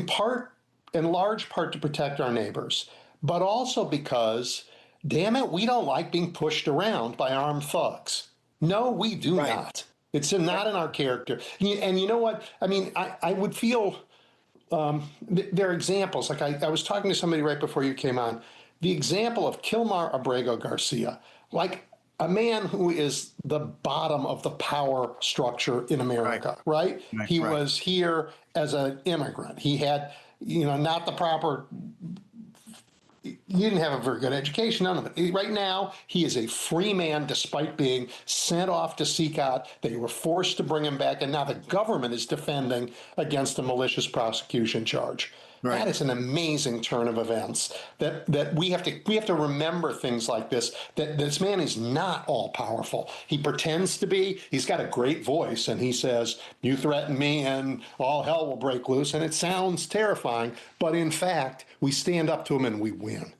in large part to protect our neighbors, but also because, damn it, we don't like being pushed around by armed thugs. No, we do not. It's not in our character. And you know what? I mean, I would feel there are examples. Like I was talking to somebody right before you came on. The example of Kilmar Abrego Garcia, like a man who is the bottom of the power structure in America, right? He was here as an immigrant. He had, not the proper. He didn't have a very good education, none of it. Right now, he is a free man despite being sent off to seek out. They were forced to bring him back, and now the government is defending against a malicious prosecution charge. Right. That is an amazing turn of events. That we have to remember things like this. That this man is not all powerful. He pretends to be. He's got a great voice, and he says, "You threaten me, and all hell will break loose." And it sounds terrifying, but in fact, we stand up to him and we win.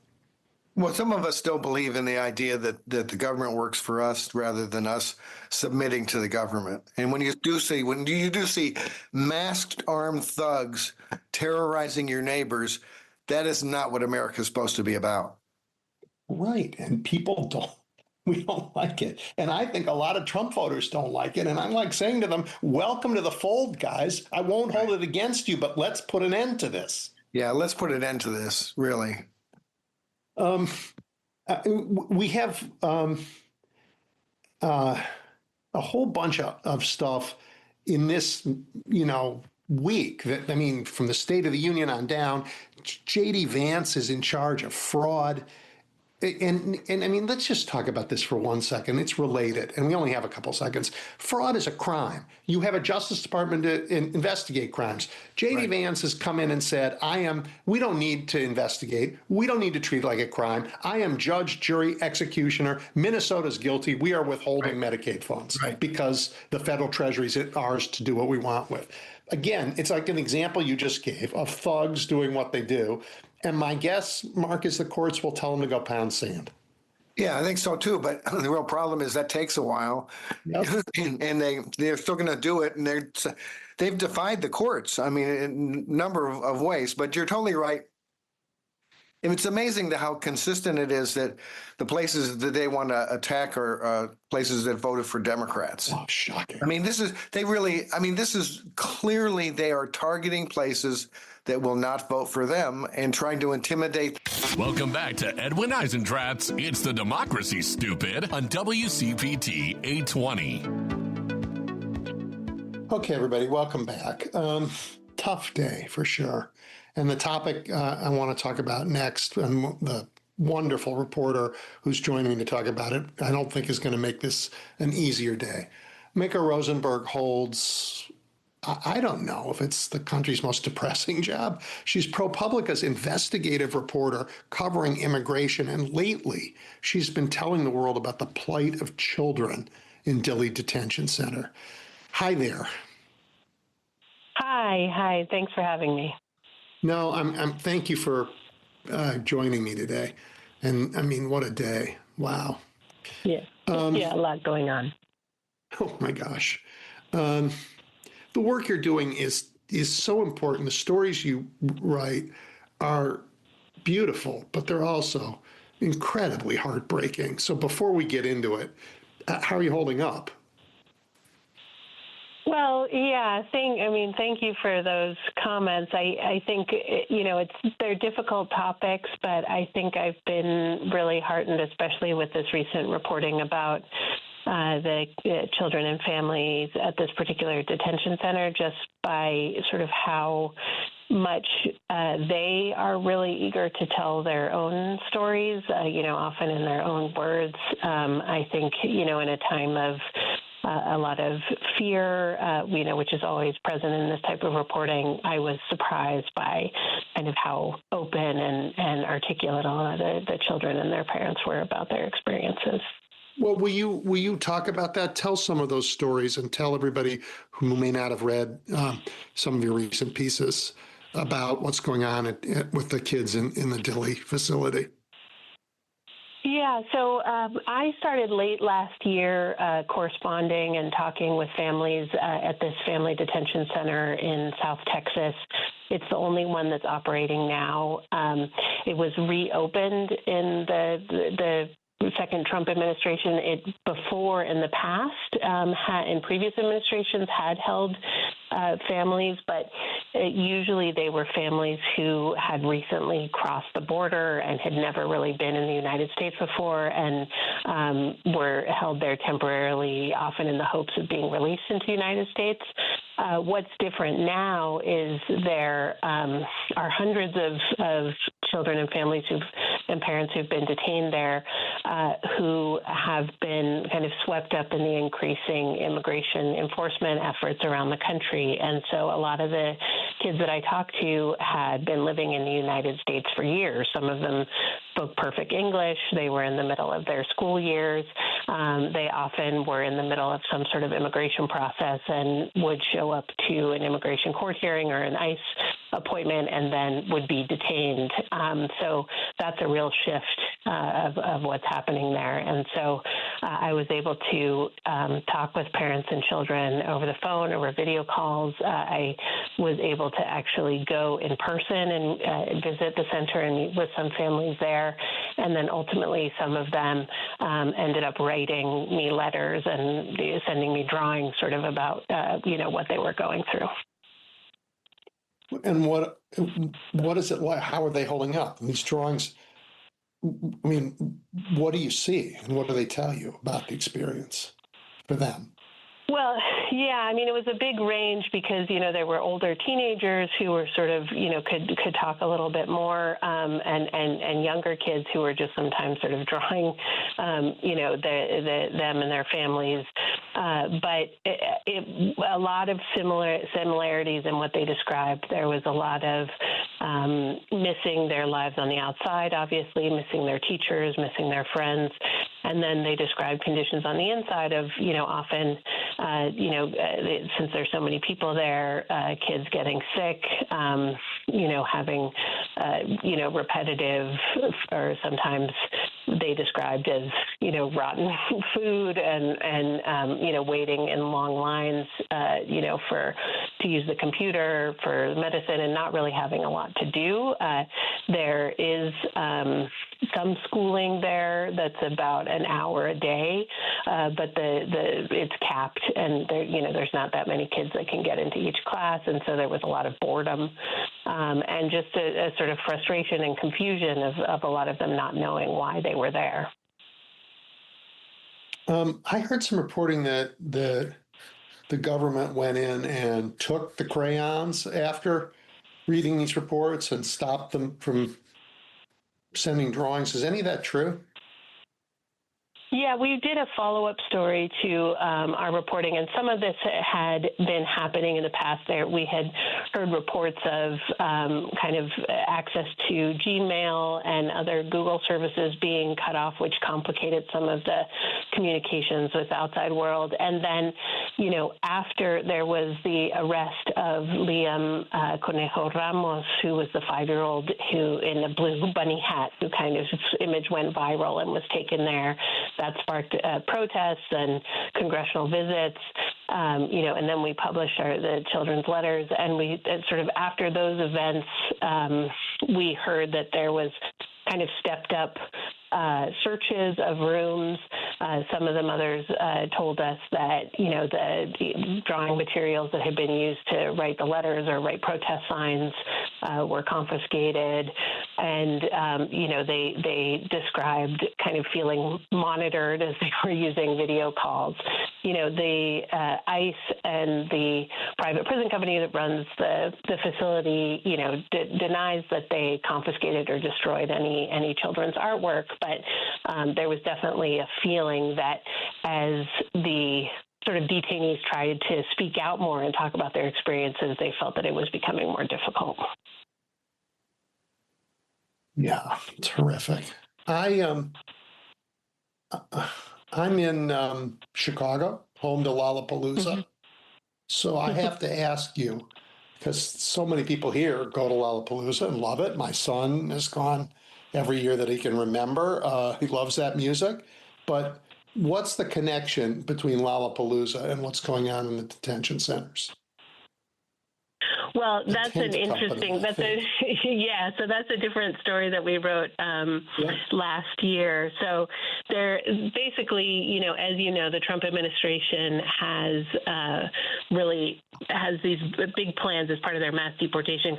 Well, some of us still believe in the idea that the government works for us rather than us submitting to the government. And when you do see masked armed thugs terrorizing your neighbors, that is not what America is supposed to be about. Right. And we don't like it. And I think a lot of Trump voters don't like it. And I'm like saying to them, welcome to the fold, guys. I won't hold it against you, but let's put an end to this. Yeah, let's put an end to this, really. We have a whole bunch of stuff in this, week that, from the State of the Union on down. J.D. Vance is in charge of fraud. And let's just talk about this for 1 second. It's related, and we only have a couple seconds. Fraud is a crime. You have a Justice Department to investigate crimes. J.D. Vance has come in and said, we don't need to investigate. We don't need to treat it like a crime. I am judge, jury, executioner. Minnesota's guilty. We are withholding Medicaid funds because the federal treasury is ours to do what we want with. Again, it's like an example you just gave of thugs doing what they do. And my guess, Mark, is the courts will tell them to go pound sand. Yeah, I think so too. But the real problem is that takes a while, and they're still going to do it, and they've defied the courts. In a number of ways. But you're totally right. And it's amazing how consistent it is that the places that they want to attack are places that voted for Democrats. Oh, shocking. This is clearly they are targeting places that will not vote for them and trying to intimidate. Welcome back to Edwin Eisendrath's It's the Democracy, Stupid on WCPT 820. Okay, everybody, welcome back. Tough day for sure. And the topic I want to talk about next, and the wonderful reporter who's joining me to talk about it, I don't think is going to make this an easier day. Mika Rosenberg holds, I don't know if it's the country's most depressing job. She's ProPublica's investigative reporter covering immigration, and lately she's been telling the world about the plight of children in Dilley Detention Center. Hi there. Hi. Thanks for having me. No, I'm. Thank you for joining me today. And what a day! Wow. Yeah. A lot going on. Oh my gosh, the work you're doing is so important. The stories you write are beautiful, but they're also incredibly heartbreaking. So before we get into it, how are you holding up? Well, yeah. Thank you for those comments. I think they're difficult topics, but I think I've been really heartened, especially with this recent reporting about the children and families at this particular detention center, just by sort of how much they are really eager to tell their own stories, often in their own words. I think, in a time of a lot of fear, which is always present in this type of reporting, I was surprised by kind of how open and articulate a lot of the children and their parents were about their experiences. Well, will you talk about that? Tell some of those stories and tell everybody who may not have read some of your recent pieces about what's going on with the kids in the Dilley facility. Yeah, so I started late last year corresponding and talking with families at this family detention center in South Texas. It's the only one that's operating now. It was reopened in the second Trump administration. It before in the past, in previous administrations, had held families, but usually they were families who had recently crossed the border and had never really been in the United States before, and were held there temporarily, often in the hopes of being released into the United States. What's different now is there are hundreds of children and families and parents who've been detained there who have been kind of swept up in the increasing immigration enforcement efforts around the country. And so a lot of the kids that I talked to had been living in the United States for years. Some of them spoke perfect English. They were in the middle of their school years. They often were in the middle of some sort of immigration process and would show up to an immigration court hearing or an ICE appointment and then would be detained. So that's a real shift of what's happening there. And so I was able to talk with parents and children over the phone, over video calls. I was able to actually go in person and visit the center and meet with some families there. And then ultimately some of them ended up writing me letters and sending me drawings sort of about, what they were going through. And what is it like? How are they holding up? And these drawings, I mean, what do you see and what do they tell you about the experience for them? Well, yeah, I mean, it was a big range because, there were older teenagers who were sort of, could talk a little bit more, and younger kids who were just sometimes sort of drawing, them and their families. But a lot of similarities in what they described. There was a lot of missing their lives on the outside, obviously, missing their teachers, missing their friends. And then they described conditions on the inside of, often, since there's so many people there, kids getting sick, having, repetitive, or sometimes they described as, rotten food and waiting in long lines, to use the computer for medicine and not really having a lot to do. There is some schooling there that's about an hour a day, but it's capped, and there's not that many kids that can get into each class, and so there was a lot of boredom and just a sort of frustration and confusion of a lot of them not knowing why they were there. I heard some reporting that the government went in and took the crayons after reading these reports and stopped them from sending drawings. Is any of that true? Yeah, we did a follow-up story to our reporting, and some of this had been happening in the past. There, we had heard reports of kind of access to Gmail and other Google services being cut off, which complicated some of the communications with the outside world. And then, after there was the arrest of Liam Conejo Ramos, who was the 5-year-old who in a blue bunny hat, who kind of image went viral and was taken there. That sparked protests and congressional visits, and then we published the children's letters. And we sort of after those events, we heard that there was kind of stepped up searches of rooms. Some of the mothers told us that, the drawing materials that had been used to write the letters or write protest signs were confiscated. And, they described kind of feeling monitored as they were using video calls. The ICE and the private prison company that runs the facility, denies that they confiscated or destroyed any children's artwork. But there was definitely a feeling that as the sort of detainees tried to speak out more and talk about their experiences, they felt that it was becoming more difficult. Yeah, it's horrific. I'm in Chicago, home to Lollapalooza. Mm-hmm. So I have to ask you, because so many people here go to Lollapalooza and love it. My son has gone every year that he can remember. He loves that music. But what's the connection between Lollapalooza and what's going on in the detention centers? Well, that's an tent interesting. company, Yeah. So that's a different story that we wrote last year. So there, basically, as you know, the Trump administration has these big plans as part of their mass deportation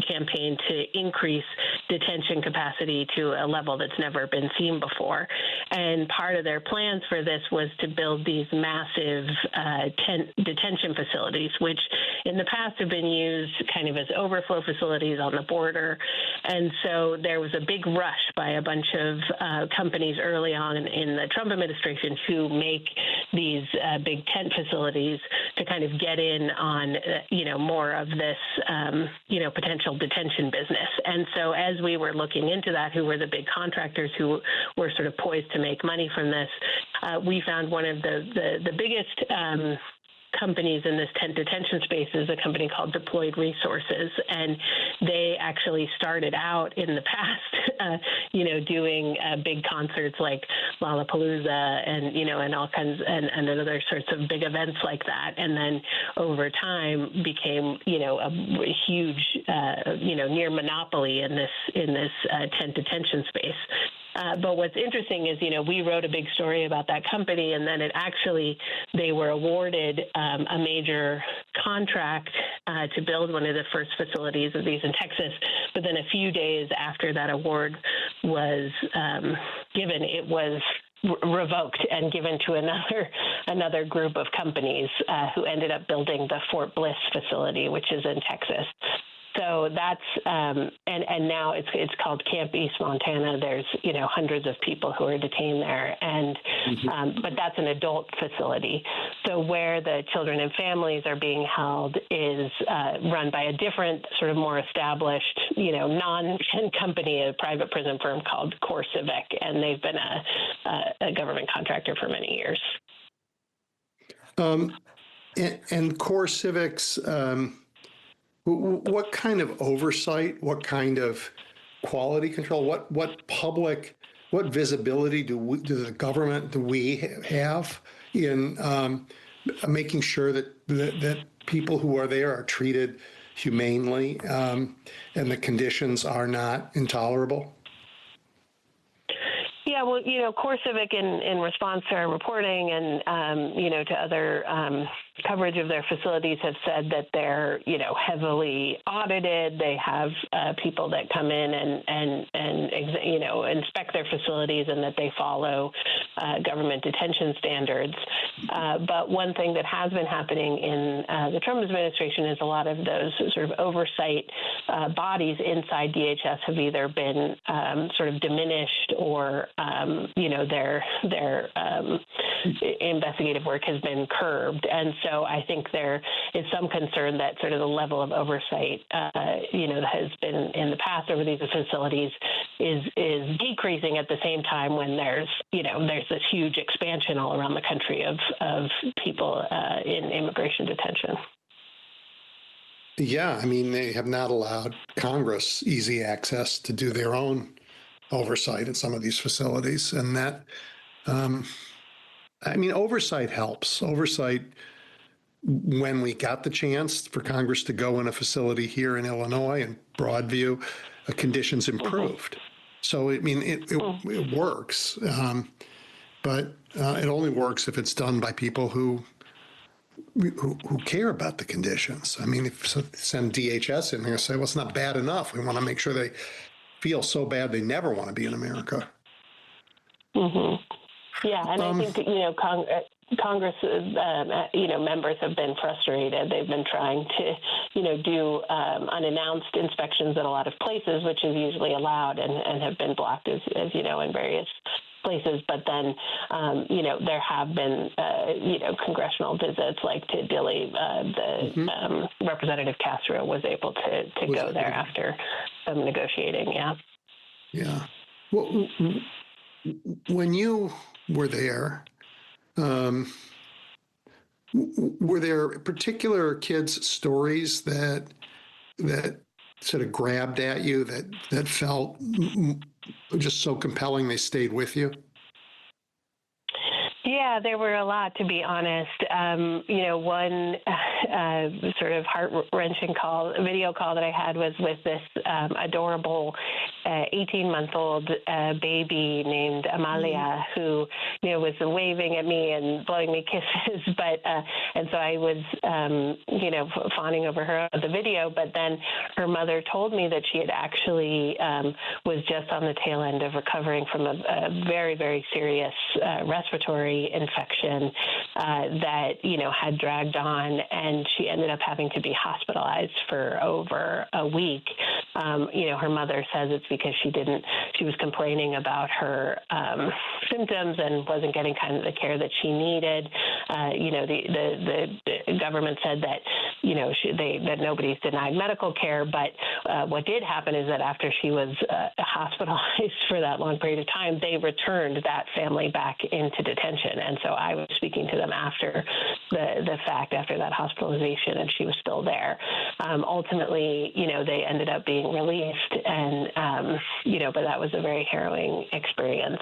campaign to increase detention capacity to a level that's never been seen before. And part of their plans for this was to build these massive detention facilities, which in the past have been used kind of as overflow facilities on the border. And so there was a big rush by a bunch of companies early on in the Trump administration to make these big tent facilities to kind of get in on, more of this, potential detention business. And so as we were looking into that, who were the big contractors who were sort of poised to make money from this, we found one of the biggest companies in this tent detention space is a company called Deployed Resources, and they actually started out in the past, doing big concerts like Lollapalooza and all kinds and other sorts of big events like that, and then over time became a huge near monopoly in this tent detention space. But what's interesting is, we wrote a big story about that company, and then they were awarded a major contract to build one of the first facilities of these in Texas. But then a few days after that award was given, it was revoked and given to another group of companies who ended up building the Fort Bliss facility, which is in Texas. So that's and now it's called Camp East Montana. There's hundreds of people who are detained there, and but that's an adult facility. So where the children and families are being held is run by a different, sort of more established, non-company, a private prison firm called CoreCivic, and they've been a government contractor for many years. And CoreCivic's. What kind of oversight, what kind of quality control, what visibility do the government have in making sure that people who are there are treated humanely and the conditions are not intolerable? Yeah, well, CoreCivic in response to our reporting and, to other coverage of their facilities have said that they're, heavily audited. They have people that come in and inspect their facilities and that they follow government detention standards. But one thing that has been happening in the Trump administration is a lot of those sort of oversight bodies inside DHS have either been sort of diminished or their investigative work has been curbed. And so I think there is some concern that sort of the level of oversight, that has been in the past over these facilities is decreasing at the same time when there's this huge expansion all around the country of people in immigration detention. Yeah, I mean, they have not allowed Congress easy access to do their own oversight in some of these facilities. And that, oversight helps. Oversight, when we got the chance for Congress to go in a facility here in Illinois in Broadview, conditions improved. So, it works. But it only works if it's done by people who care about the conditions. I mean, if send DHS in there and say, well, it's not bad enough. We want to make sure they feel so bad they never want to be in America. Mm-hmm. Yeah, and I think that, Congress, members have been frustrated. They've been trying to, do unannounced inspections at a lot of places, which is usually allowed and have been blocked, as you know, in various places. But then, there have been, congressional visits like to Dilley. Representative Castro was able to go there after some negotiating. Yeah. Yeah. Well, when you were there, were there particular kids' stories that sort of grabbed at you that felt just so compelling they stayed with you? Yeah, Yeah, there were a lot, to be honest. One sort of heart-wrenching video call that I had was with this adorable 18-month-old baby named Amalia, who, was waving at me and blowing me kisses. And so I was, fawning over her on the video. But then her mother told me that she had actually was just on the tail end of recovering from a very, very serious respiratory infection that, had dragged on, and she ended up having to be hospitalized for over a week. Her mother says it's because she was complaining about her symptoms and wasn't getting kind of the care that she needed. The government said that, that nobody's denied medical care, but what did happen is that after she was hospitalized for that long period of time, they returned that family back into detention. And so I was speaking to them after the fact, after that hospitalization, and she was still there. Ultimately, they ended up being released, and, but that was a very harrowing experience.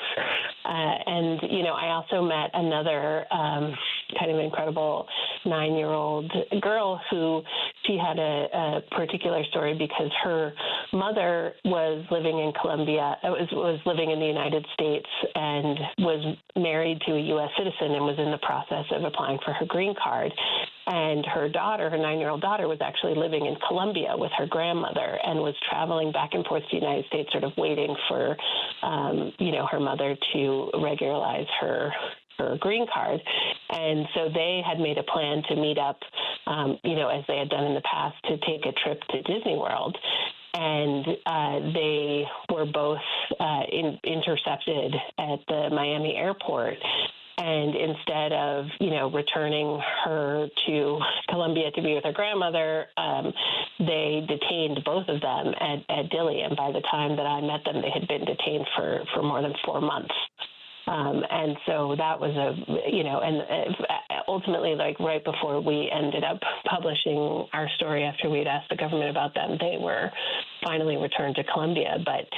And I also met another kind of incredible 9-year-old girl who she had a particular story because her mother was living in Colombia, was living in the United States, and was married to a U.S. citizen and was in the process of applying for her green card. And her daughter, her 9-year-old daughter, was actually living in Colombia with her grandmother and was traveling back and forth to the United States, sort of waiting for, her mother to regularize her green card. And so they had made a plan to meet up, as they had done in the past, to take a trip to Disney World. And they were both intercepted at the Miami airport. And instead of, returning her to Colombia to be with her grandmother, they detained both of them at Dilley. And by the time that I met them, they had been detained for more than 4 months. And so that was ultimately, like right before we ended up publishing our story, after we'd asked the government about them, they were finally returned to Colombia. But,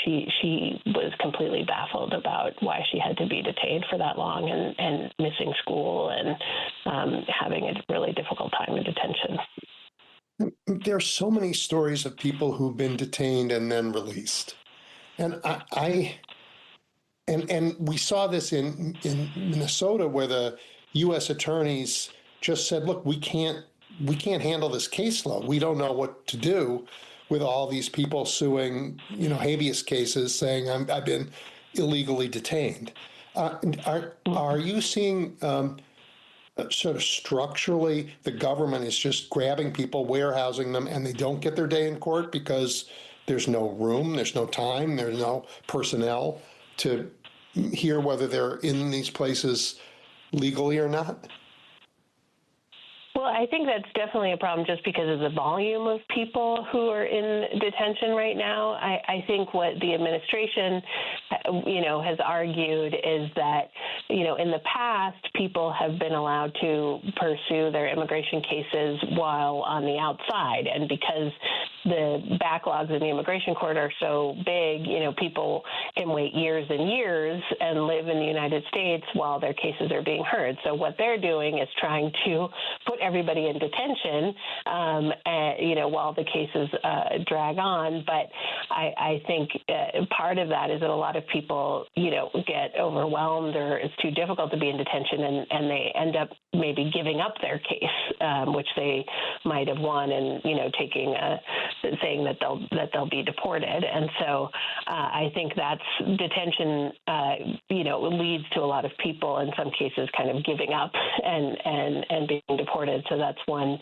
she was completely baffled about why she had to be detained for that long and missing school and having a really difficult time in detention. There are so many stories of people who've been detained and then released. And And we saw this in Minnesota, where the U.S. attorneys just said, "Look, we can't handle this caseload. We don't know what to do with all these people suing, habeas cases, saying I've been illegally detained." Are you seeing sort of structurally the government is just grabbing people, warehousing them, and they don't get their day in court because there's no room, there's no time, there's no personnel to hear whether they're in these places legally or not? Well, I think that's definitely a problem just because of the volume of people who are in detention right now. I think what the administration, has argued is that, in the past, people have been allowed to pursue their immigration cases while on the outside. And because the backlogs in the immigration court are so big, people can wait years and years and live in the United States while their cases are being heard. So what they're doing is trying to put everybody in detention, while the cases drag on. But I think part of that is that a lot of people, get overwhelmed, or it's too difficult to be in detention, and they end up maybe giving up their case, which they might have won, and saying that they'll be deported. And so I think that's detention, leads to a lot of people in some cases kind of giving up and being deported. So that's one,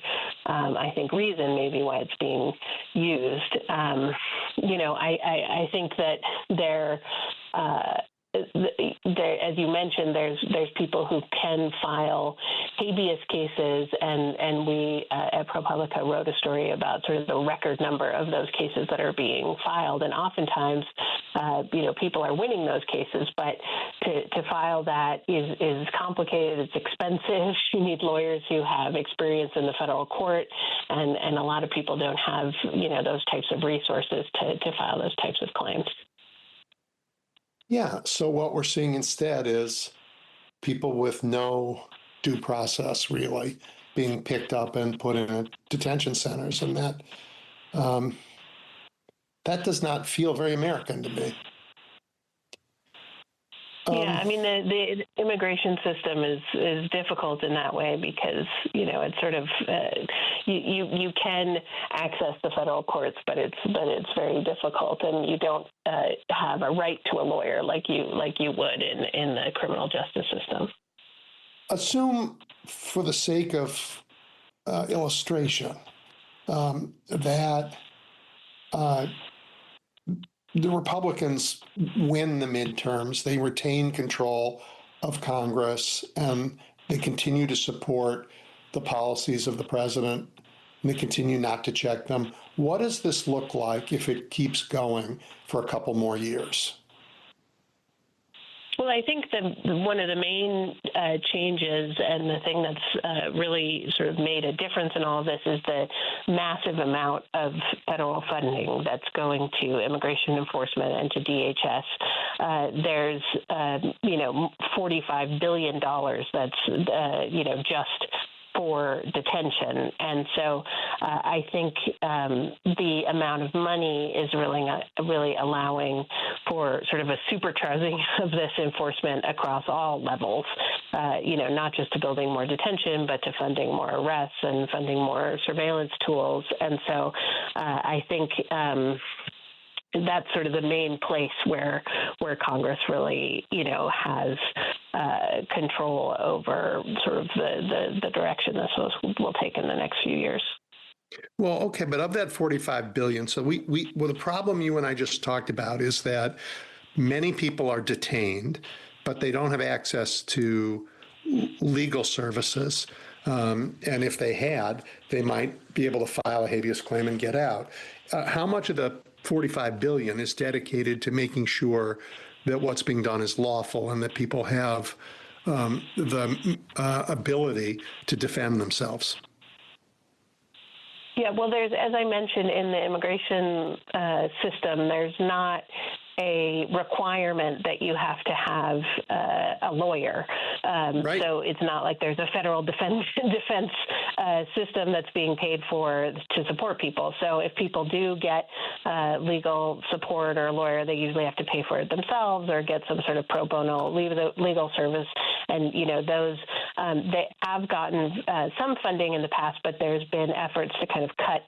I think, reason maybe why it's being used. I think that as you mentioned, there's people who can file habeas cases, and we at ProPublica wrote a story about sort of the record number of those cases that are being filed, and oftentimes, people are winning those cases, but to file that is complicated. It's expensive. You need lawyers who have experience in the federal court, and a lot of people don't have those types of resources to file those types of claims. Yeah. So what we're seeing instead is people with no due process really being picked up and put in detention centers, and that does not feel very American to me. Yeah, I mean the immigration system is difficult in that way because it's sort of you can access the federal courts, but it's very difficult, and you don't have a right to a lawyer like you would in the criminal justice system. Assume, for the sake of illustration, that the Republicans win the midterms, they retain control of Congress, and they continue to support the policies of the president, and they continue not to check them. What does this look like if it keeps going for a couple more years? Well, I think one of the main changes and the thing that's really sort of made a difference in all of this is the massive amount of federal funding that's going to immigration enforcement and to DHS. There's, $45 billion that's, just for detention. And so I think the amount of money is really allowing for sort of a supercharging of this enforcement across all levels, not just to building more detention, but to funding more arrests and funding more surveillance tools. And so I think that's sort of the main place where Congress really, has control over sort of the direction this will take in the next few years. Well, okay, but of that $45 billion, so the problem you and I just talked about is that many people are detained, but they don't have access to legal services. And if they had, they might be able to file a habeas claim and get out. How much of the $45 billion is dedicated to making sure that what's being done is lawful and that people have the ability to defend themselves? Yeah, well, as I mentioned, in the immigration system, there's not a requirement that you have to have a lawyer. Right. So it's not like there's a federal defense system that's being paid for to support people. So if people do get legal support or a lawyer, they usually have to pay for it themselves or get some sort of pro bono legal service. And, those, they have gotten some funding in the past, but there's been efforts to kind of cut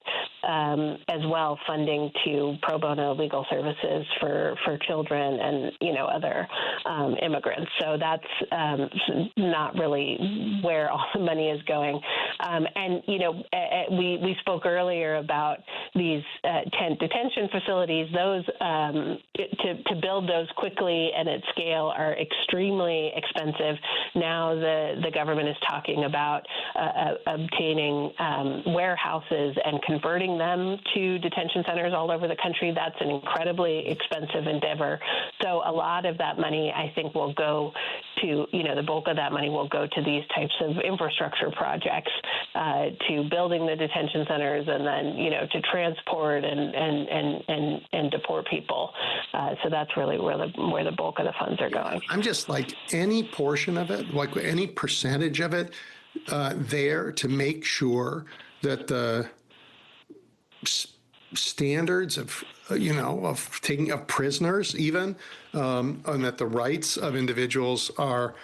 as well funding to pro bono legal services for children and, other immigrants. So that's not really where all the money is going. And, we spoke earlier about these tent detention facilities. Those, to build those quickly and at scale are extremely expensive. Now the government is talking about obtaining warehouses and converting them to detention centers all over the country. That's an incredibly expensive endeavor. So a lot of that money, I think, will go to, the bulk of that money will go to these types of infrastructure projects, to building the detention centers and then, to transport and deport people. So that's really where the bulk of the funds are going. I'm just like any portion of it, like any percentage of it, there to make sure that the standards of taking of prisoners even, and that the rights of individuals are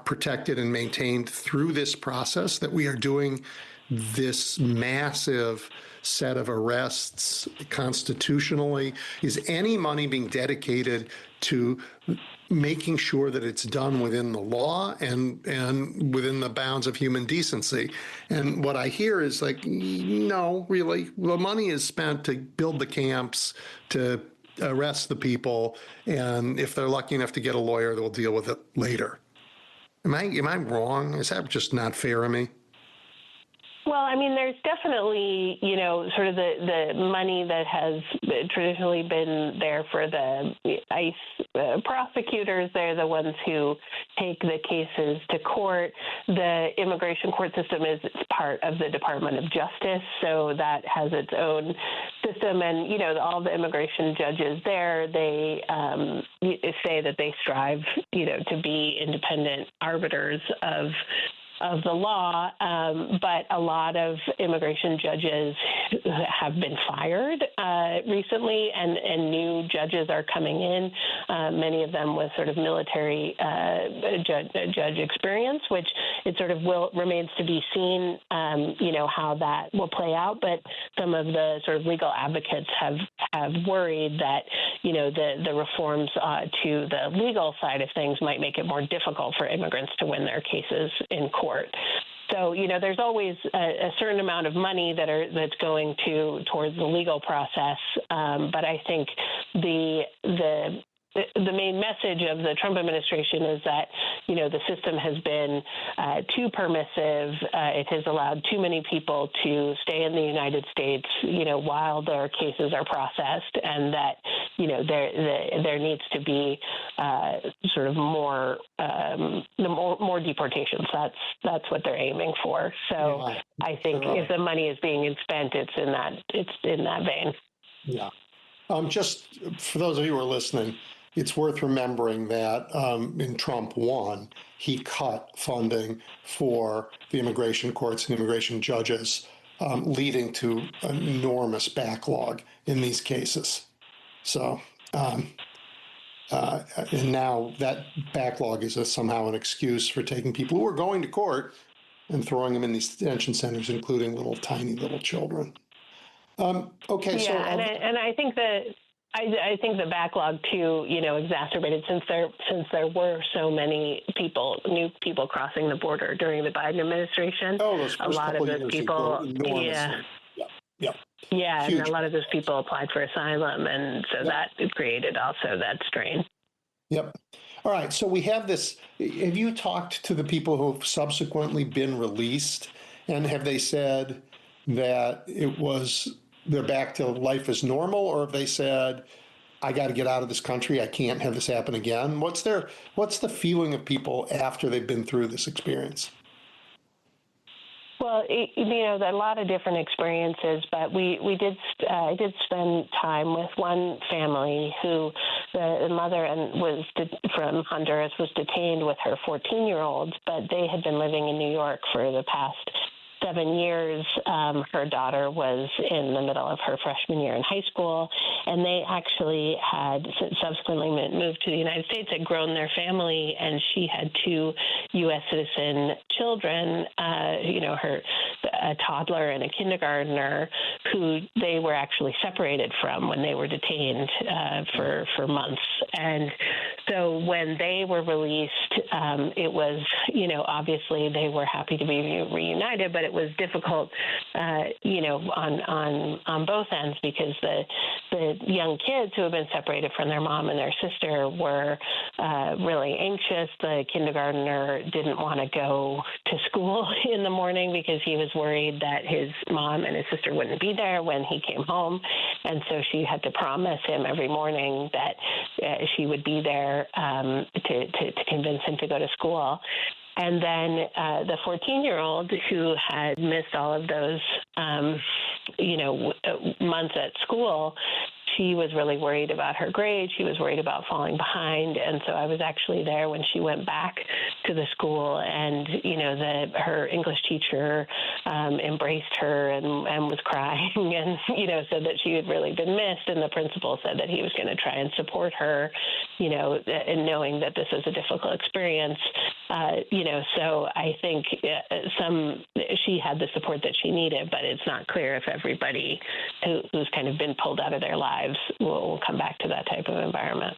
protected and maintained through this process, that we are doing this massive set of arrests constitutionally. Is any money being dedicated to making sure that it's done within the law and within the bounds of human decency? And what I hear is like, no, really, the money is spent to build the camps, to arrest the people, and if they're lucky enough to get a lawyer, they'll deal with it later. Am I wrong? Is that just not fair of me? Well, I mean, there's definitely, sort of the money that has traditionally been there for the ICE prosecutors. They're the ones who take the cases to court. The immigration court system is part of the Department of Justice, so that has its own system. And, all the immigration judges there, they say that they strive, to be independent arbiters of the law, but a lot of immigration judges have been fired recently, and new judges are coming in, many of them with sort of military judge experience, which it sort of remains to be seen, how that will play out. But some of the sort of legal advocates have worried that, the reforms to the legal side of things might make it more difficult for immigrants to win their cases in court. So, there's always a certain amount of money that's going towards the legal process. But I think the main message of the Trump administration is that, the system has been too permissive. It has allowed too many people to stay in the United States, while their cases are processed, and that, there needs to be sort of more deportations. That's what they're aiming for. So yeah, I think if the money is being spent, it's in that vein. Yeah. Just for those of you who are listening, it's worth remembering that in Trump 1, he cut funding for the immigration courts and immigration judges, leading to an enormous backlog in these cases. So, and now that backlog is somehow an excuse for taking people who are going to court and throwing them in these detention centers, including tiny little children. Okay, yeah, so and I think that. I think the backlog too, exacerbated since there were so many new people crossing the border during the Biden administration. A lot of those people, yeah, and a lot of those people applied for asylum, and so that created also that strain. Yep. All right. So we have this. Have you talked to the people who have subsequently been released, and have they said that they're back to life as normal, or have they said, I got to get out of this country, I can't have this happen again? What's the feeling of people after they've been through this experience? Well, a lot of different experiences, but I did spend time with one family who the mother from Honduras was detained with her 14-year-old, but they had been living in New York for the past 7 years. Her daughter was in the middle of her freshman year in high school, and they actually had subsequently moved to the United States, had grown their family, and she had 2 U.S. citizen children, a toddler and a kindergartner, who they were actually separated from when they were detained for months. And so when they were released, it was, obviously they were happy to be reunited, but it was difficult, on both ends, because the young kids who had been separated from their mom and their sister were really anxious. The kindergartner didn't want to go to school in the morning because he was worried that his mom and his sister wouldn't be there when he came home. And so she had to promise him every morning that she would be there to convince him to go to school. And then the 14-year-old who had missed all of those, months at school, she was really worried about her grades. She was worried about falling behind. And so I was actually there when she went back to the school, and, her English teacher embraced her and was crying and, said that she had really been missed. And the principal said that he was going to try and support her, and knowing that this was a difficult experience. So I think she had the support that she needed, but it's not clear if everybody who's kind of been pulled out of their lives will come back to that type of environment.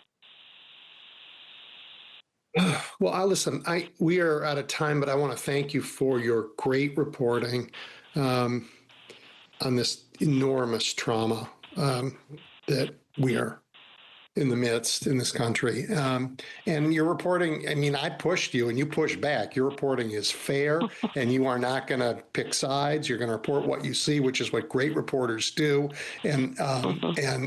Well, listen, we are out of time, but I want to thank you for your great reporting on this enormous trauma that we are in the midst in this country. And your reporting, I mean, I pushed you and you pushed back. Your reporting is fair and you are not going to pick sides. You're going to report what you see, which is what great reporters do. And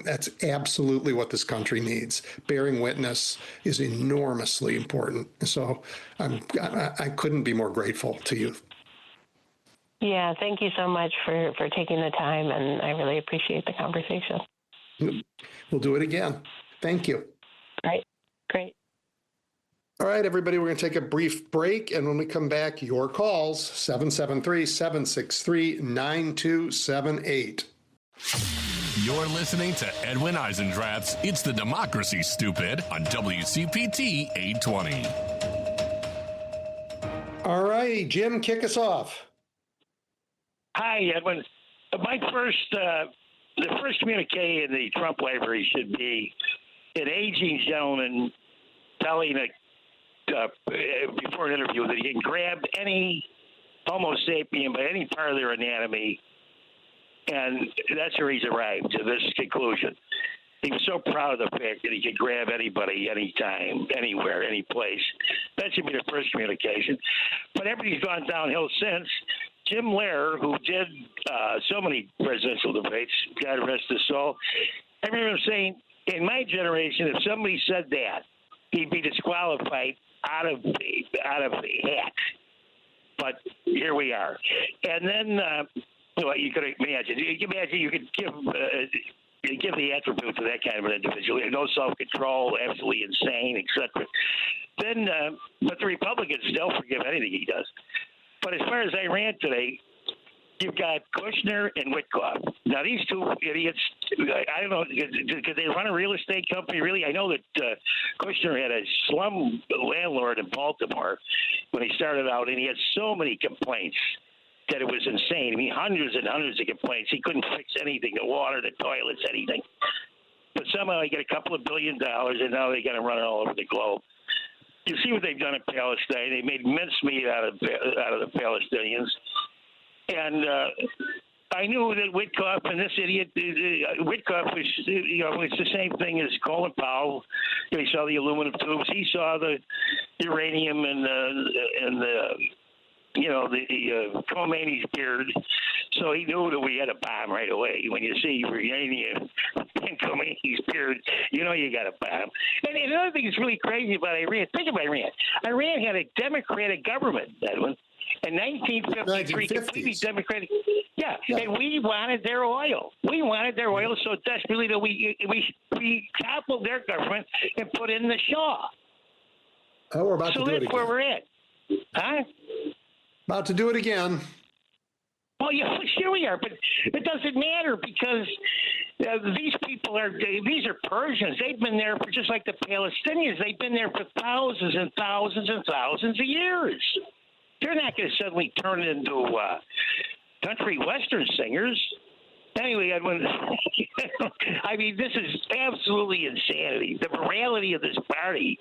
that's absolutely what this country needs. Bearing witness is enormously important. So I couldn't be more grateful to you. Yeah, thank you so much for taking the time, and I really appreciate the conversation. We'll do it again. Thank you. Right. Great. All right, everybody, we're going to take a brief break. And when we come back, your calls, 773-763-9278. You're listening to Edwin Eisendrath's It's the Democracy, Stupid on WCPT 820. All righty, Jim, kick us off. Hi, Edwin. The first communique in the Trump library should be an aging gentleman telling before an interview that he can grab any Homo sapien by any part of their anatomy, and that's where he's arrived to this conclusion. He was so proud of the fact that he could grab anybody, anytime, anywhere, any place. That should be the first communication. But everything's gone downhill since. Jim Lehrer, who did so many presidential debates, God rest his soul, I remember him saying, in my generation, if somebody said that, he'd be disqualified out of the hat. But here we are. And then, you could imagine you could give the attributes of that kind of an individual. No self-control, absolutely insane, etc. Then, but the Republicans don't forgive anything he does. But as far as Iran today, you've got Kushner and Witkoff. Now, these two idiots, I don't know, could they run a real estate company, really? I know that Kushner had a slum landlord in Baltimore when he started out, and he had so many complaints that it was insane. I mean, hundreds and hundreds of complaints. He couldn't fix anything, the water, the toilets, anything. But somehow he got a couple of $1 billion, and now they got to run it all over the globe. You see what they've done in Palestine. They made mincemeat out of the Palestinians. And I knew that Witkoff and this idiot, Witkoff was, it's the same thing as Colin Powell. He saw the aluminum tubes. He saw the uranium and the Khomeini's beard. So he knew that we had a bomb right away. When you see uranium and Khomeini's beard, you know you got a bomb. And another thing that's really crazy about Iran, think of Iran. Iran had a democratic government, Edwin. In 1953, completely democratic. Yeah, and we wanted their oil. We wanted their oil so desperately that we toppled their government and put in the Shah. Oh, we're about to do it again. So that's where we're at. Huh? About to do it again. Well, yeah, sure we are, but it doesn't matter because these are Persians. They've been there for just like the Palestinians. They've been there for thousands and thousands and thousands of years. They're not going to suddenly turn into country western singers. Anyway, Edwin, I mean, this is absolutely insanity. The morality of this party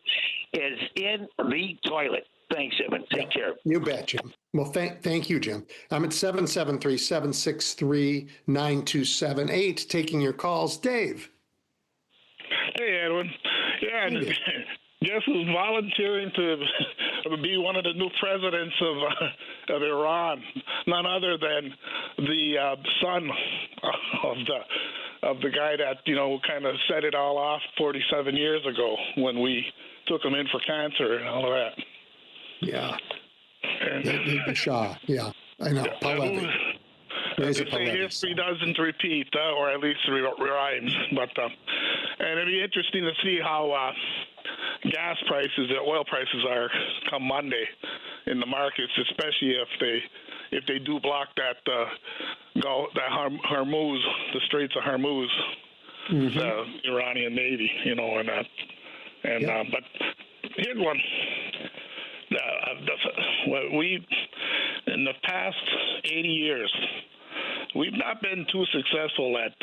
is in the toilet. Thanks, Edwin. Take care. You bet, Jim. Well, thank you, Jim. I'm at 773-763-9278, taking your calls. Dave. Hey, Edwin. Yeah, guess who's volunteering to be one of the new presidents of Iran? None other than the son of the guy that kind of set it all off 47 years ago when we took him in for cancer and all of that. Yeah. The Shah. Yeah, I know. Pahlavi. They say history doesn't repeat, or at least rhymes. But and it'd be interesting to see how gas prices, oil prices are come Monday in the markets, especially if they do block that Hormuz, the Straits of Hormuz, the Iranian Navy, and that. And but here's one. We in the past 80 years, we've not been too successful at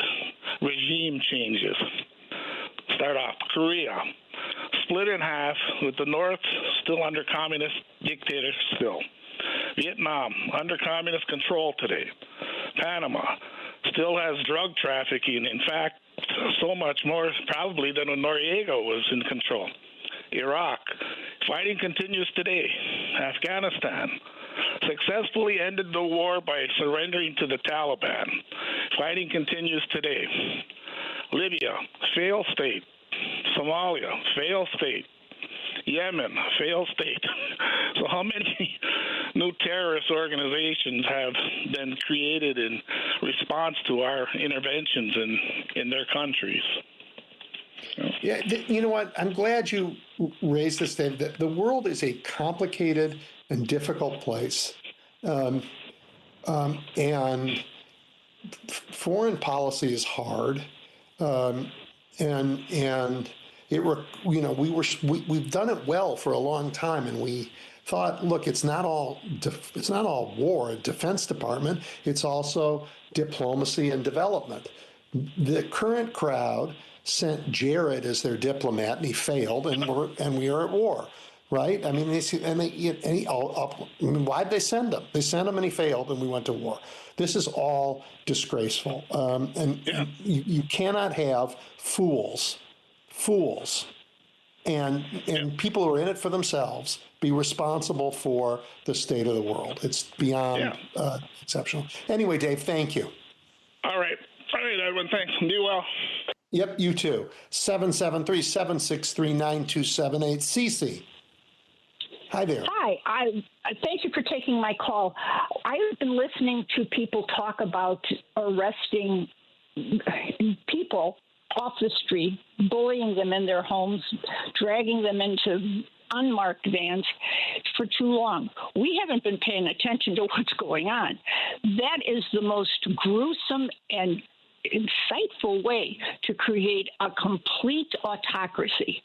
regime changes. Start off, Korea, split in half with the North still under communist dictator still. Vietnam, under communist control today. Panama still has drug trafficking. In fact, so much more probably than when Noriega was in control. Iraq, fighting continues today. Afghanistan, successfully ended the war by surrendering to the Taliban. Fighting continues today. Libya, failed state. Somalia, failed state. Yemen, failed state. So how many new terrorist organizations have been created in response to our interventions in their countries? Yeah, you know what? I'm glad you raised this, Dave. The world is a complicated and difficult place. And foreign policy is hard. And we've done it well for a long time, and we thought, look, it's not all war, Defense Department. It's also diplomacy and development. The current crowd sent Jared as their diplomat, and he failed, and we are at war, right? I mean, why'd they send him? They sent him, and he failed, and we went to war. This is all disgraceful, and you cannot have fools, and people who are in it for themselves be responsible for the state of the world. It's beyond exceptional. Anyway, Dave, thank you. All right, Edwin. Thanks. Be well. Yep, you too. 773-763-9278. Cece. Hi there. Hi. I thank you for taking my call. I've been listening to people talk about arresting people off the street, bullying them in their homes, dragging them into unmarked vans for too long. We haven't been paying attention to what's going on. That is the most gruesome and insightful way to create a complete autocracy.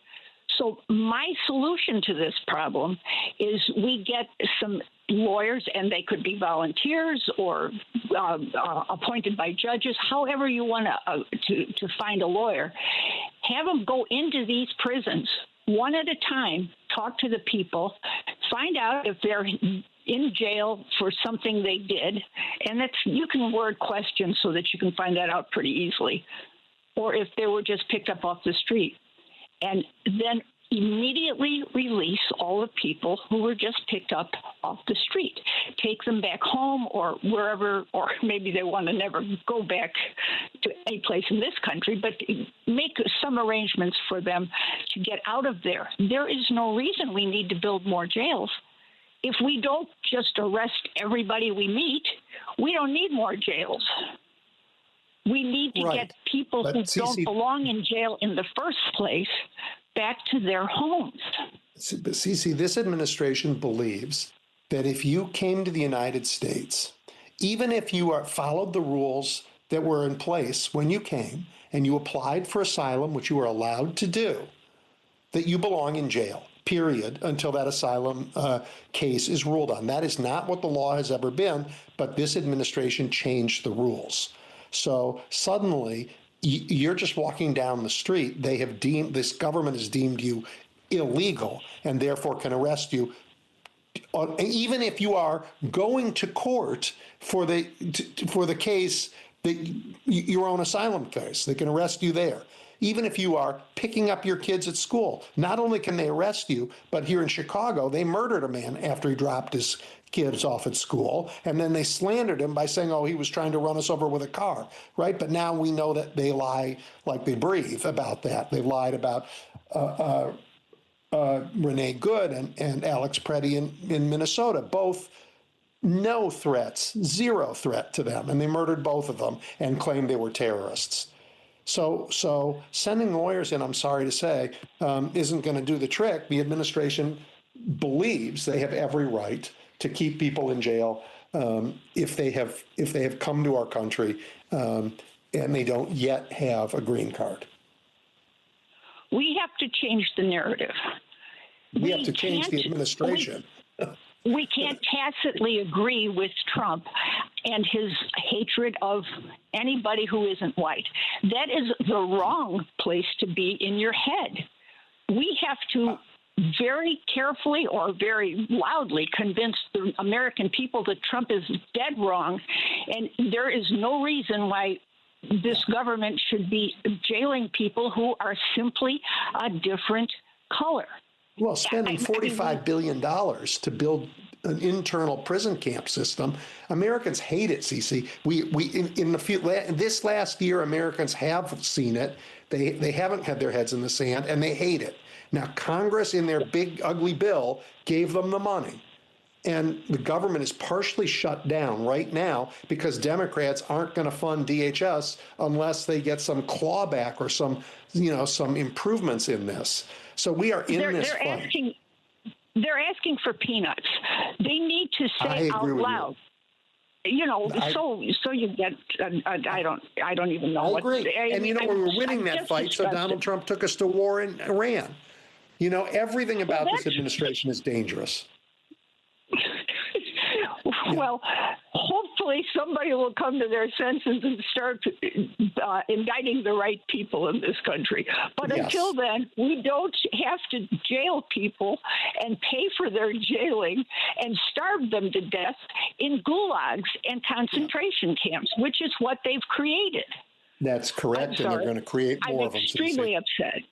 So my solution to this problem is we get some lawyers, and they could be volunteers or appointed by judges, however you want to find a lawyer. Have them go into these prisons one at a time, talk to the people, find out if they're in jail for something they did, and you can word questions so that you can find that out pretty easily, or if they were just picked up off the street. And then immediately release all the people who were just picked up off the street. Take them back home or wherever, or maybe they want to never go back to any place in this country, but make some arrangements for them to get out of there. There is no reason we need to build more jails. If we don't just arrest everybody we meet, we don't need more jails. We need to get people who don't belong in jail in the first place back to their homes. But Cece, this administration believes that if you came to the United States, even if you followed the rules that were in place when you came and you applied for asylum, which you were allowed to do, that you belong in jail, period, until that asylum case is ruled on. That is not what the law has ever been, but this administration changed the rules. So suddenly, you're just walking down the street. This government has deemed you illegal and therefore can arrest you, even if you are going to court for the case, your own asylum case. They can arrest you there. Even if you are picking up your kids at school, not only can they arrest you, but here in Chicago, they murdered a man after he dropped his kids off at school, and then they slandered him by saying, he was trying to run us over with a car, right? But now we know that they lie like they breathe about that. They lied about Renee Good and Alex Preddy in Minnesota, both no threats, zero threat to them, and they murdered both of them and claimed they were terrorists. So sending lawyers in, I'm sorry to say, isn't going to do the trick. The administration believes they have every right to keep people in jail if they have come to our country and they don't yet have a green card. We have to change the narrative. We have to change the administration. We can't tacitly agree with Trump and his hatred of anybody who isn't white. That is the wrong place to be in your head. We have to very carefully or very loudly convince the American people that Trump is dead wrong, and there is no reason why this government should be jailing people who are simply a different color. Well, spending $45 billion to build an internal prison camp system. Americans hate it, Cece. This last year, Americans have seen it. They haven't had their heads in the sand, and they hate it. Now, Congress, in their big, ugly bill, gave them the money. And the government is partially shut down right now because Democrats aren't going to fund DHS unless they get some clawback or some improvements in this. So we are in this fight. They're asking for peanuts. They need to say out loud. So you get. I don't even know. I agree. And we were winning that fight, so Donald Trump took us to war in Iran. Everything about this administration is dangerous. Well, hopefully somebody will come to their senses and start indicting the right people in this country. But until then, we don't have to jail people and pay for their jailing and starve them to death in gulags and concentration camps, which is what they've created. That's correct, and they're going to create more of them. I'm extremely upset.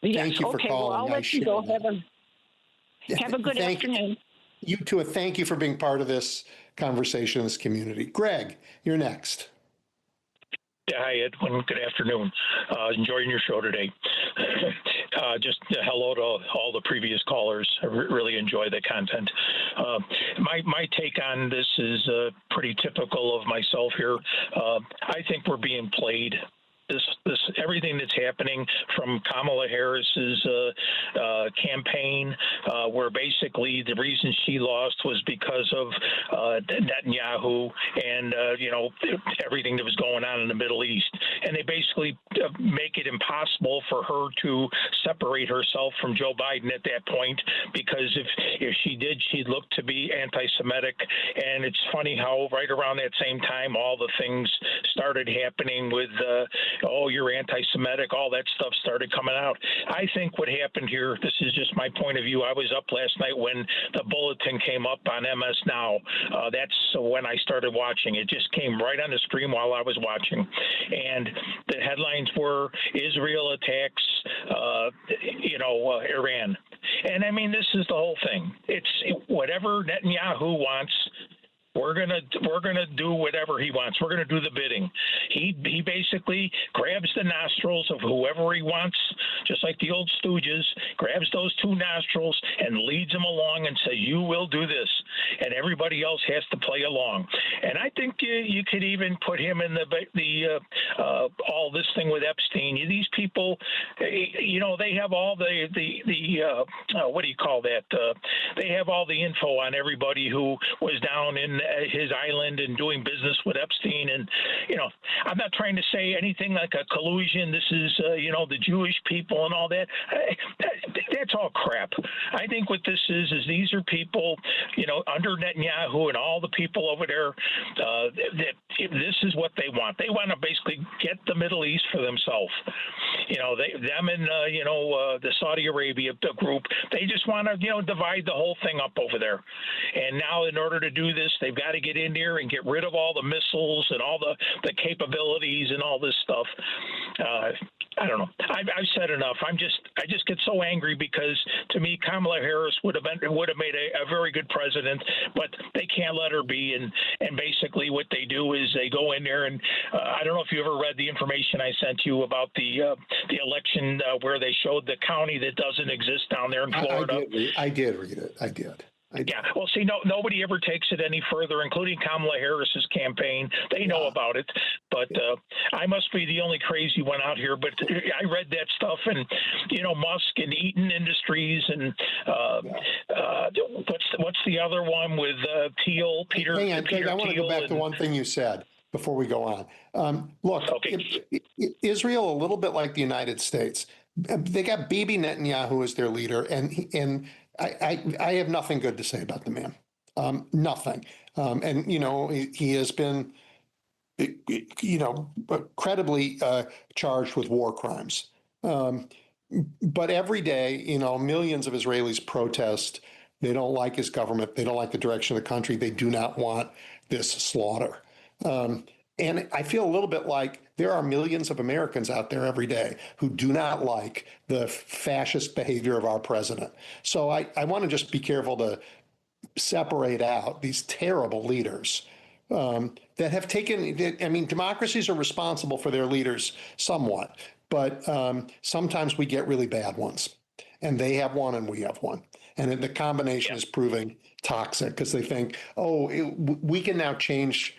Thank you for calling. Well, I'll let you go. Have a good afternoon. You too, and thank you for being part of this conversation in this community. Greg, you're next. Yeah, hi, Edwin. Good afternoon. Enjoying your show today. Just hello to all the previous callers. I really enjoy the content. My take on this is pretty typical of myself here. I think we're being played. This everything that's happening from Kamala Harris's campaign, where basically the reason she lost was because of Netanyahu and everything that was going on in the Middle East, and they basically make it impossible for her to separate herself from Joe Biden at that point, because if she did, she'd look to be anti-Semitic. And it's funny how right around that same time all the things started happening with you're anti-Semitic, all that stuff started coming out. I think what happened here, this is just my point of view. I was up last night when the bulletin came up on MS Now. That's when I started watching. It just came right on the stream while I was watching. And the headlines were Israel attacks, Iran. And I mean, this is the whole thing. It's whatever Netanyahu wants. We're gonna do whatever he wants. We're gonna do the bidding. He basically grabs the nostrils of whoever he wants, just like the old stooges, grabs those two nostrils and leads them along and says, "You will do this," and everybody else has to play along. And I think you could even put him in the all this thing with Epstein. These people, they have all the what do you call that? They have all the info on everybody who was down in his island and doing business with Epstein. And, I'm not trying to say anything like a collusion. This is, the Jewish people and all that. That's all crap. I think what this is these are people, under Netanyahu and all the people over there, that this is what they want. They want to basically get the Middle East for themselves. Them and, the Saudi Arabia group, they just want to, divide the whole thing up over there. And now in order to do this, they've got to get in there and get rid of all the missiles and all the capabilities and all this stuff. I don't know. I've said enough. I just get so angry because to me, Kamala Harris would have made a very good president, but they can't let her be. And basically what they do is they go in there and I don't know if you ever read the information I sent you about the election where they showed the county that doesn't exist down there in Florida. I did read it. I did. Yeah, well, see, nobody ever takes it any further, including Kamala Harris's campaign. They know about it, but I must be the only crazy one out here. But I read that stuff, and Musk and Eaton Industries, and what's the other one with Thiel, Peter? Hang on, Peter I want to go back to one thing you said before we go on. Look, Israel, a little bit like the United States, they got Bibi Netanyahu as their leader, and I have nothing good to say about the man. Nothing. And, he has been, credibly charged with war crimes. But every day, millions of Israelis protest. They don't like his government. They don't like the direction of the country. They do not want this slaughter. And I feel a little bit like there are millions of Americans out there every day who do not like the fascist behavior of our president. So I want to just be careful to separate out these terrible leaders that have taken, I mean, democracies are responsible for their leaders somewhat, but sometimes we get really bad ones. And they have one and we have one. And the combination is proving toxic because they think, oh, we can now change,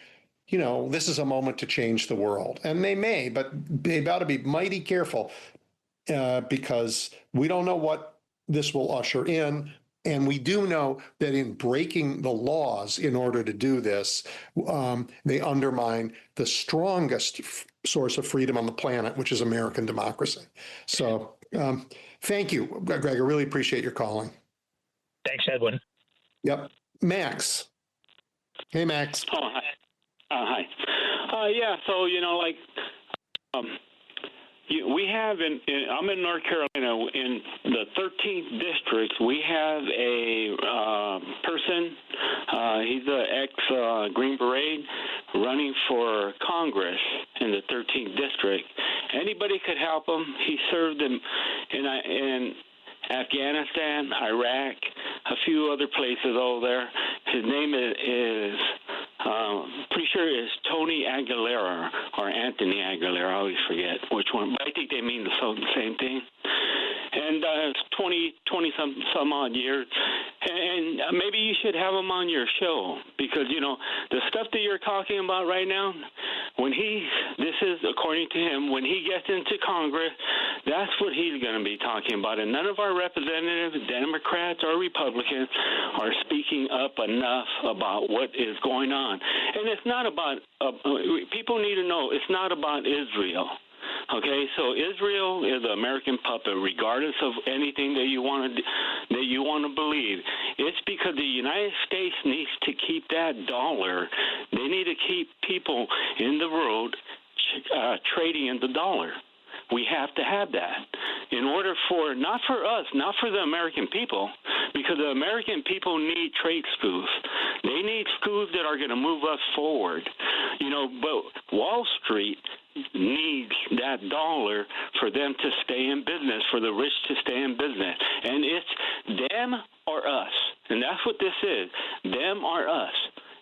this is a moment to change the world. And they may, but they've got to be mighty careful because we don't know what this will usher in. And we do know that in breaking the laws in order to do this, they undermine the strongest source of freedom on the planet, which is American democracy. So thank you, Greg. I really appreciate your calling. Thanks, Edwin. Yep. Max. Hey, Max. Oh, hi. Yeah, so, we have I'm in North Carolina. In the 13th district, we have a person. He's an ex-Green Beret running for Congress in the 13th district. Anybody could help him. He served in Afghanistan, Iraq, a few other places over there. His name is pretty sure it's Tony Aguilera or Anthony Aguilera. I always forget which one, but I think they mean the same thing. And it's 20 some odd years. And maybe you should have him on your show because, the stuff that you're talking about right now, this is according to him, when he gets into Congress, that's what he's going to be talking about. And none of our representatives, Democrats or Republicans, are speaking up enough about what is going on. And it's not about, people need to know, it's not about Israel. Okay, so Israel is an American puppet, regardless of anything that you want to believe. It's because the United States needs to keep that dollar. They need to keep people in the world trading in the dollar. We have to have that in order for, not for us, not for the American people, because the American people need trade schools. They need schools that are going to move us forward. But Wall Street needs that dollar for them to stay in business, for the rich to stay in business. And it's them or us. And that's what this is, them or us.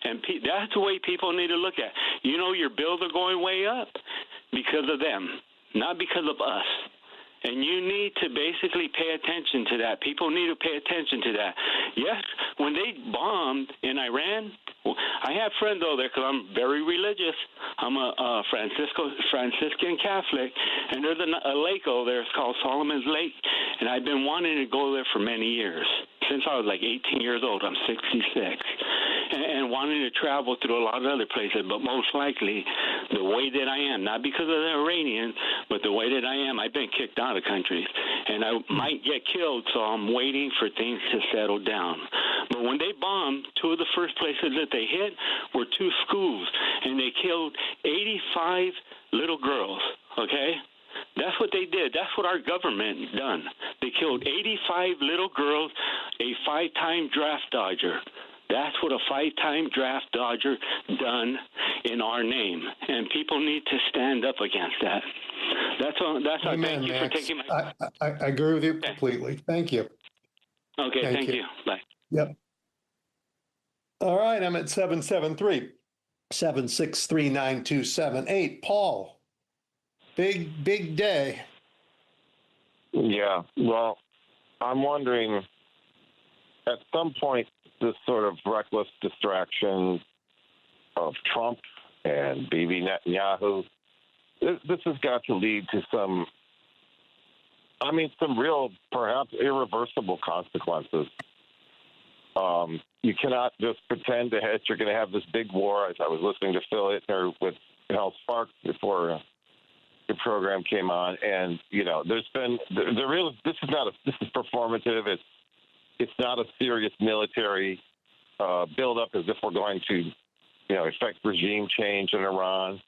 And that's the way people need to look at it. Your bills are going way up because of them, not because of us. And you need to basically pay attention to that. People need to pay attention to that. Yes, when they bombed in Iran, I have friends over there because I'm very religious. I'm a Franciscan Catholic, and there's a lake over there. It's called Solomon's Lake, and I've been wanting to go there for many years. Since I was like 18 years old. I'm 66. And wanting to travel through a lot of other places, but most likely the way that I am, not because of the Iranians, but the way that I am, I've been kicked out of countries, and I might get killed, so I'm waiting for things to settle down. But when they bombed, two of the first places that they hit were two schools, and they killed 85 little girls, okay? That's what they did. That's what our government done. They killed 85 little girls, a 5-time draft dodger. That's what a 5-time draft dodger done in our name, and people need to stand up against that. That's all. Amen, thank you Max. for taking my. I agree with you completely. Thank you. Okay, thank you. Bye. Yep. All right, I'm at 773-763-9278. Paul, big day. Yeah, well, I'm wondering, at some point, this sort of reckless distraction of Trump and Bibi Netanyahu, this has got to lead to some real, perhaps irreversible consequences. You cannot just pretend that you're going to have this big war. As I was listening to Phil Hittner with Hal Sparks before the program came on, and there's been this is performative. It's not a serious military buildup as if we're going to, effect regime change in Iran.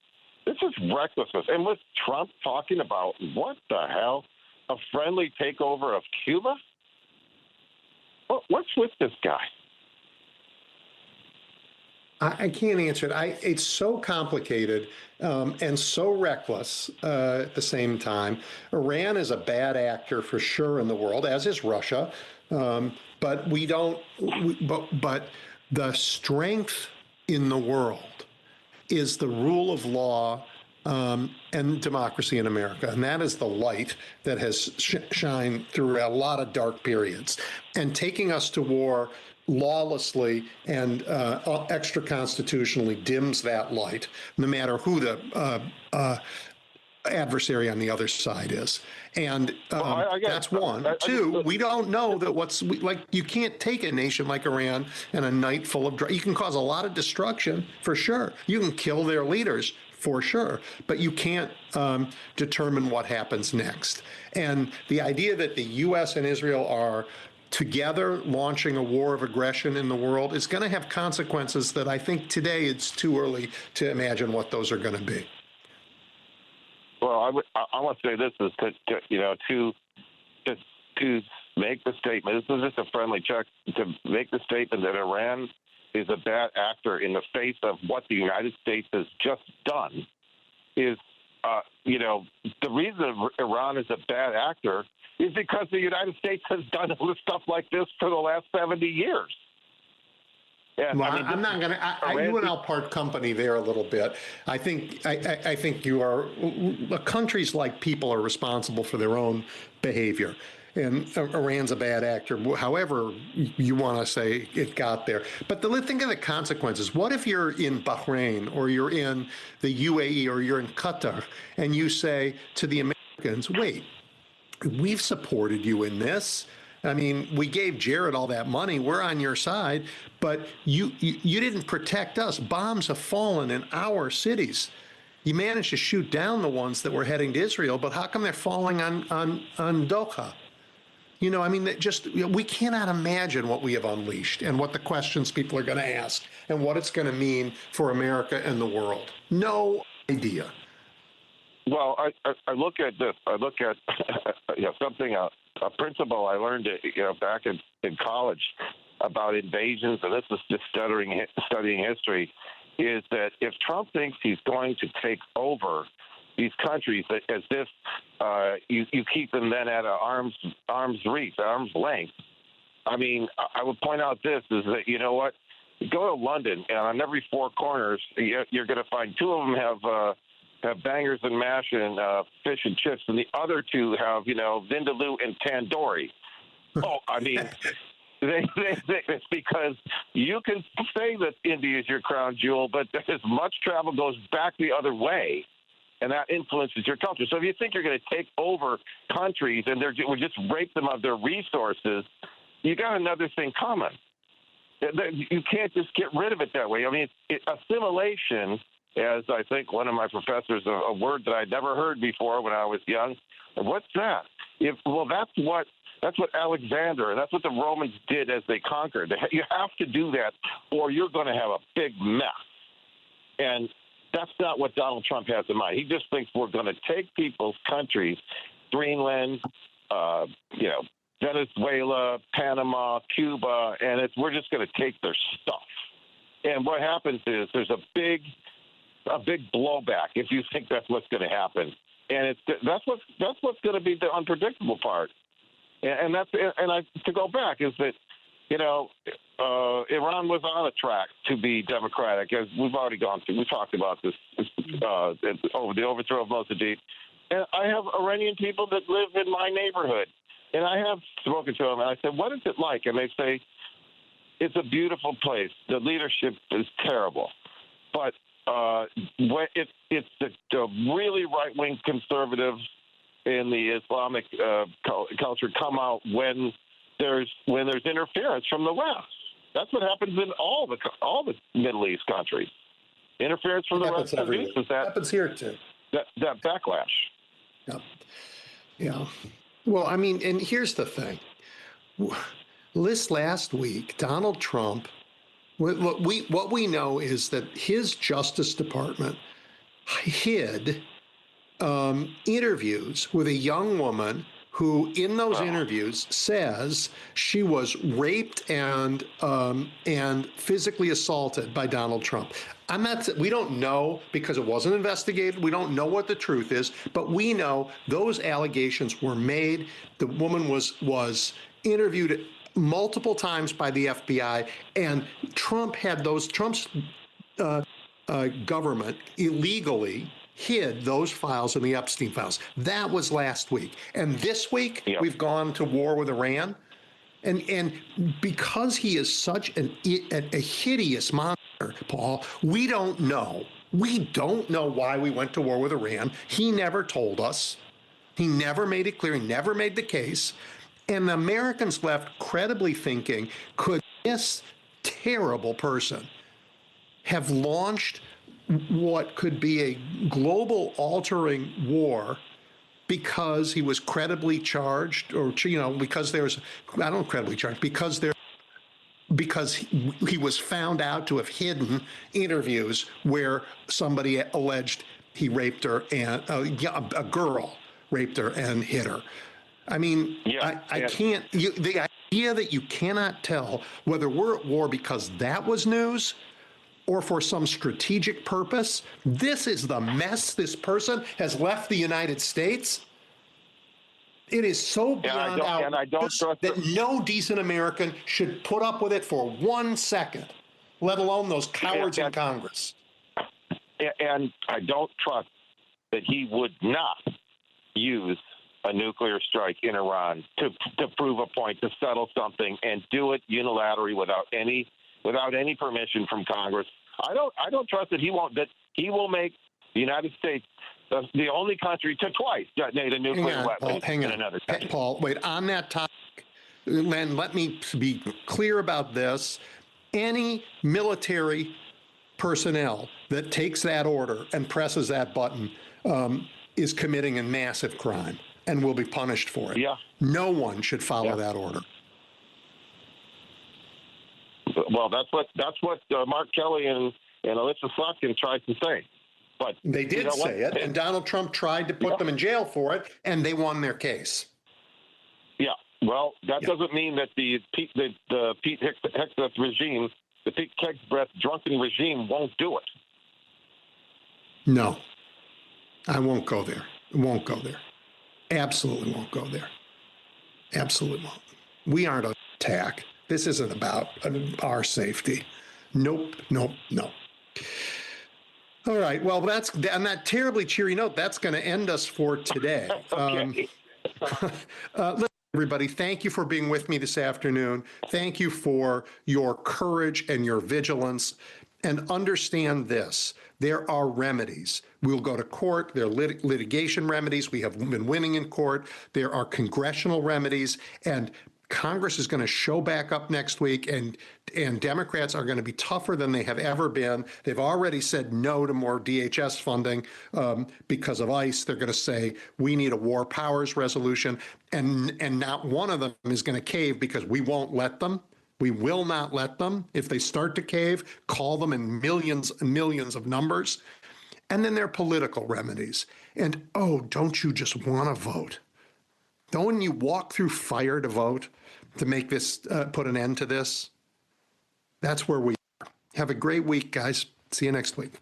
This is recklessness. And with Trump talking about, what the hell, a friendly takeover of Cuba? What's with this guy? I can't answer it. It's so complicated and so reckless at the same time. Iran is a bad actor for sure in the world, as is Russia. But we don't. But the strength in the world is the rule of law and democracy in America. And that is the light that has shined through a lot of dark periods. And taking us to war lawlessly and extra constitutionally dims that light, no matter who the adversary on the other side is. And that's one. Two, we don't know that like, you can't take a nation like Iran and a night full of, you can cause a lot of destruction for sure. You can kill their leaders for sure, but you can't determine what happens next. And the idea that the U.S. and Israel are together launching a war of aggression in the world is going to have consequences that I think today it's too early to imagine what those are going to be. Well, I want to say this is to make the statement. This is just a friendly check to make the statement that Iran is a bad actor in the face of what the United States has just done. Is the reason Iran is a bad actor is because the United States has done all this stuff like this for the last 70 years. And, well, I'm not going to. You and I'll part company there a little bit. I think you are. Countries like people are responsible for their own behavior, and Iran's a bad actor. However, you want to say it got there. But think of the consequences. What if you're in Bahrain or you're in the UAE or you're in Qatar, and you say to the Americans, "Wait, we've supported you in this. I mean, we gave Jared all that money. We're on your side, but you didn't protect us. Bombs have fallen in our cities. You managed to shoot down the ones that were heading to Israel, but how come they're falling on Doha?" We cannot imagine what we have unleashed and what the questions people are going to ask and what it's going to mean for America and the world. No idea. Well, I look at this. I look at a principle I learned back in college about invasions, and this is just studying history, is that if Trump thinks he's going to take over these countries as if you keep them then at arm's reach, arm's length. I mean, I would point out this is that, you know what? You go to London, and on every four corners, you're going to find two of them have bangers and mash and fish and chips, and the other two have, vindaloo and tandoori. Oh, I mean, it's because you can say that India is your crown jewel, but as much travel goes back the other way, and that influences your culture. So if you think you're going to take over countries and we just rape them of their resources, you got another thing coming. You can't just get rid of it that way. I mean, assimilation, as I think one of my professors, a word that I'd never heard before when I was young. What's that? That's what Alexander, and that's what the Romans did as they conquered. You have to do that, or you're going to have a big mess. And that's not what Donald Trump has in mind. He just thinks we're going to take people's countries, Greenland, Venezuela, Panama, Cuba, and we're just going to take their stuff. And what happens is there's a big blowback if you think that's what's going to happen, and that's what's going to be the unpredictable part. And to go back is that Iran was on a track to be democratic, as we've already gone through. We talked about this over the overthrow of Mossadegh. And I have Iranian people that live in my neighborhood, and I have spoken to them, and I said, "What is it like?" And they say, "It's a beautiful place. The leadership is terrible, but it's the really right-wing conservatives in the Islamic culture come out when there's interference from the West. That's what happens in all the Middle East countries. Interference from the West happens here too. That backlash. Yeah. Well, I mean, and here's the thing. This last week, Donald Trump. What we know is that his Justice Department hid interviews with a young woman who in those interviews says she was raped and physically assaulted by Donald Trump. We don't know because it wasn't investigated. We don't know what the truth is, but we know those allegations were made. The woman was interviewed multiple times by the FBI, and Trump's government illegally hid those files in the Epstein files. That was last week. And this week, we've gone to war with Iran. And because he is such a hideous monster, Paul, we don't know. We don't know why we went to war with Iran. He never told us. He never made it clear. He never made the case. And the Americans left credibly thinking, could this terrible person have launched what could be a global altering war because he was credibly charged, or because he was found out to have hidden interviews where somebody alleged he raped her, and a girl raped her and hit her. I mean, I can't. The idea that you cannot tell whether we're at war because that was news or for some strategic purpose. This is the mess this person has left the United States. It is so beyond outrageous that no decent American should put up with it for 1 second, let alone those cowards in Congress. And I don't trust that he would not use a nuclear strike in Iran to prove a point, to settle something, and do it unilaterally without any permission from Congress. I don't trust that he will make the United States the only country to twice detonate a nuclear weapon in another country. Paul, wait, on that topic, Len, let me be clear about this. Any military personnel that takes that order and presses that button is committing a massive crime and will be punished for it. Yeah. No one should follow that order. Well, that's what Mark Kelly and Alyssa Slotkin tried to say. But they did say it, and Donald Trump tried to put them in jail for it, and they won their case. Yeah. Well, that doesn't mean that the Pete Hegseth regime, the Pete Hegseth drunken regime, won't do it. No, I won't go there. Won't go there. Absolutely won't go there. Absolutely won't. We aren't under attack. This isn't about our safety. Nope. All right. Well, that's on that terribly cheery note. That's going to end us for today. Okay. Listen, everybody, thank you for being with me this afternoon. Thank you for your courage and your vigilance. And understand this: there are remedies. We'll go to court. There are litigation remedies. We have been winning in court. There are congressional remedies, and Congress is going to show back up next week, and Democrats are going to be tougher than they have ever been. They've already said no to more DHS funding because of ICE. They're going to say we need a war powers resolution, and not one of them is going to cave because we won't let them. We will not let them. If they start to cave, call them in millions and millions of numbers. And then there are political remedies. And, don't you just want to vote? Don't you walk through fire to vote to make this, put an end to this? That's where we are. Have a great week, guys. See you next week.